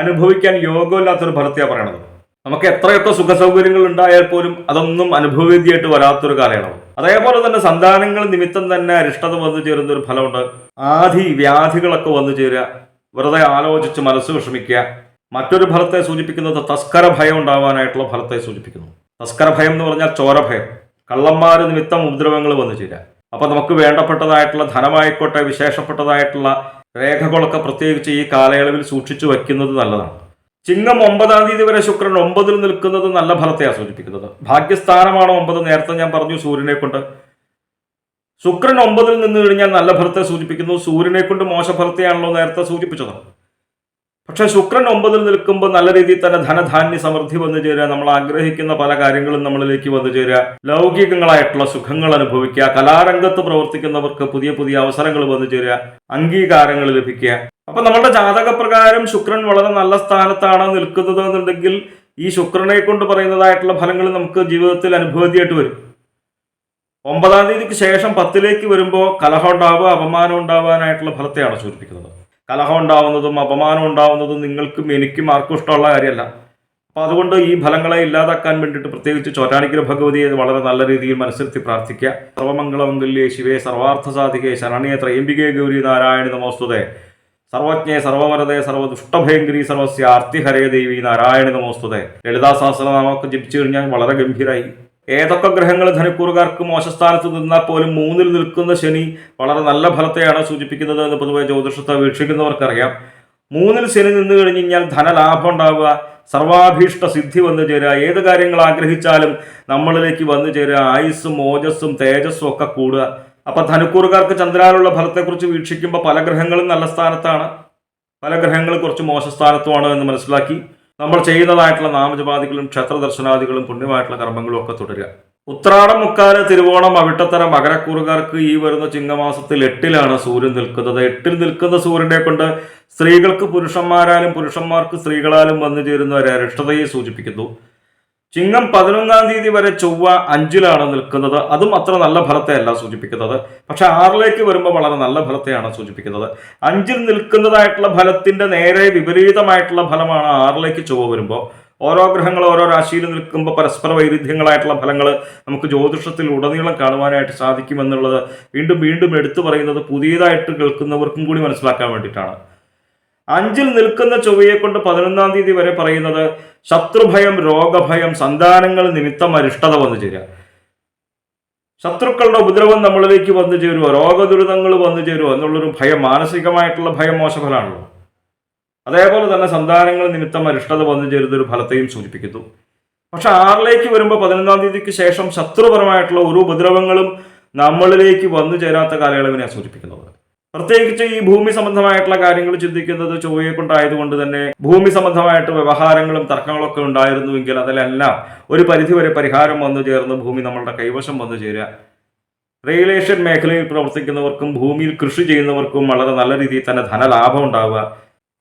അനുഭവിക്കാൻ യോഗ്യമില്ലാത്തൊരു ഫലത്തെയാണ് പറയണത്. നമുക്ക് എത്രയൊക്കെ സുഖസൗകര്യങ്ങൾ ഉണ്ടായാൽ പോലും അതൊന്നും അനുഭവവേദ്യമായിട്ട് വരാത്തൊരു കാലയളവ്. അതേപോലെ തന്നെ സന്താനങ്ങൾ നിമിത്തം തന്നെ അരിഷ്ടത വന്നു ചേരുന്ന ഒരു ഫലമുണ്ട്. ആദി വ്യാധികളൊക്കെ വന്നു ചേരുക, വെറുതെ ആലോചിച്ച് മനസ്സ് വിഷമിക്കുക. മറ്റൊരു ഫലത്തെ സൂചിപ്പിക്കുന്നത് തസ്കര ഭയം ഉണ്ടാവാനായിട്ടുള്ള ഫലത്തെ സൂചിപ്പിക്കുന്നു. തസ്കര ഭയം എന്ന് പറഞ്ഞാൽ ചോരഭയം, കള്ളന്മാർ നിമിത്തം ഉപദ്രവങ്ങൾ വന്നു ചേരുക. അപ്പൊ നമുക്ക് വേണ്ടപ്പെട്ടതായിട്ടുള്ള ധനമായിക്കോട്ടെ വിശേഷപ്പെട്ടതായിട്ടുള്ള രേഖകളൊക്കെ പ്രത്യേകിച്ച് ഈ കാലയളവിൽ സൂക്ഷിച്ചു വയ്ക്കുന്നത് നല്ലതാണ്. ചിങ്ങം 9-ാം തീയതി വരെ ശുക്രൻ 9-ൽ നിൽക്കുന്നത് നല്ല ഫലത്തെയാണ് സൂചിപ്പിക്കുന്നത്. ഭാഗ്യസ്ഥാനമാണ് 9. നേരത്തെ ഞാൻ പറഞ്ഞു സൂര്യനെ കൊണ്ട്. ശുക്രൻ 9-ൽ നിന്ന് കഴിഞ്ഞാൽ നല്ല ഫലത്തെ സൂചിപ്പിക്കുന്നു. സൂര്യനെ കൊണ്ട് മോശഫലത്തെയാണല്ലോ നേരത്തെ സൂചിപ്പിച്ചത്. പക്ഷെ ശുക്രൻ 9-ൽ നിൽക്കുമ്പോൾ നല്ല രീതിയിൽ തന്നെ ധനധാന്യ സമൃദ്ധി വന്നു ചേരുക, നമ്മൾ ആഗ്രഹിക്കുന്ന പല കാര്യങ്ങളും നമ്മളിലേക്ക് വന്നു ചേരുക, ലൗകികങ്ങളായിട്ടുള്ള സുഖങ്ങൾ അനുഭവിക്കുക, കലാരംഗത്ത് പ്രവർത്തിക്കുന്നവർക്ക് പുതിയ പുതിയ അവസരങ്ങൾ വന്നു ചേരുക, അംഗീകാരങ്ങൾ ലഭിക്കുക. അപ്പൊ നമ്മുടെ ജാതകപ്രകാരം ശുക്രൻ വളരെ നല്ല സ്ഥാനത്താണ് നിൽക്കുന്നത് എന്നുണ്ടെങ്കിൽ ഈ ശുക്രനെ കൊണ്ട് പറയുന്നതായിട്ടുള്ള ഫലങ്ങൾ നമുക്ക് ജീവിതത്തിൽ അനുഭവത്തിയായിട്ട് വരും. 9-ാം തീയതിക്ക് ശേഷം 10-ലേക്ക് വരുമ്പോൾ കലഹം ഉണ്ടാവുക, അപമാനം ഉണ്ടാവാനായിട്ടുള്ള ഫലത്തെയാണ് സൂചിപ്പിക്കുന്നത്. കലഹം ഉണ്ടാവുന്നതും അപമാനം ഉണ്ടാവുന്നതും നിങ്ങൾക്കും എനിക്കും ആർക്കും ഇഷ്ടമുള്ള കാര്യമല്ല. അപ്പോൾ അതുകൊണ്ട് ഈ ഫലങ്ങളെ ഇല്ലാതാക്കാൻ വേണ്ടിയിട്ട് പ്രത്യേകിച്ച് ചോറ്റാനിക്കര ഭഗവതിയെ വളരെ നല്ല രീതിയിൽ മനസ്സിരുത്തി പ്രാർത്ഥിക്കുക. സർവമംഗളമംഗല്യേ ശിവേ സർവാർത്ഥ സാധികേ ശരണ്യേ ത്രയംബികേ ഗൗരി നാരായണി നമോസ്തുതേ സർവജ്ഞേ സർവവരതേ സർവദുഷ്ടഭയങ്കരി സർവസ്യ ആർത്തിഹരേ ദേവി നാരായണി നമോസ്തുതേ. ലളിതാ സഹസ്രനാമമൊക്കെ ജപിച്ചു കഴിഞ്ഞാൽ വളരെ ഗംഭീരായി. ഏതൊക്കെ ഗ്രഹങ്ങൾ ധനുക്കൂറുകാർക്ക് മോശസ്ഥാനത്ത് നിന്നാൽ പോലും 3-ൽ നിൽക്കുന്ന ശനി വളരെ നല്ല ഫലത്തെയാണ് സൂചിപ്പിക്കുന്നത് എന്ന് പൊതുവെ ജ്യോതിഷത്തെ വീക്ഷിക്കുന്നവർക്കറിയാം. 3-ൽ ശനി നിന്ന് കഴിഞ്ഞ് കഴിഞ്ഞാൽ ധനലാഭം ഉണ്ടാവുക, സർവാഭീഷ്ട സിദ്ധി വന്നു ചേരുക, ഏത് കാര്യങ്ങൾ ആഗ്രഹിച്ചാലും നമ്മളിലേക്ക് വന്നു ചേരുക, ആയുസ്സും ഓജസ്സും തേജസ്സും ഒക്കെ കൂടുക. അപ്പൊ ധനുക്കൂറുകാർക്ക് ചന്ദ്രാലുള്ള ഫലത്തെക്കുറിച്ച് വീക്ഷിക്കുമ്പോൾ പല ഗ്രഹങ്ങളും നല്ല സ്ഥാനത്താണ്, പല ഗ്രഹങ്ങളും കുറച്ച് മോശസ്ഥാനത്തുമാണ് എന്ന് മനസ്സിലാക്കി നമ്മൾ ചെയ്യുന്നതായിട്ടുള്ള നാമജപാദികളും ക്ഷേത്ര ദർശനാദികളും പുണ്യമായിട്ടുള്ള കർമ്മങ്ങളും ഒക്കെ തുടരുക. ഉത്രാടം, മുക്കാല്, തിരുവോണം, അവിട്ടത്തര, മകരക്കൂറുകാർക്ക് ഈ വരുന്ന ചിങ്ങമാസത്തിൽ 8-ലാണ് സൂര്യൻ നിൽക്കുന്നത്. 8-ൽ നിൽക്കുന്ന സൂര്യനെ കൊണ്ട് സ്ത്രീകൾക്ക് പുരുഷന്മാരാലും പുരുഷന്മാർക്ക് സ്ത്രീകളാലും വന്നു ചേരുന്ന ഒരു അരിഷ്ടതയെ സൂചിപ്പിക്കുന്നു. ചിങ്ങം 11-ാം തീയതി വരെ ചൊവ്വ 5-ലാണ് നിൽക്കുന്നത്. അതും അത്ര നല്ല ഫലത്തെ അല്ല സൂചിപ്പിക്കുന്നത്. പക്ഷെ 6-ലേക്ക് വരുമ്പോൾ വളരെ നല്ല ഫലത്തെയാണ് സൂചിപ്പിക്കുന്നത്. 5-ൽ നിൽക്കുന്നതായിട്ടുള്ള ഫലത്തിന്റെ നേരെ വിപരീതമായിട്ടുള്ള ഫലമാണ് 6-ലേക്ക് ചൊവ്വ വരുമ്പോൾ. ഓരോ ഗ്രഹങ്ങൾ ഓരോ രാശിയിൽ നിൽക്കുമ്പോൾ പരസ്പര വൈരുദ്ധ്യങ്ങളായിട്ടുള്ള ഫലങ്ങൾ നമുക്ക് ജ്യോതിഷത്തിൽ ഉടനീളം കാണുവാനായിട്ട് സാധിക്കുമെന്നുള്ളത് വീണ്ടും വീണ്ടും എടുത്തു പറയുന്നത് പുതിയതായിട്ട് കേൾക്കുന്നവർക്കും കൂടി മനസ്സിലാക്കാൻ വേണ്ടിയിട്ടാണ്. 5-ൽ നിൽക്കുന്ന ചൊവ്വയെ കൊണ്ട് 11-ാം തീയതി വരെ പറയുന്നത് ശത്രുഭയം, രോഗഭയം, സന്താനങ്ങൾ നിമിത്തം അരിഷ്ടത വന്നു ചേരുക. ശത്രുക്കളുടെ ഉപദ്രവം നമ്മളിലേക്ക് വന്നു ചേരുവോ, രോഗദുരിതങ്ങൾ വന്നു ചേരുവോ എന്നുള്ളൊരു ഭയം, മാനസികമായിട്ടുള്ള ഭയം മോശഫലമാണല്ലോ. അതേപോലെ തന്നെ സന്താനങ്ങൾ നിമിത്തം അരിഷ്ടത വന്നു ചേരുന്ന ഒരു ഫലത്തെയും സൂചിപ്പിക്കുന്നു. പക്ഷെ 6-ലേക്ക് വരുമ്പോൾ 11-ാം തീയതിക്ക് ശേഷം ശത്രുപരമായിട്ടുള്ള ഒരു ഉപദ്രവങ്ങളും നമ്മളിലേക്ക് വന്നു ചേരാത്ത കാലയളവിനെയാണ് സൂചിപ്പിക്കുന്നത്. പ്രത്യേകിച്ച് ഈ ഭൂമി സംബന്ധമായിട്ടുള്ള കാര്യങ്ങൾ ചിന്തിക്കുന്നത് ചൊവ്വയെ കൊണ്ടായതുകൊണ്ട് തന്നെ ഭൂമി സംബന്ധമായിട്ട് വ്യവഹാരങ്ങളും തർക്കങ്ങളൊക്കെ ഉണ്ടായിരുന്നുവെങ്കിൽ അതിലെല്ലാം ഒരു പരിധിവരെ പരിഹാരം വന്നു ചേർന്ന് ഭൂമി നമ്മളുടെ കൈവശം വന്നു ചേരുക. റിയലേഷൻ മേഖലയിൽ പ്രവർത്തിക്കുന്നവർക്കും ഭൂമിയിൽ കൃഷി ചെയ്യുന്നവർക്കും വളരെ നല്ല രീതിയിൽ തന്നെ ധനലാഭം ഉണ്ടാവുക.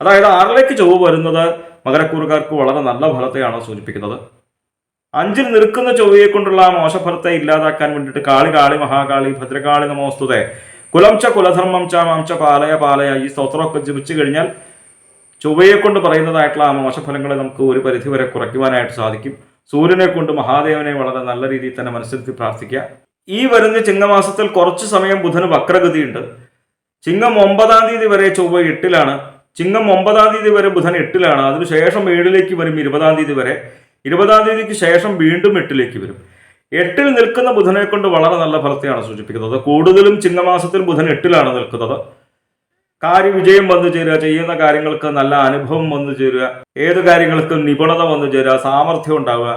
അതായത് 6-ലേക്ക് ചൊവ്വ വരുന്നത് മകരക്കൂറുകാർക്ക് വളരെ നല്ല ഫലത്തെയാണ് സൂചിപ്പിക്കുന്നത്. 5-ൽ നിൽക്കുന്ന ചൊവ്വയെ കൊണ്ടുള്ള ആ മോശഫലത്തെ ഇല്ലാതാക്കാൻ വേണ്ടിയിട്ട് കാളി കാളി മഹാകാളി ഭദ്രകാളി നമോസ്തുതേ കുലം ച കുലധർമ്മം ച മാം ച പാലയ പാലയ ഈ സ്തോത്രമൊക്കെ ജപിച്ചു കഴിഞ്ഞാൽ ചൊവ്വയെ കൊണ്ട് പറയുന്നതായിട്ടുള്ള ആ മോശഫലങ്ങളെ നമുക്ക് ഒരു പരിധിവരെ കുറയ്ക്കുവാനായിട്ട് സാധിക്കും. സൂര്യനെ കൊണ്ട് മഹാദേവനെ വളരെ നല്ല രീതിയിൽ തന്നെ മനസ്സിരുത്തി പ്രാർത്ഥിക്കുക. ഈ വരുന്ന ചിങ്ങമാസത്തിൽ കുറച്ച് സമയം ബുധന് വക്രഗതിയുണ്ട്. ചിങ്ങം 9-ാം തീയതി വരെ ചൊവ്വ 8-ലാണ്. ചിങ്ങം 9-ാം തീയതി വരെ ബുധൻ 8-ലാണ്. അതിനുശേഷം 7-ലേക്ക് വരും 20-ാം തീയതി വരെ. 20-ാം തീയതിക്ക് ശേഷം വീണ്ടും 8-ലേക്ക് വരും. 8-ൽ നിൽക്കുന്ന ബുധനെ കൊണ്ട് വളരെ നല്ല ഫലത്തെയാണ് സൂചിപ്പിക്കുന്നത്. കൂടുതലും ചിങ്ങമാസത്തിൽ ബുധൻ 8-ലാണ് നിൽക്കുന്നത്. കാര്യവിജയം വന്നു ചേരുക, ചെയ്യുന്ന കാര്യങ്ങൾക്ക് നല്ല അനുഭവം വന്നു ചേരുക, ഏത് കാര്യങ്ങൾക്കും നിപുണത വന്നു ചേരുക, സാമർഥ്യം ഉണ്ടാവുക,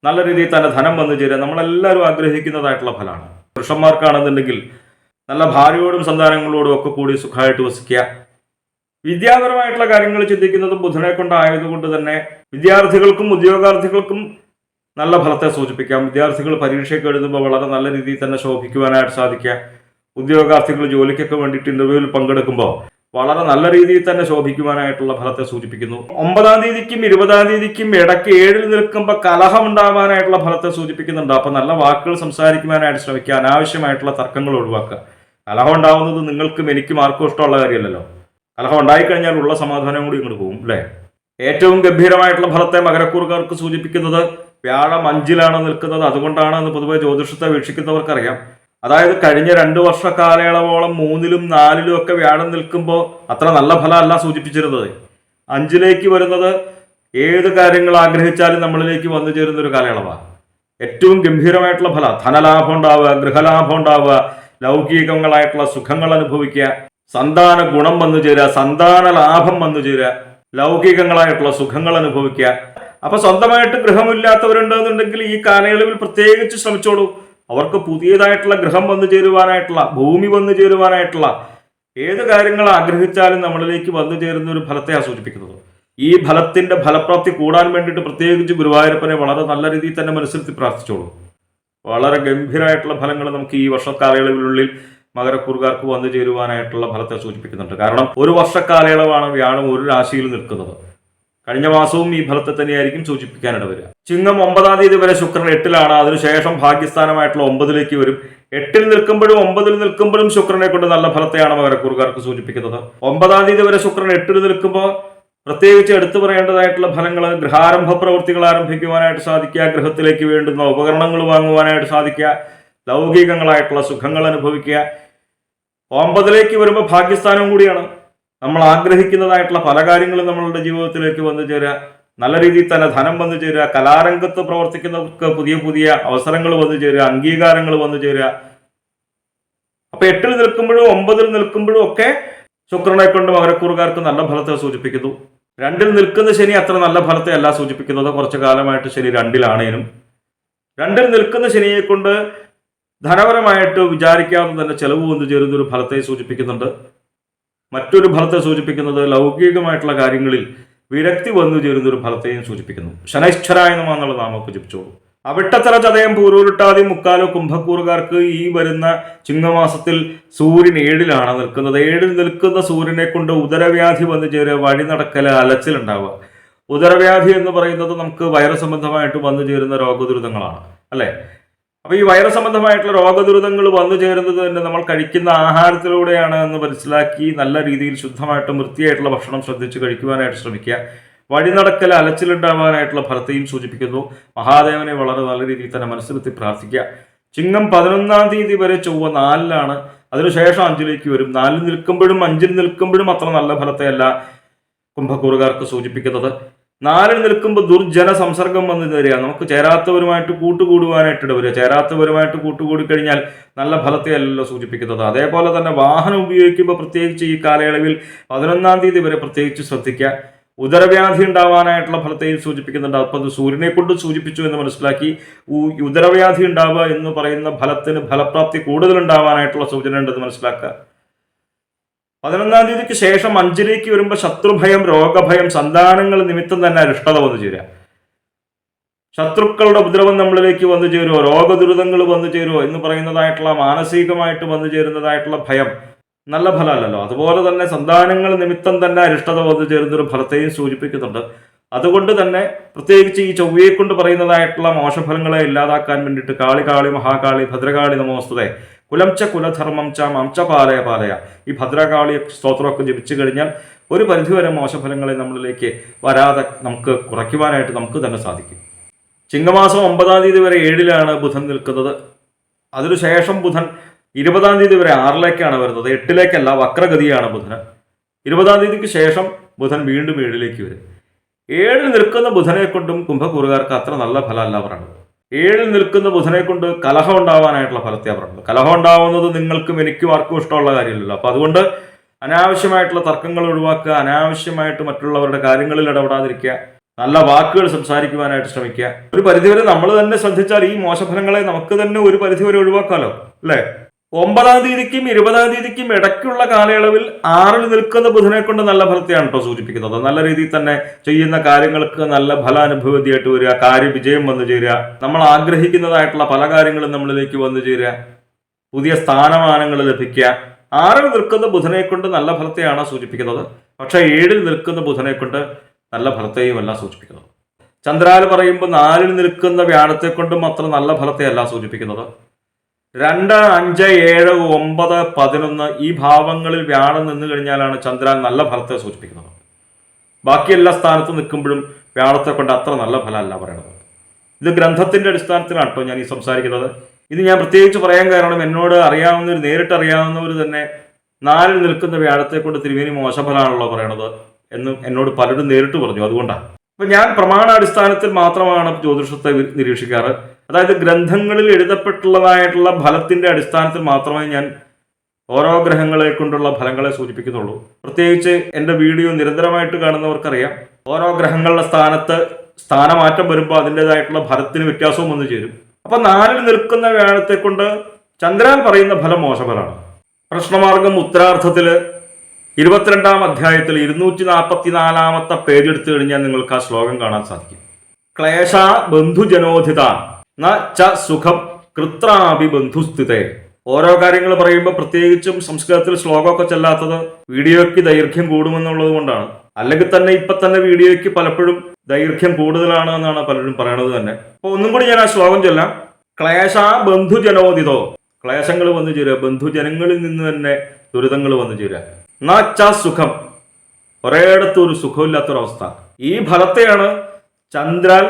നല്ല രീതിയിൽ തന്നെ ധനം വന്നു ചേരുക, നമ്മളെല്ലാവരും ആഗ്രഹിക്കുന്നതായിട്ടുള്ള ഫലമാണ്. പുരുഷന്മാർക്കാണെന്നുണ്ടെങ്കിൽ നല്ല ഭാര്യയോടും സന്താനങ്ങളോടും ഒക്കെ കൂടി സുഖമായിട്ട് വസിക്കുക. വിദ്യാപരമായിട്ടുള്ള കാര്യങ്ങൾ ചിന്തിക്കുന്നതും ബുധനെ കൊണ്ടായതുകൊണ്ട് തന്നെ വിദ്യാർത്ഥികൾക്കും ഉദ്യോഗാർത്ഥികൾക്കും നല്ല ഫലത്തെ സൂചിപ്പിക്കാം. വിദ്യാർത്ഥികൾ പരീക്ഷയൊക്കെ എഴുതുമ്പോൾ വളരെ നല്ല രീതിയിൽ തന്നെ ശോഭിക്കുവാനായിട്ട് സാധിക്കുക. ഉദ്യോഗാർത്ഥികൾ ജോലിക്കൊക്കെ വേണ്ടിയിട്ട് ഇന്റർവ്യൂവിൽ പങ്കെടുക്കുമ്പോൾ വളരെ നല്ല രീതിയിൽ തന്നെ ശോഭിക്കുവാനായിട്ടുള്ള ഫലത്തെ സൂചിപ്പിക്കുന്നു. 9-ാം തീയതിക്കും 20-ാം തീയതിക്കും ഇടയ്ക്ക് 7-ൽ നിൽക്കുമ്പോൾ കലഹം ഉണ്ടാവാനായിട്ടുള്ള ഫലത്തെ സൂചിപ്പിക്കുന്നുണ്ട്. അപ്പൊ നല്ല വാക്കുകൾ സംസാരിക്കുവാനായിട്ട് ശ്രമിക്കുക, അനാവശ്യമായിട്ടുള്ള തർക്കങ്ങൾ ഒഴിവാക്കുക. കലഹം ഉണ്ടാവുന്നത് നിങ്ങൾക്കും എനിക്കും ആർക്കും ഇഷ്ടമുള്ള കാര്യമല്ലല്ലോ. കലഹം ഉണ്ടായിക്കഴിഞ്ഞാൽ ഉള്ള സമാധാനം കൂടി ഇങ്ങോട്ട് പോകും അല്ലേ. ഏറ്റവും ഗംഭീരമായിട്ടുള്ള ഫലത്തെ മകരക്കൂറുകാർക്ക് സൂചിപ്പിക്കുന്നത് വ്യാഴം 5-ലാണ് നിൽക്കുന്നത്. അതുകൊണ്ടാണ് എന്ന് പൊതുവെ ജ്യോതിഷത്തെ വീക്ഷിക്കുന്നവർക്കറിയാം. അതായത് കഴിഞ്ഞ 2 വർഷ കാലയളവോളം 3-ലും 4-ലും ഒക്കെ വ്യാഴം നിൽക്കുമ്പോൾ അത്ര നല്ല ഫലമല്ല സൂചിപ്പിച്ചിരുന്നത്. 5-ലേക്ക് വരുന്നത് ഏത് കാര്യങ്ങൾ ആഗ്രഹിച്ചാലും നമ്മളിലേക്ക് വന്നു ചേരുന്ന ഒരു കാലയളവാണ്. ഏറ്റവും ഗംഭീരമായിട്ടുള്ള ഫലം ധനലാഭം ഉണ്ടാവുക, ഗൃഹലാഭം ഉണ്ടാവുക, ലൗകികങ്ങളായിട്ടുള്ള സുഖങ്ങൾ അനുഭവിക്കുക, സന്താന ഗുണം വന്നു ചേരുക, സന്താന ലാഭം വന്നു ചേരുക, ലൗകികങ്ങളായിട്ടുള്ള സുഖങ്ങൾ അനുഭവിക്കുക. അപ്പൊ സ്വന്തമായിട്ട് ഗൃഹമില്ലാത്തവരുണ്ടെന്നുണ്ടെങ്കിൽ ഈ കാലയളവിൽ പ്രത്യേകിച്ച് ശ്രമിച്ചോളൂ. അവർക്ക് പുതിയതായിട്ടുള്ള ഗൃഹം വന്നു ചേരുവാനായിട്ടുള്ള, ഭൂമി വന്നു ചേരുവാനായിട്ടുള്ള ഏത് കാര്യങ്ങൾ ആഗ്രഹിച്ചാലും നമ്മളിലേക്ക് വന്നു ചേരുന്ന ഒരു ഫലത്തെയാണ് സൂചിപ്പിക്കുന്നത്. ഈ ഫലത്തിന്റെ ഫലപ്രാപ്തി കൂടാൻ വേണ്ടിയിട്ട് പ്രത്യേകിച്ച് ഗുരുവായൂരപ്പനെ വളരെ നല്ല രീതിയിൽ തന്നെ മനസ്സിരുത്തി പ്രാർത്ഥിച്ചോളൂ. വളരെ ഗംഭീരമായിട്ടുള്ള ഫലങ്ങൾ നമുക്ക് ഈ വർഷക്കാലയളവിനുള്ളിൽ മകരക്കൂറുകാർക്ക് വന്നു ചേരുവാനായിട്ടുള്ള ഫലത്തെ സൂചിപ്പിക്കുന്നുണ്ട്. കാരണം ഒരു വർഷക്കാലയളവാണ് വ്യാഴം ഒരു രാശിയിൽ നിൽക്കുന്നത്. കഴിഞ്ഞ മാസവും ഈ ഫലത്തെ തന്നെയായിരിക്കും സൂചിപ്പിക്കാനിട വരിക. ചിങ്ങം 9-ാം തീയതി വരെ ശുക്രൻ 8-ലാണ്. അതിനുശേഷം ഭാഗ്യസ്ഥാനമായിട്ടുള്ള 9-ലേക്ക് വരും. 8-ൽ നിൽക്കുമ്പോഴും 9-ൽ നിൽക്കുമ്പോഴും ശുക്രനെ കൊണ്ട് നല്ല ഫലത്തെയാണ് മകരക്കൂറുകാർക്ക് സൂചിപ്പിക്കുന്നത്. 9-ാം തീയതി വരെ ശുക്രൻ 8-ൽ നിൽക്കുമ്പോൾ പ്രത്യേകിച്ച് എടുത്തു പറയേണ്ടതായിട്ടുള്ള ഫലങ്ങൾ ഗൃഹാരംഭ പ്രവൃത്തികൾ ആരംഭിക്കുവാനായിട്ട് സാധിക്കുക, ഗൃഹത്തിലേക്ക് വേണ്ടുന്ന ഉപകരണങ്ങൾ വാങ്ങുവാനായിട്ട് സാധിക്കുക, ലൗകികങ്ങളായിട്ടുള്ള സുഖങ്ങൾ അനുഭവിക്കുക. 9-ലേക്ക് വരുമ്പോൾ ഭാഗ്യസ്ഥാനം കൂടിയാണ്. നമ്മൾ ആഗ്രഹിക്കുന്നതായിട്ടുള്ള പല കാര്യങ്ങളും നമ്മളുടെ ജീവിതത്തിലേക്ക് വന്നു ചേരുക. നല്ല രീതിയിൽ തന്നെ ധനം വന്നു ചേരുക, കലാരംഗത്ത് പ്രവർത്തിക്കുന്നവർക്ക് പുതിയ പുതിയ അവസരങ്ങൾ വന്നു ചേരുക, അംഗീകാരങ്ങൾ വന്നു ചേരുക. അപ്പൊ 8-ൽ നിൽക്കുമ്പോഴും 9-ൽ നിൽക്കുമ്പോഴും ഒക്കെ ശുക്രനെ കൊണ്ട് മകരക്കൂറുകാർക്ക് നല്ല ഫലത്തെ സൂചിപ്പിക്കുന്നു. 2-ൽ നിൽക്കുന്ന ശനി അത്ര നല്ല ഫലത്തെ അല്ല സൂചിപ്പിക്കുന്നത്. കുറച്ചു കാലമായിട്ട് ശനി 2-ലാണേനും 2-ൽ നിൽക്കുന്ന ശനിയെ കൊണ്ട് ധനപരമായിട്ട് വിചാരിക്കാതെ തന്നെ ചെലവ് വന്നു ചേരുന്ന ഒരു ഫലത്തെ സൂചിപ്പിക്കുന്നുണ്ട്. മറ്റൊരു ഫലത്തെ സൂചിപ്പിക്കുന്നത് ലൗകികമായിട്ടുള്ള കാര്യങ്ങളിൽ വിരക്തി വന്നു ചേരുന്ന ഒരു ഫലത്തെയും സൂചിപ്പിക്കുന്നു. ശനൈശ്വരായ നമഃ എന്നുള്ള നാമം ജപിച്ചോളൂ. അവിട്ടത്തല ചതയം പൂരൂരുട്ടാതി മുക്കാലോ കുംഭക്കൂറുകാർക്ക് ഈ വരുന്ന ചിങ്ങമാസത്തിൽ സൂര്യൻ 7-ലാണ് നിൽക്കുന്നത്. 7-ൽ നിൽക്കുന്ന സൂര്യനെ കൊണ്ട് ഉദരവ്യാധി വന്നു ചേരുക, വഴി നടക്കൽ, അലച്ചിലുണ്ടാവുക. ഉദരവ്യാധി എന്ന് പറയുന്നത് നമുക്ക് വൈറസ് സംബന്ധമായിട്ട് വന്നു ചേരുന്ന രോഗദുരിതങ്ങളാണ്, അല്ലേ? അപ്പൊ ഈ വൈറസ് സംബന്ധമായിട്ടുള്ള രോഗദുരിതങ്ങൾ വന്നു ചേരുന്നത് തന്നെ നമ്മൾ കഴിക്കുന്ന ആഹാരത്തിലൂടെയാണ് എന്ന് മനസ്സിലാക്കി നല്ല രീതിയിൽ ശുദ്ധമായിട്ടും വൃത്തിയായിട്ടുള്ള ഭക്ഷണം ശ്രദ്ധിച്ച് കഴിക്കുവാനായിട്ട് ശ്രമിക്കുക. വഴിനടക്കൽ, അലച്ചിലുണ്ടാവാനായിട്ടുള്ള ഫലത്തെയും സൂചിപ്പിക്കുന്നു. മഹാദേവനെ വളരെ നല്ല രീതിയിൽ തന്നെ മനസ്സിലെത്തി പ്രാർത്ഥിക്കുക. ചിങ്ങം 11-ാം തീയതി വരെ ചൊവ്വ 4-ലാണ്, അതിനുശേഷം 5-ലേക്ക് വരും. 4-ൽ നിൽക്കുമ്പോഴും 5-ൽ നിൽക്കുമ്പോഴും അത്ര നല്ല ഫലത്തെയല്ല കുംഭക്കൂറുകാർക്ക് സൂചിപ്പിക്കുന്നത്. 4-ൽ നിൽക്കുമ്പോൾ ദുർജന സംസർഗം വന്നു തരിക, നമുക്ക് ചേരാത്തവരുമായിട്ട് കൂട്ടുകൂടുവാനായിട്ട് ഇടവരിക. ചേരാത്തവരുമായിട്ട് കൂട്ടുകൂടി കഴിഞ്ഞാൽ നല്ല ഫലത്തെ അല്ലല്ലോ സൂചിപ്പിക്കുന്നത്. അതേപോലെ തന്നെ വാഹനം ഉപയോഗിക്കുമ്പോൾ പ്രത്യേകിച്ച് ഈ കാലയളവിൽ 11-ാം തീയതി വരെ പ്രത്യേകിച്ച് ശ്രദ്ധിക്കുക. ഉദരവ്യാധി ഉണ്ടാവാനായിട്ടുള്ള ഫലത്തെയും സൂചിപ്പിക്കുന്നുണ്ട്. അപ്പോൾ അത് സൂര്യനെ കൊണ്ട് സൂചിപ്പിച്ചു എന്ന് മനസ്സിലാക്കി ഉദരവ്യാധി ഉണ്ടാവുക എന്ന് പറയുന്ന ഫലത്തിന് ഫലപ്രാപ്തി കൂടുതൽ ഉണ്ടാവാനായിട്ടുള്ള സൂചന ഉണ്ടെന്ന് മനസ്സിലാക്കുക. 11-ാം തീയതിക്ക് ശേഷം 5-ലേക്ക് വരുമ്പോൾ ശത്രുഭയം, രോഗഭയം, സന്താനങ്ങൾ നിമിത്തം തന്നെ അരിഷ്ടത വന്നു ചേരുക. ശത്രുക്കളുടെ ഉപദ്രവം നമ്മളിലേക്ക് വന്നു ചേരുമോ, രോഗദുരിതങ്ങൾ വന്നു ചേരുമോ എന്ന് പറയുന്നതായിട്ടുള്ള മാനസികമായിട്ട് വന്നു ചേരുന്നതായിട്ടുള്ള ഭയം നല്ല ഫലമല്ലല്ലോ. അതുപോലെ തന്നെ സന്താനങ്ങൾ നിമിത്തം തന്നെ അരിഷ്ടത വന്നു ചേരുന്നൊരു ഫലത്തെയും സൂചിപ്പിക്കുന്നുണ്ട്. അതുകൊണ്ട് തന്നെ പ്രത്യേകിച്ച് ഈ ചൊവ്വയെ കൊണ്ട് പറയുന്നതായിട്ടുള്ള മോശഫലങ്ങളെ ഇല്ലാതാക്കാൻ വേണ്ടിയിട്ട് കാളി കാളി മഹാകാളി ഭദ്രകാളി നമോസ്തുതേ കുലം ച കുലധർമ്മം ച മംച പാലയ പാലയ ഈ ഭദ്രകാളി സ്തോത്രമൊക്കെ ജപിച്ചു കഴിഞ്ഞാൽ ഒരു പരിധിവരെ മോശഫലങ്ങളെ നമ്മളിലേക്ക് വരാതെ നമുക്ക് കുറയ്ക്കുവാനായിട്ട് നമുക്ക് തന്നെ സാധിക്കും. ചിങ്ങമാസം 9-ാം തീയതി വരെ 7-ലാണ് ബുധൻ നിൽക്കുന്നത്. അതിനുശേഷം ബുധൻ 20-ാം തീയതി വരെ 6-ലേക്കാണ് വരുന്നത്, 8-ലേക്കല്ല, വക്രഗതിയാണ് ബുധന്. 20-ാം തീയതിക്ക് ശേഷം ബുധൻ വീണ്ടും 7-ലേക്ക് വരും. 7-ൽ നിൽക്കുന്ന ബുധനെ കൊണ്ടും കുംഭക്കൂറുകാർക്ക് അത്ര നല്ല ഫലമല്ല പറയുന്നത്. 7-ൽ നിൽക്കുന്ന ബുധനെ കൊണ്ട് കലഹം ഉണ്ടാവാനായിട്ടുള്ള ഫലത്തെയാണ് പറയുന്നത്. കലഹം ഉണ്ടാവുന്നത് നിങ്ങൾക്കും എനിക്കും ആർക്കും ഇഷ്ടമുള്ള കാര്യമില്ലല്ലോ. അപ്പൊ അതുകൊണ്ട് അനാവശ്യമായിട്ടുള്ള തർക്കങ്ങൾ ഒഴിവാക്കുക, അനാവശ്യമായിട്ട് മറ്റുള്ളവരുടെ കാര്യങ്ങളിൽ ഇടപെടാതിരിക്കുക, നല്ല വാക്കുകൾ സംസാരിക്കുവാനായിട്ട് ശ്രമിക്കുക. ഒരു പരിധിവരെ നമ്മൾ തന്നെ ശ്രദ്ധിച്ചാൽ ഈ മോശഫലങ്ങളെ നമുക്ക് തന്നെ ഒരു പരിധിവരെ ഒഴിവാക്കാമല്ലോ, അല്ലേ? 9-ാം തീയതിക്കും 20-ാം തീയതിക്കും ഇടയ്ക്കുള്ള കാലയളവിൽ 6-ൽ നിൽക്കുന്ന ബുധനെ കൊണ്ട് നല്ല ഫലത്തെയാണ് കേട്ടോ സൂചിപ്പിക്കുന്നത്. നല്ല രീതിയിൽ തന്നെ ചെയ്യുന്ന കാര്യങ്ങൾക്ക് നല്ല ഫലാനുഭവതിയായിട്ട് വരിക, കാര്യവിജയം വന്നു ചേരുക, നമ്മൾ ആഗ്രഹിക്കുന്നതായിട്ടുള്ള പല കാര്യങ്ങളും നമ്മളിലേക്ക് വന്നു ചേരുക, പുതിയ സ്ഥാനമാനങ്ങൾ ലഭിക്കുക. 6-ൽ നിൽക്കുന്ന ബുധനെ കൊണ്ട് നല്ല ഫലത്തെയാണ് സൂചിപ്പിക്കുന്നത്. പക്ഷെ 7-ൽ നിൽക്കുന്ന ബുധനെ കൊണ്ട് നല്ല ഫലത്തെയും അല്ല സൂചിപ്പിക്കുന്നത്. ചന്ദ്രാൽ പറയുമ്പോൾ 4-ൽ നിൽക്കുന്ന വ്യാഴത്തെ കൊണ്ടും അത്ര നല്ല ഫലത്തെ അല്ല സൂചിപ്പിക്കുന്നത്. 2, 5, 7, 9, 11 ഈ ഭാവങ്ങളിൽ വ്യാഴം നിന്ന് കഴിഞ്ഞാലാണ് ചന്ദ്രൻ നല്ല ഫലത്തെ സൂചിപ്പിക്കുന്നത്. ബാക്കി എല്ലാ സ്ഥാനത്തും നിൽക്കുമ്പോഴും വ്യാഴത്തെ കൊണ്ട് അത്ര നല്ല ഫലമല്ല പറയുന്നത്. ഇത് ഗ്രന്ഥത്തിന്റെ അടിസ്ഥാനത്തിലാണ് കേട്ടോ ഞാൻ ഈ സംസാരിക്കുന്നത്. ഇത് ഞാൻ പ്രത്യേകിച്ച് പറയാൻ കാരണം എന്നോട് അറിയാവുന്നവർ, നേരിട്ട് അറിയാവുന്നവർ തന്നെ 4-ൽ നിൽക്കുന്ന വ്യാഴത്തെ കൊണ്ട് തിരുവേനി മോശഫലമാണല്ലോ പറയണത് എന്ന് എന്നോട് പലരും നേരിട്ട് പറഞ്ഞു. അതുകൊണ്ടാണ് അപ്പൊ ഞാൻ പ്രമാണാടിസ്ഥാനത്തിൽ മാത്രമാണ് ജ്യോതിഷത്തെ നിരീക്ഷിക്കാറ്. അതായത് ഗ്രന്ഥങ്ങളിൽ എഴുതപ്പെട്ടുള്ളതായിട്ടുള്ള ഫലത്തിന്റെ അടിസ്ഥാനത്തിൽ മാത്രമേ ഞാൻ ഓരോ ഗ്രഹങ്ങളെ കൊണ്ടുള്ള ഫലങ്ങളെ സൂചിപ്പിക്കുന്നുള്ളൂ. പ്രത്യേകിച്ച് എൻ്റെ വീഡിയോ നിരന്തരമായിട്ട് കാണുന്നവർക്കറിയാം, ഓരോ ഗ്രഹങ്ങളുടെ സ്ഥാനമാറ്റം വരുമ്പോൾ അതിൻ്റെതായിട്ടുള്ള ഫലത്തിന് വ്യത്യാസവും വന്നു ചേരും. അപ്പൊ 4-ൽ നിൽക്കുന്ന വ്യാഴത്തെ കൊണ്ട് ചന്ദ്രൻ പറയുന്ന ഫലം മോശഫലമാണ്. പ്രശ്നമാർഗം ഉത്തരാർത്ഥത്തില് 22-ാം അധ്യായത്തിൽ 244-ാമത്തെ പേജ് എടുത്തു കഴിഞ്ഞാൽ നിങ്ങൾക്ക് ആ ശ്ലോകം കാണാൻ സാധിക്കും. ക്ലേശ ബന്ധുജനോധിത ന ച സുഖം കൃത്രാപി ബന്ധുസ്ഥിതേ. ഓരോ കാര്യങ്ങൾ പറയുമ്പോൾ പ്രത്യേകിച്ചും സംസ്കൃതത്തിൽ ശ്ലോകമൊക്കെ ചെല്ലാത്തത് വീഡിയോയ്ക്ക് ദൈർഘ്യം കൂടുമെന്നുള്ളത് കൊണ്ടാണ്. അല്ലെങ്കിൽ തന്നെ ഇപ്പൊ തന്നെ വീഡിയോയ്ക്ക് പലപ്പോഴും ദൈർഘ്യം കൂടുതലാണ് എന്നാണ് പലരും പറയണത് തന്നെ. അപ്പൊ ഒന്നും കൂടി ഞാൻ ആ ശ്ലോകം ചൊല്ലാം. ക്ലേശ ബന്ധുജനോദിതോ, ക്ലേശങ്ങൾ വന്നു ചേരുക, ബന്ധുജനങ്ങളിൽ നിന്ന് തന്നെ ദുരിതങ്ങൾ വന്നു ചേരുക. നാച്ച സുഖം, ഒരേടത്തും ഒരു സുഖമില്ലാത്തൊരവസ്ഥ. ഈ ഫലത്തെയാണ് ചന്ദ്രൻ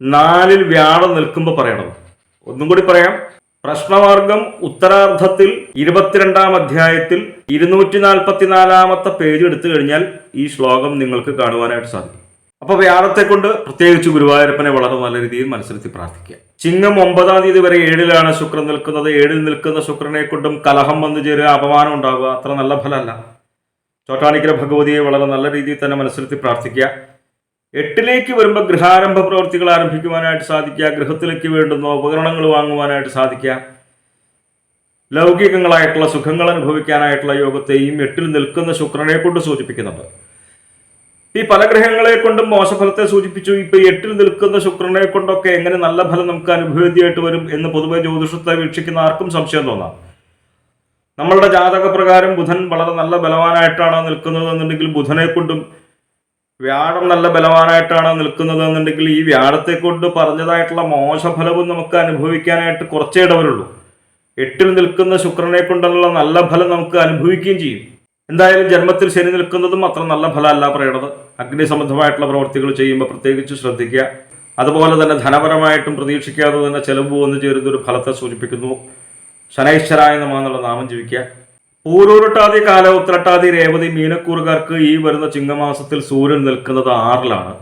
4-ൽ വ്യാഴം നിൽക്കുമ്പോൾ പറയണത്. ഒന്നും കൂടി പറയാം. പ്രശ്നമാർഗം ഉത്തരാർദ്ധത്തിൽ 22-ാം അധ്യായത്തിൽ 244-ാമത്തെ പേജ് എടുത്തു കഴിഞ്ഞാൽ ഈ ശ്ലോകം നിങ്ങൾക്ക് കാണുവാനായിട്ട് സാധിക്കും. അപ്പൊ വ്യാഴത്തെ കൊണ്ട് പ്രത്യേകിച്ച് ഗുരുവായൂരപ്പനെ വളരെ നല്ല രീതിയിൽ മനസ്സിലെത്തി പ്രാർത്ഥിക്കുക. ചിങ്ങം 9-ാം തീയതി വരെ 7-ലാണ് ശുക്രൻ നിൽക്കുന്നത്. 7-ൽ നിൽക്കുന്ന ശുക്രനെ കൊണ്ടും കലഹം വന്നു ചേരുക, അപമാനം ഉണ്ടാവുക അത്ര നല്ല ഫലമല്ല. ചോറ്റാനിക്കര ഭഗവതിയെ വളരെ നല്ല രീതിയിൽ തന്നെ മനസ്സിലെത്തി പ്രാർത്ഥിക്കുക. 8-ലേക്ക് വരുമ്പോൾ ഗൃഹാരംഭ പ്രവൃത്തികൾ ആരംഭിക്കുവാനായിട്ട് സാധിക്കുക. ഗൃഹത്തിലേക്ക് വേണ്ടുന്ന ഉപകരണങ്ങൾ വാങ്ങുവാനായിട്ട് സാധിക്കുക. ലൗകികങ്ങളായിട്ടുള്ള സുഖങ്ങൾ അനുഭവിക്കാനായിട്ടുള്ള യോഗത്തെയും 8-ൽ നിൽക്കുന്ന ശുക്രനെ കൊണ്ട് സൂചിപ്പിക്കുന്നുണ്ട്. ഈ പല ഗ്രഹങ്ങളെ കൊണ്ടും മോശഫലത്തെ സൂചിപ്പിച്ചു. ഇപ്പൊ 8-ൽ നിൽക്കുന്ന ശുക്രനെ കൊണ്ടൊക്കെ എങ്ങനെ നല്ല ഫലം നമുക്ക് അനുഭവേദ്യമായിട്ട് വരും എന്ന് പൊതുവെ ജ്യോതിഷത്തെ വീക്ഷിക്കുന്ന ആർക്കും സംശയം തോന്നാം. നമ്മളുടെ ജാതക പ്രകാരം ബുധൻ വളരെ നല്ല ബലവാനായിട്ടാണ് നിൽക്കുന്നത് എന്നുണ്ടെങ്കിൽ ബുധനെ കൊണ്ടും വ്യാഴം നല്ല ബലവാനായിട്ടാണ് നിൽക്കുന്നത് എന്നുണ്ടെങ്കിൽ ഈ വ്യാഴത്തെ കൊണ്ട് പറഞ്ഞതായിട്ടുള്ള മോശഫലവും നമുക്ക് അനുഭവിക്കാനായിട്ട് കുറച്ചേ ഇടവരുള്ളൂ. 8-ൽ നിൽക്കുന്ന ശുക്രനെ കൊണ്ടുള്ള നല്ല ഫലം നമുക്ക് അനുഭവിക്കുകയും ചെയ്യും. എന്തായാലും ജന്മത്തിൽ ശനി നിൽക്കുന്നതും അത്ര നല്ല ഫലമല്ല പറയണത്. അഗ്നി സംബന്ധമായിട്ടുള്ള പ്രവർത്തികൾ ചെയ്യുമ്പോൾ പ്രത്യേകിച്ച് ശ്രദ്ധിക്കുക. അതുപോലെ തന്നെ ധനപരമായിട്ടും പ്രതീക്ഷിക്കാതെ തന്നെ ചെലവ് വന്നു ചേരുന്ന ഒരു ഫലത്തെ സൂചിപ്പിക്കുന്നു. ശനൈശ്വരായ നമഃ എന്നുള്ള നാമം ജപിക്കുക. പൂരോരുട്ടാതി കാല ഉത്രട്ടാതി രേവതി മീനക്കൂറുകാർക്ക് ഈ വരുന്ന ചിങ്ങമാസത്തിൽ സൂര്യൻ നിൽക്കുന്നത് 6-ലാണ്.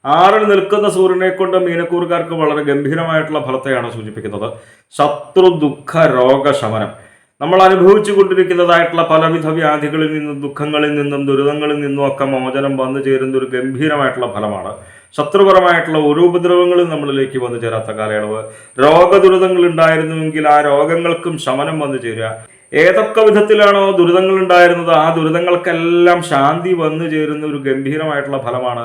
6-ൽ നിൽക്കുന്ന സൂര്യനെ കൊണ്ട് മീനക്കൂറുകാർക്ക് വളരെ ഗംഭീരമായിട്ടുള്ള ഫലത്തെയാണ് സൂചിപ്പിക്കുന്നത്. ശത്രു ദുഃഖ രോഗശമനം, നമ്മൾ അനുഭവിച്ചു കൊണ്ടിരിക്കുന്നതായിട്ടുള്ള പലവിധ വ്യാധികളിൽ നിന്നും ദുഃഖങ്ങളിൽ നിന്നും ദുരിതങ്ങളിൽ നിന്നും ഒക്കെ മോചനം വന്നു ചേരുന്ന ഒരു ഗംഭീരമായിട്ടുള്ള ഫലമാണ്. ശത്രുപരമായിട്ടുള്ള ഒരു ഉപദ്രവങ്ങളും നമ്മളിലേക്ക് വന്നു ചേരാത്ത കാലയളവ്. രോഗദുരിതങ്ങൾ ഉണ്ടായിരുന്നുവെങ്കിൽ ആ രോഗങ്ങൾക്കും ശമനം വന്നു ചേരുക. ഏതൊക്കെ വിധത്തിലാണോ ദുരിതങ്ങൾ ഉണ്ടായിരുന്നത് ആ ദുരിതങ്ങൾക്കെല്ലാം ശാന്തി വന്നു ചേരുന്ന ഒരു ഗംഭീരമായിട്ടുള്ള ഫലമാണ്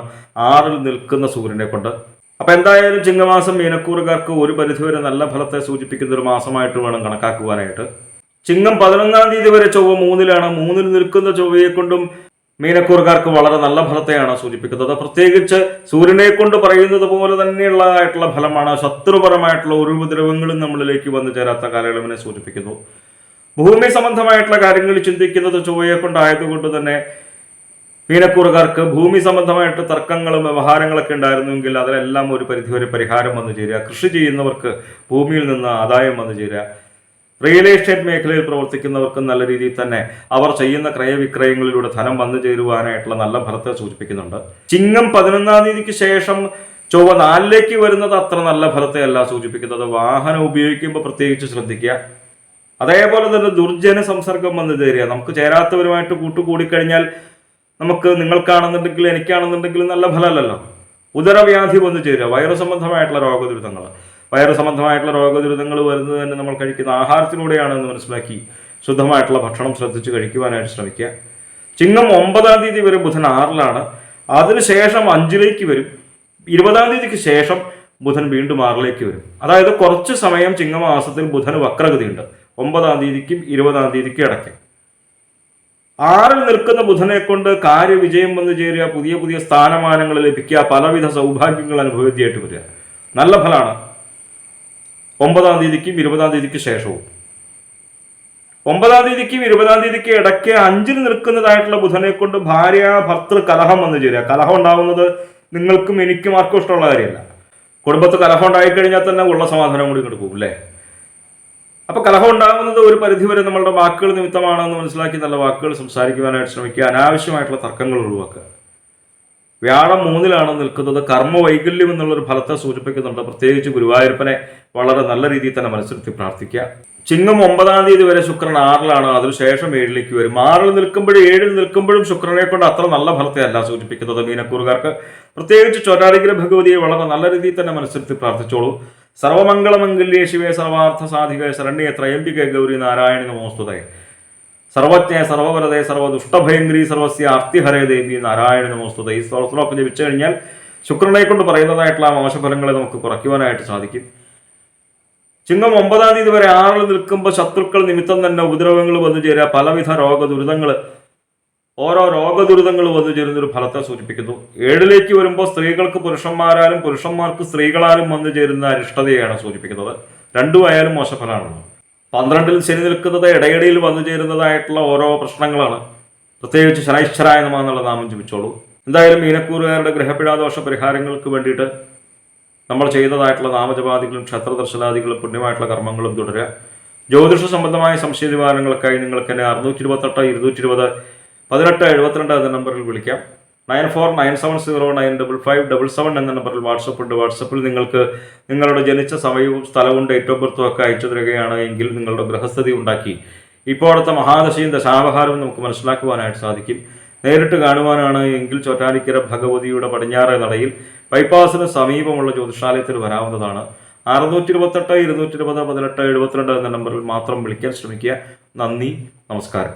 6-ൽ നിൽക്കുന്ന സൂര്യനെ കൊണ്ട്. അപ്പൊ എന്തായാലും ചിങ്ങമാസം മീനക്കൂറുകാർക്ക് ഒരു പരിധിവരെ നല്ല ഫലത്തെ സൂചിപ്പിക്കുന്ന ഒരു മാസമായിട്ട് വേണം കണക്കാക്കുവാനായിട്ട്. ചിങ്ങം 11-ാം തീയതി വരെ ചൊവ്വ 3-ലാണ്. 3-ൽ നിൽക്കുന്ന ചൊവ്വയെ കൊണ്ടും മീനക്കൂറുകാർക്ക് വളരെ നല്ല ഫലത്തെയാണ് സൂചിപ്പിക്കുന്നത്. പ്രത്യേകിച്ച് സൂര്യനെ കൊണ്ട് പറയുന്നത് പോലെ തന്നെയുള്ളതായിട്ടുള്ള ഫലമാണ്. ശത്രുപരമായിട്ടുള്ള ഒരു ഉപദ്രവങ്ങളും നമ്മളിലേക്ക് വന്നു ചേരാത്ത കാലയളവിനെ സൂചിപ്പിക്കുന്നു. ഭൂമി സംബന്ധമായിട്ടുള്ള കാര്യങ്ങൾ ചിന്തിക്കുന്നത് ചൊവ്വയെ കൊണ്ടായതുകൊണ്ട് തന്നെ മീനക്കൂറുകാർക്ക് ഭൂമി സംബന്ധമായിട്ട് തർക്കങ്ങളും വ്യവഹാരങ്ങളൊക്കെ ഉണ്ടായിരുന്നുവെങ്കിൽ അതിലെല്ലാം ഒരു പരിധിവരെ പരിഹാരം വന്നു ചേരുക. കൃഷി ചെയ്യുന്നവർക്ക് ഭൂമിയിൽ നിന്ന് ആദായം വന്നു ചേരുക. റിയൽ എസ്റ്റേറ്റ് മേഖലയിൽ പ്രവർത്തിക്കുന്നവർക്ക് നല്ല രീതിയിൽ തന്നെ അവർ ചെയ്യുന്ന ക്രയവിക്രയങ്ങളിലൂടെ ധനം വന്നു ചേരുവാനായിട്ടുള്ള നല്ല ഫലത്തെ സൂചിപ്പിക്കുന്നുണ്ട്. ചിങ്ങം 11-ാം തീയതിക്ക് ശേഷം ചൊവ്വ 4-ലേക്ക് വരുന്നത് അത്ര നല്ല ഫലത്തെ അല്ല സൂചിപ്പിക്കുന്നത്. വാഹനം ഉപയോഗിക്കുമ്പോൾ പ്രത്യേകിച്ച് ശ്രദ്ധിക്കുക. അതേപോലെ തന്നെ ദുർജന സംസർഗം വന്നു ചേരുക. നമുക്ക് ചേരാത്തവരുമായിട്ട് കൂട്ടുകൂടിക്കഴിഞ്ഞാൽ നമുക്ക് നിങ്ങൾക്കാണെന്നുണ്ടെങ്കിൽ എനിക്കാണെന്നുണ്ടെങ്കിലും നല്ല ഫലമല്ലല്ലോ. ഉദരവ്യാധി വന്നു ചേരുക. വയറു സംബന്ധമായിട്ടുള്ള രോഗദുരിതങ്ങൾ വരുന്നത് തന്നെ നമ്മൾ കഴിക്കുന്ന ആഹാരത്തിലൂടെയാണെന്ന് മനസ്സിലാക്കി ശുദ്ധമായിട്ടുള്ള ഭക്ഷണം ശ്രദ്ധിച്ച് കഴിക്കുവാനായിട്ട് ശ്രമിക്കുക. ചിങ്ങം 9-ാം തീയതി വരെ ബുധൻ 6-ലാണ്. അതിനുശേഷം 5-ലേക്ക് വരും. 20-ാം തീയതിക്ക് ശേഷം ബുധൻ വീണ്ടും 6-ലേക്ക് വരും. അതായത് കുറച്ച് സമയം ചിങ്ങമാസത്തിൽ ബുധന് വക്രഗതിയുണ്ട്. 9-ാം തീയതിക്കും 20-ാം തീയതിക്കും ഇടയ്ക്ക്. 6-ൽ നിൽക്കുന്ന ബുധനെ കൊണ്ട് കാര്യവിജയം വന്നു ചേരുക. പുതിയ പുതിയ സ്ഥാനമാനങ്ങൾ ലഭിക്കുക. പലവിധ സൗഭാഗ്യങ്ങൾ അനുഭവത്തിയായിട്ട് വരിക. നല്ല ഫലമാണ്. 9-ാം തീയതിക്കും 20-ാം തീയതിക്ക് ശേഷവും. 9-ാം തീയതിക്കും 20-ാം തീയതിക്ക് ഇടയ്ക്ക് 5-ൽ നിൽക്കുന്നതായിട്ടുള്ള ബുധനെ കൊണ്ട് ഭാര്യ ഭർത്തൃ കലഹം വന്നു ചേരുക. കലഹം ഉണ്ടാവുന്നത് നിങ്ങൾക്കും എനിക്കും ആർക്കും ഇഷ്ടമുള്ള കാര്യമല്ല. കുടുംബത്ത് കലഹം ഉണ്ടായിക്കഴിഞ്ഞാൽ തന്നെ ഉള്ള സമാധാനം കൂടി ഇങ്ങോട്ട് പോകും അല്ലേ. അപ്പൊ കലഹം ഉണ്ടാകുന്നത് ഒരു പരിധിവരെ നമ്മളുടെ വാക്കുകൾ നിമിത്തമാണെന്ന് മനസ്സിലാക്കി നല്ല വാക്കുകൾ സംസാരിക്കുവാനായിട്ട് ശ്രമിക്കുക. അനാവശ്യമായിട്ടുള്ള തർക്കങ്ങൾ ഒഴിവാക്കുക. വ്യാഴം 3-ലാണ് നിൽക്കുന്നത്. കർമ്മ വൈകല്യം എന്നുള്ളൊരു ഫലത്തെ സൂചിപ്പിക്കുന്നുണ്ട്. പ്രത്യേകിച്ച് ഗുരുവായൂരപ്പനെ വളരെ നല്ല രീതിയിൽ തന്നെ മനസ്സിലെത്തി പ്രാർത്ഥിക്കുക. ചിങ്ങം 9-ാം തീയതി വരെ ശുക്രൻ 6-ലാണ്. അതിനുശേഷം 7-ലേക്ക് വരും. 6-ൽ നിൽക്കുമ്പോഴും 7-ൽ നിൽക്കുമ്പോഴും ശുക്രനെ കൊണ്ട് അത്ര നല്ല ഫലത്തെ അല്ല സൂചിപ്പിക്കുന്നത്. മീനക്കൂറുകാർക്ക് പ്രത്യേകിച്ച് ചോറ്റാനിക്കര ഭഗവതിയെ വളരെ നല്ല രീതിയിൽ തന്നെ മനസ്സിലെത്തി പ്രാർത്ഥിച്ചോളൂ. സർവമംഗളമംഗല്യേ ശിവേ സർവാർത്ഥ സാധികേ ശരണ്യേ ത്രയംബികേ ഗൗരി നാരായണി നമോസ്തുതേ. സർവജ്ഞ സർവവരതേ സർവദുഷ്ടഭയങ്കരി സർവസ്യ ആർത്തിഹരേ ദേവി നാരായണ നമോസ്തുതേ. ഈ സ്തോത്രമൊക്കെ ജപിച്ചു കഴിഞ്ഞാൽ ശുക്രനെ കൊണ്ട് പറയുന്നതായിട്ടുള്ള മോശഫലങ്ങളെ നമുക്ക് കുറയ്ക്കുവാനായിട്ട് സാധിക്കും. ചിങ്ങം 9-ാം തീയതി വരെ 6-ൽ നിൽക്കുമ്പോൾ ശത്രുക്കൾ നിമിത്തം തന്നെ ഉപദ്രവങ്ങൾ വന്നു ചേരുക. പലവിധ ഓരോ രോഗദുരിതങ്ങൾ വന്നു ചേരുന്നൊരു ഫലത്തെ സൂചിപ്പിക്കുന്നു. 7-ലേക്ക് വരുമ്പോൾ സ്ത്രീകൾക്ക് പുരുഷന്മാരാലും പുരുഷന്മാർക്ക് സ്ത്രീകളാലും വന്നു ചേരുന്ന അരിഷ്ടതയാണ് സൂചിപ്പിക്കുന്നത്. രണ്ടും ആയാലും മോശഫലമാണല്ലോ. 12-ൽ ശനി നിൽക്കുന്നത് ഇടയിടയിൽ വന്നു ചേരുന്നതായിട്ടുള്ള ഓരോ പ്രശ്നങ്ങളാണ്. പ്രത്യേകിച്ച് ശനൈശ്വരായ നമഃ എന്നുള്ള നാമം ജപിച്ചോളൂ. എന്തായാലും മീനക്കൂറുകാരുടെ ഗ്രഹപീഠാദോഷ പരിഹാരങ്ങൾക്ക് വേണ്ടിയിട്ട് നമ്മൾ ചെയ്തതായിട്ടുള്ള നാമജപാദികളും ക്ഷേത്രദർശനാദികളും പുണ്യമായിട്ടുള്ള കർമ്മങ്ങളും തുടരുക. ജ്യോതിഷ സംബന്ധമായ സംശയ നിവാരണങ്ങൾക്കായി നിങ്ങൾക്ക് എന്നെ 628 220 1872 എന്ന നമ്പറിൽ വിളിക്കാം. 9497095577 എന്ന നമ്പറിൽ വാട്സപ്പുണ്ട്. വാട്സപ്പിൽ നിങ്ങൾക്ക് നിങ്ങളുടെ ജനിച്ച സമയവും സ്ഥലവും ഡേറ്റ് ഓഫ് ബർത്തും ഒക്കെ അയച്ചു തരികയാണ് എങ്കിൽ നിങ്ങളുടെ ഗ്രഹസ്ഥിതി ഉണ്ടാക്കി ഇപ്പോഴത്തെ മഹാദശയും ദശാവഹാരവും നമുക്ക് മനസ്സിലാക്കുവാനായിട്ട് സാധിക്കും. നേരിട്ട് കാണുവാനാണ് എങ്കിൽ ചോറ്റാനിക്കര ഭഗവതിയുടെ പടിഞ്ഞാറേ നടയിൽ ബൈപ്പാസിന് സമീപമുള്ള ജ്യോതിഷാലയത്തിൽ വരാവുന്നതാണ്. 628 220 18 72 എന്ന നമ്പറിൽ മാത്രം വിളിക്കാൻ ശ്രമിക്കുക. നന്ദി, നമസ്കാരം.